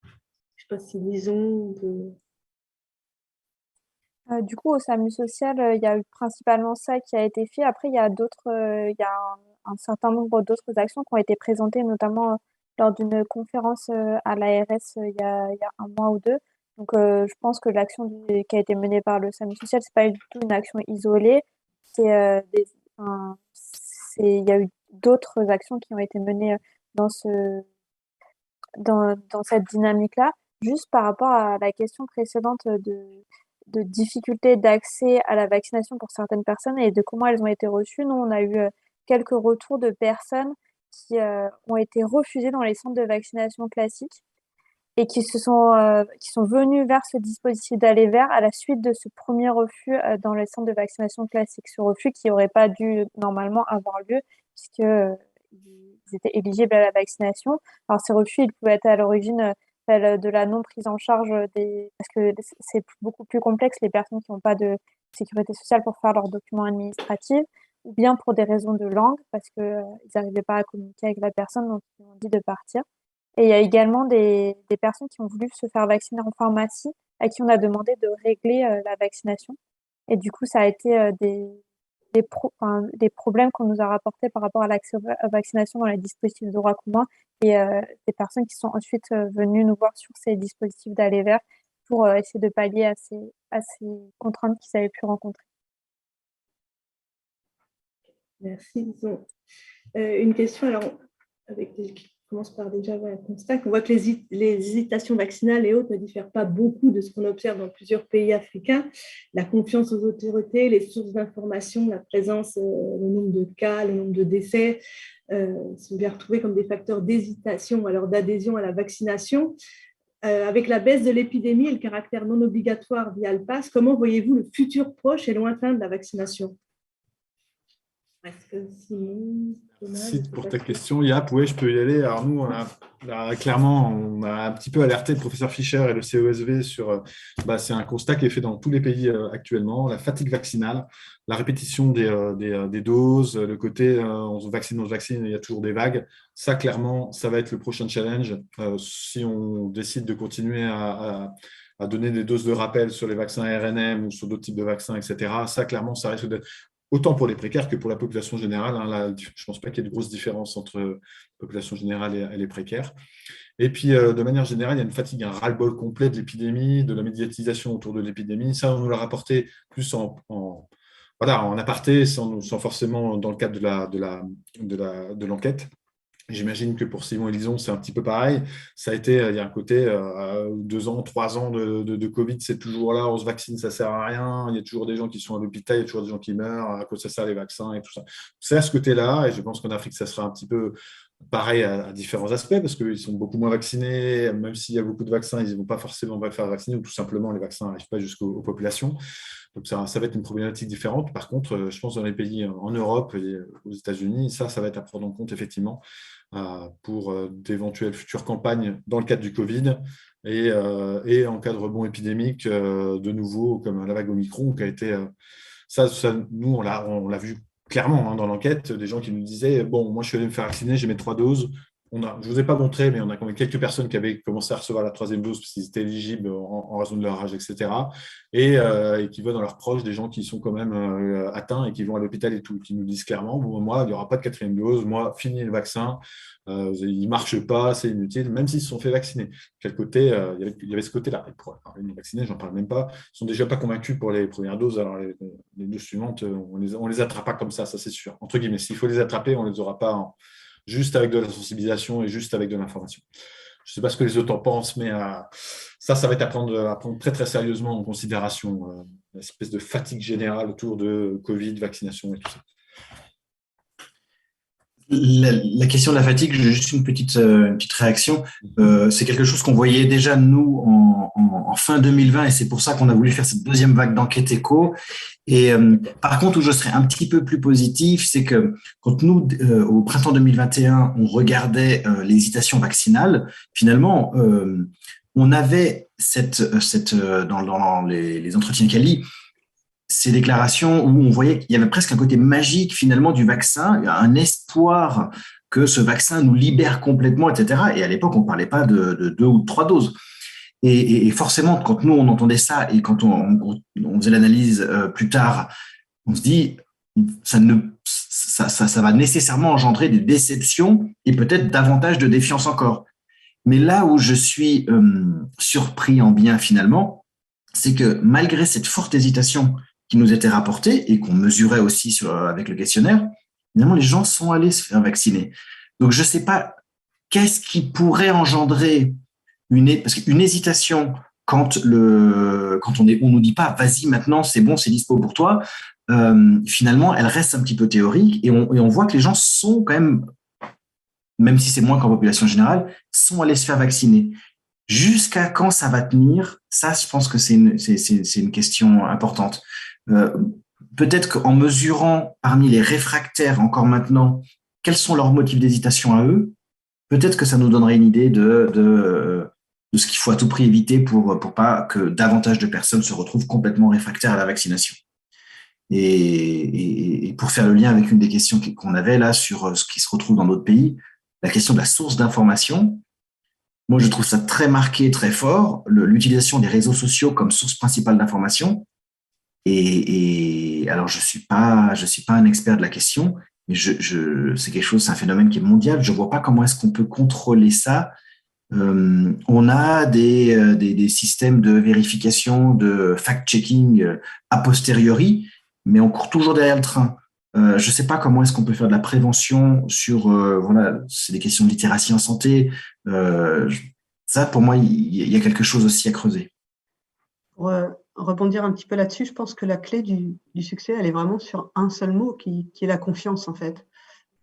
S1: Je ne sais pas si disons...
S4: Du coup, au SAMU social, il y a eu principalement ça qui a été fait. Après, il y a un certain nombre d'autres actions qui ont été présentées, notamment lors d'une conférence à l'ARS il y a un mois ou deux. Donc, je pense que l'action qui a été menée par le SAMU social, c'est pas du tout une action isolée. Il y a eu d'autres actions qui ont été menées dans cette dynamique-là. Juste par rapport à la question précédente de difficultés d'accès à la vaccination pour certaines personnes et de comment elles ont été reçues. Nous, on a eu quelques retours de personnes qui ont été refusées dans les centres de vaccination classiques et qui sont venues vers ce dispositif d'aller vers à la suite de ce premier refus dans les centres de vaccination classiques. Ce refus qui n'aurait pas dû normalement avoir lieu puisqu'ils étaient éligibles à la vaccination. Alors, ces refus, ils pouvaient être à l'origine de la non prise en charge parce que c'est beaucoup plus complexe, les personnes qui n'ont pas de sécurité sociale pour faire leurs documents administratifs, ou bien pour des raisons de langue, parce qu'ils n'arrivaient pas à communiquer avec la personne, donc ils ont dit de partir. Et il y a également des personnes qui ont voulu se faire vacciner en pharmacie, à qui on a demandé de régler la vaccination. Et du coup, ça a été des problèmes qu'on nous a rapportés par rapport à l'accès à vaccination dans les dispositifs de droit commun et des personnes qui sont ensuite venues nous voir sur ces dispositifs d'aller vers pour essayer de pallier à ces contraintes qu'ils avaient pu rencontrer.
S1: Merci. Une question, alors, qui commence par déjà un constat. On voit que les hésitations vaccinales et autres ne diffèrent pas beaucoup de ce qu'on observe dans plusieurs pays africains. La confiance aux autorités, les sources d'information, la présence, le nombre de cas, le nombre de décès sont bien retrouvés comme des facteurs d'hésitation, alors d'adhésion à la vaccination. Avec la baisse de l'épidémie et le caractère non obligatoire via le pass, comment voyez-vous le futur proche et lointain de la vaccination?
S3: Merci pour ta question, Yap. Oui, je peux y aller. Alors nous, clairement, on a un petit peu alerté le professeur Fischer et le CESV sur, c'est un constat qui est fait dans tous les pays actuellement, la fatigue vaccinale, la répétition des doses, le côté on se vaccine, il y a toujours des vagues. Ça, clairement, ça va être le prochain challenge. Si on décide de continuer à donner des doses de rappel sur les vaccins RNM ou sur d'autres types de vaccins, etc., ça, clairement, ça risque d'être autant pour les précaires que pour la population générale. Là, je ne pense pas qu'il y ait de grosses différences entre la population générale et les précaires. Et puis, de manière générale, il y a une fatigue, un ras-le-bol complet de l'épidémie, de la médiatisation autour de l'épidémie. Ça, on nous l'a rapporté plus en aparté, sans forcément dans le cadre de l'enquête. J'imagine que pour Simon et Lison, c'est un petit peu pareil. Ça a été, il y a un côté 2 ans, 3 ans de Covid, c'est toujours là, on se vaccine, ça ne sert à rien. Il y a toujours des gens qui sont à l'hôpital, il y a toujours des gens qui meurent à cause de ça, les vaccins et tout ça. C'est à ce côté-là, et je pense qu'en Afrique, ça sera un petit peu pareil à différents aspects, parce qu'ils sont beaucoup moins vaccinés. Même s'il y a beaucoup de vaccins, ils ne vont pas forcément faire vacciner, ou tout simplement, les vaccins n'arrivent pas jusqu'aux populations. Donc, ça va être une problématique différente. Par contre, je pense dans les pays en Europe et aux États-Unis, ça va être à prendre en compte, effectivement, pour d'éventuelles futures campagnes dans le cadre du Covid et en cas de rebond épidémique de nouveau, comme la vague Omicron, qui a été… ça, nous, on l'a vu clairement dans l'enquête, des gens qui nous disaient « Bon, moi, je suis allé me faire vacciner, j'ai mes 3 doses. » Je ne vous ai pas montré, mais on a quand même quelques personnes qui avaient commencé à recevoir la 3e dose parce qu'ils étaient éligibles en raison de leur âge, etc. Et qui voient dans leurs proches des gens qui sont quand même atteints et qui vont à l'hôpital et tout, qui nous disent clairement, bon, moi, il n'y aura pas de 4e dose, moi, fini le vaccin, il ne marche pas, c'est inutile, même s'ils se sont fait vacciner. Quel côté, il y avait ce côté-là. Les vaccinés, j'en parle même pas, ils ne sont déjà pas convaincus pour les premières doses, alors les 2 suivantes, on les attrape pas comme ça c'est sûr. Entre guillemets, s'il faut les attraper, on ne les aura pas juste avec de la sensibilisation et juste avec de l'information. Je ne sais pas ce que les autres en pensent, mais ça va être à prendre très, très sérieusement en considération, l'espèce de fatigue générale autour de Covid, vaccination et tout ça.
S5: La question de la fatigue, j'ai juste une petite réaction. C'est quelque chose qu'on voyait déjà, nous, en fin 2020, et c'est pour ça qu'on a voulu faire cette 2e vague d'enquête éco. Et par contre, où je serais un petit peu plus positif, c'est que quand nous, au printemps 2021, on regardait l'hésitation vaccinale, finalement, on avait dans les entretiens Cali, ces déclarations où on voyait qu'il y avait presque un côté magique finalement du vaccin, un espoir que ce vaccin nous libère complètement, etc. Et à l'époque, on ne parlait pas de 2 ou de 3 doses. Et forcément, quand nous, on entendait ça et quand on faisait l'analyse plus tard, on se dit, ça va nécessairement engendrer des déceptions et peut-être davantage de défiance encore. Mais là où je suis surpris en bien finalement, c'est que malgré cette forte hésitation qui nous était rapportée et qu'on mesurait aussi avec le questionnaire, finalement, les gens sont allés se faire vacciner. Donc, je ne sais pas qu'est-ce qui pourrait engendrer parce qu'une hésitation quand on nous dit pas vas-y maintenant, c'est bon, c'est dispo pour toi, finalement, elle reste un petit peu théorique et on voit que les gens sont quand même si c'est moins qu'en population générale, sont allés se faire vacciner. Jusqu'à quand ça va tenir? Ça, je pense que c'est une question importante. Peut-être qu'en mesurant parmi les réfractaires encore maintenant, quels sont leurs motifs d'hésitation à eux, peut-être que ça nous donnerait une idée de ce qu'il faut à tout prix éviter pour pas que davantage de personnes se retrouvent complètement réfractaires à la vaccination. Et pour faire le lien avec une des questions qu'on avait là sur ce qui se retrouve dans d'autres pays, la question de la source d'information, moi, je trouve ça très marqué, très fort, l'utilisation des réseaux sociaux comme source principale d'information. Et alors, je suis pas un expert de la question, mais c'est quelque chose, c'est un phénomène qui est mondial. Je vois pas comment est-ce qu'on peut contrôler ça. On a des systèmes de vérification, de fact-checking a posteriori, mais on court toujours derrière le train. Je ne sais pas comment est-ce qu'on peut faire de la prévention sur, c'est des questions de littératie en santé. Ça, pour moi, il y a quelque chose aussi à creuser.
S6: Pour rebondir un petit peu là-dessus, je pense que la clé du succès, elle est vraiment sur un seul mot qui est la confiance, en fait.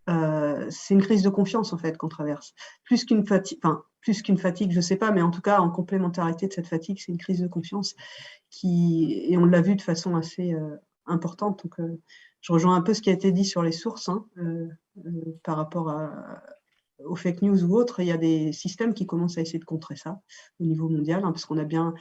S6: C'est une crise de confiance, en fait, qu'on traverse. Plus qu'une fatigue, je ne sais pas, mais en tout cas, en complémentarité de cette fatigue, c'est une crise de confiance et on l'a vu de façon assez importante. Donc, je rejoins un peu ce qui a été dit sur les sources par rapport aux fake news ou autres. Il y a des systèmes qui commencent à essayer de contrer ça au niveau mondial, parce qu'on a bien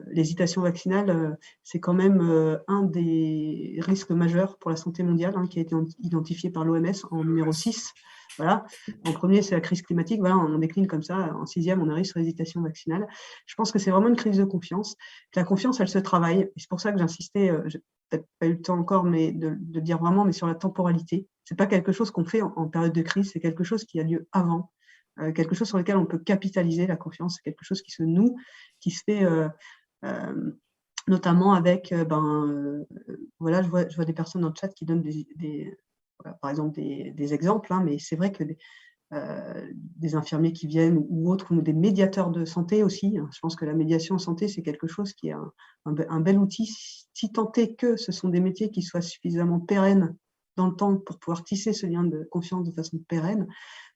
S6: l'hésitation vaccinale, c'est quand même un des risques majeurs pour la santé mondiale qui a été identifié par l'OMS en numéro 6. Voilà. En premier, c'est la crise climatique. Voilà, on décline comme ça. En 6e, on arrive sur l'hésitation vaccinale. Je pense que c'est vraiment une crise de confiance. La confiance, elle se travaille. Et c'est pour ça que j'insistais, j'ai peut-être pas eu le temps encore, mais de dire vraiment, mais sur la temporalité. C'est pas quelque chose qu'on fait en période de crise. C'est quelque chose qui a lieu avant. Quelque chose sur lequel on peut capitaliser la confiance. C'est quelque chose qui se noue, qui se fait notamment avec, voilà, je vois des personnes dans le chat qui donnent par exemple des exemples, mais c'est vrai que des infirmiers qui viennent ou autres, ou des médiateurs de santé aussi. Je pense que la médiation en santé, c'est quelque chose qui est un bel outil, si tant est que ce sont des métiers qui soient suffisamment pérennes dans le temps pour pouvoir tisser ce lien de confiance de façon pérenne.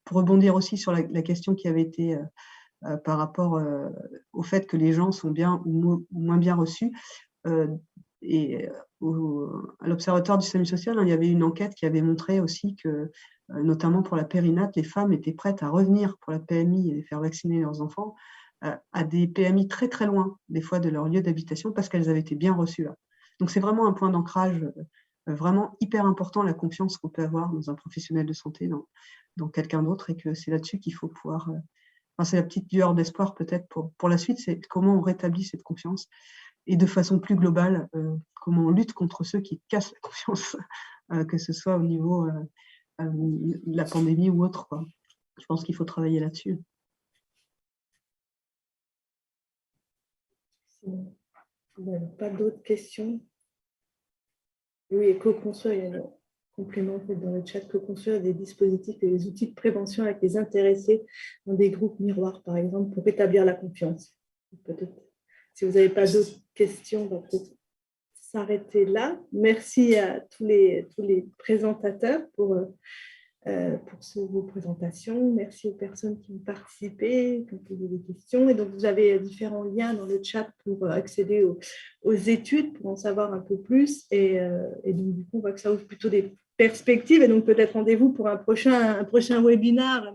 S6: Pour rebondir aussi sur la question qui avait été par rapport au fait que les gens sont bien ou moins bien reçus, et à l'Observatoire du système social, il y avait une enquête qui avait montré aussi que, notamment pour la périnate, les femmes étaient prêtes à revenir pour la PMI et faire vacciner leurs enfants à des PMI très très loin, des fois de leur lieu d'habitation, parce qu'elles avaient été bien reçues là. Donc c'est vraiment un point d'ancrage vraiment hyper important, la confiance qu'on peut avoir dans un professionnel de santé, dans quelqu'un d'autre, et que c'est là-dessus qu'il faut pouvoir... c'est la petite lueur d'espoir peut-être pour la suite, c'est comment on rétablit cette confiance. Et de façon plus globale, comment on lutte contre ceux qui cassent la confiance, que ce soit au niveau de la pandémie ou autre, quoi. Je pense qu'il faut travailler là-dessus.
S1: Pas d'autres questions? Oui, et co-construire, il y a un complément dans le chat, co-construire des dispositifs et des outils de prévention avec les intéressés dans des groupes miroirs, par exemple, pour rétablir la confiance. Peut-être. Si vous n'avez pas d'autres questions, on va peut-être s'arrêter là. Merci à tous les présentateurs pour vos présentations. Merci aux personnes qui ont participé, qui ont posé des questions. Et donc, vous avez différents liens dans le chat pour accéder aux études, pour en savoir un peu plus. Et donc, du coup, on voit que ça ouvre plutôt des perspectives. Et donc, peut-être rendez-vous pour un prochain webinaire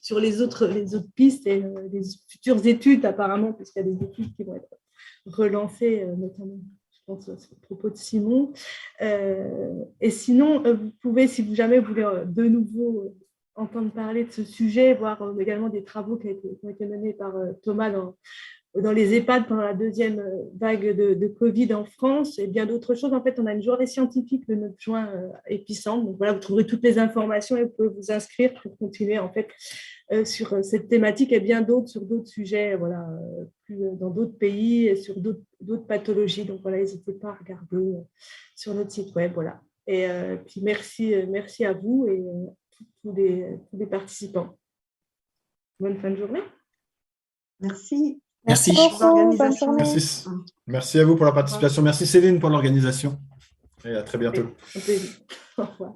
S1: sur les autres pistes et les futures études, apparemment, puisqu'il y a des études qui vont être relancées, notamment, je pense, à propos de Simon. Et sinon, vous pouvez, si jamais vous voulez de nouveau entendre parler de ce sujet, voir également des travaux qui ont été menés par Thomas dans les EHPAD pendant la deuxième vague de Covid en France et bien d'autres choses. En fait, on a une journée scientifique le 9 juin Épicentre. Donc voilà, vous trouverez toutes les informations et vous pouvez vous inscrire pour continuer en fait sur cette thématique et bien d'autres sur d'autres sujets, voilà, dans d'autres pays et sur d'autres pathologies. Donc voilà, n'hésitez pas à regarder sur notre site web. Voilà. Et puis merci à vous et tous les participants. Bonne fin de journée.
S6: Merci.
S5: Merci.
S3: Merci à vous pour la participation. Merci Céline pour l'organisation. Et à très bientôt.
S1: Au revoir.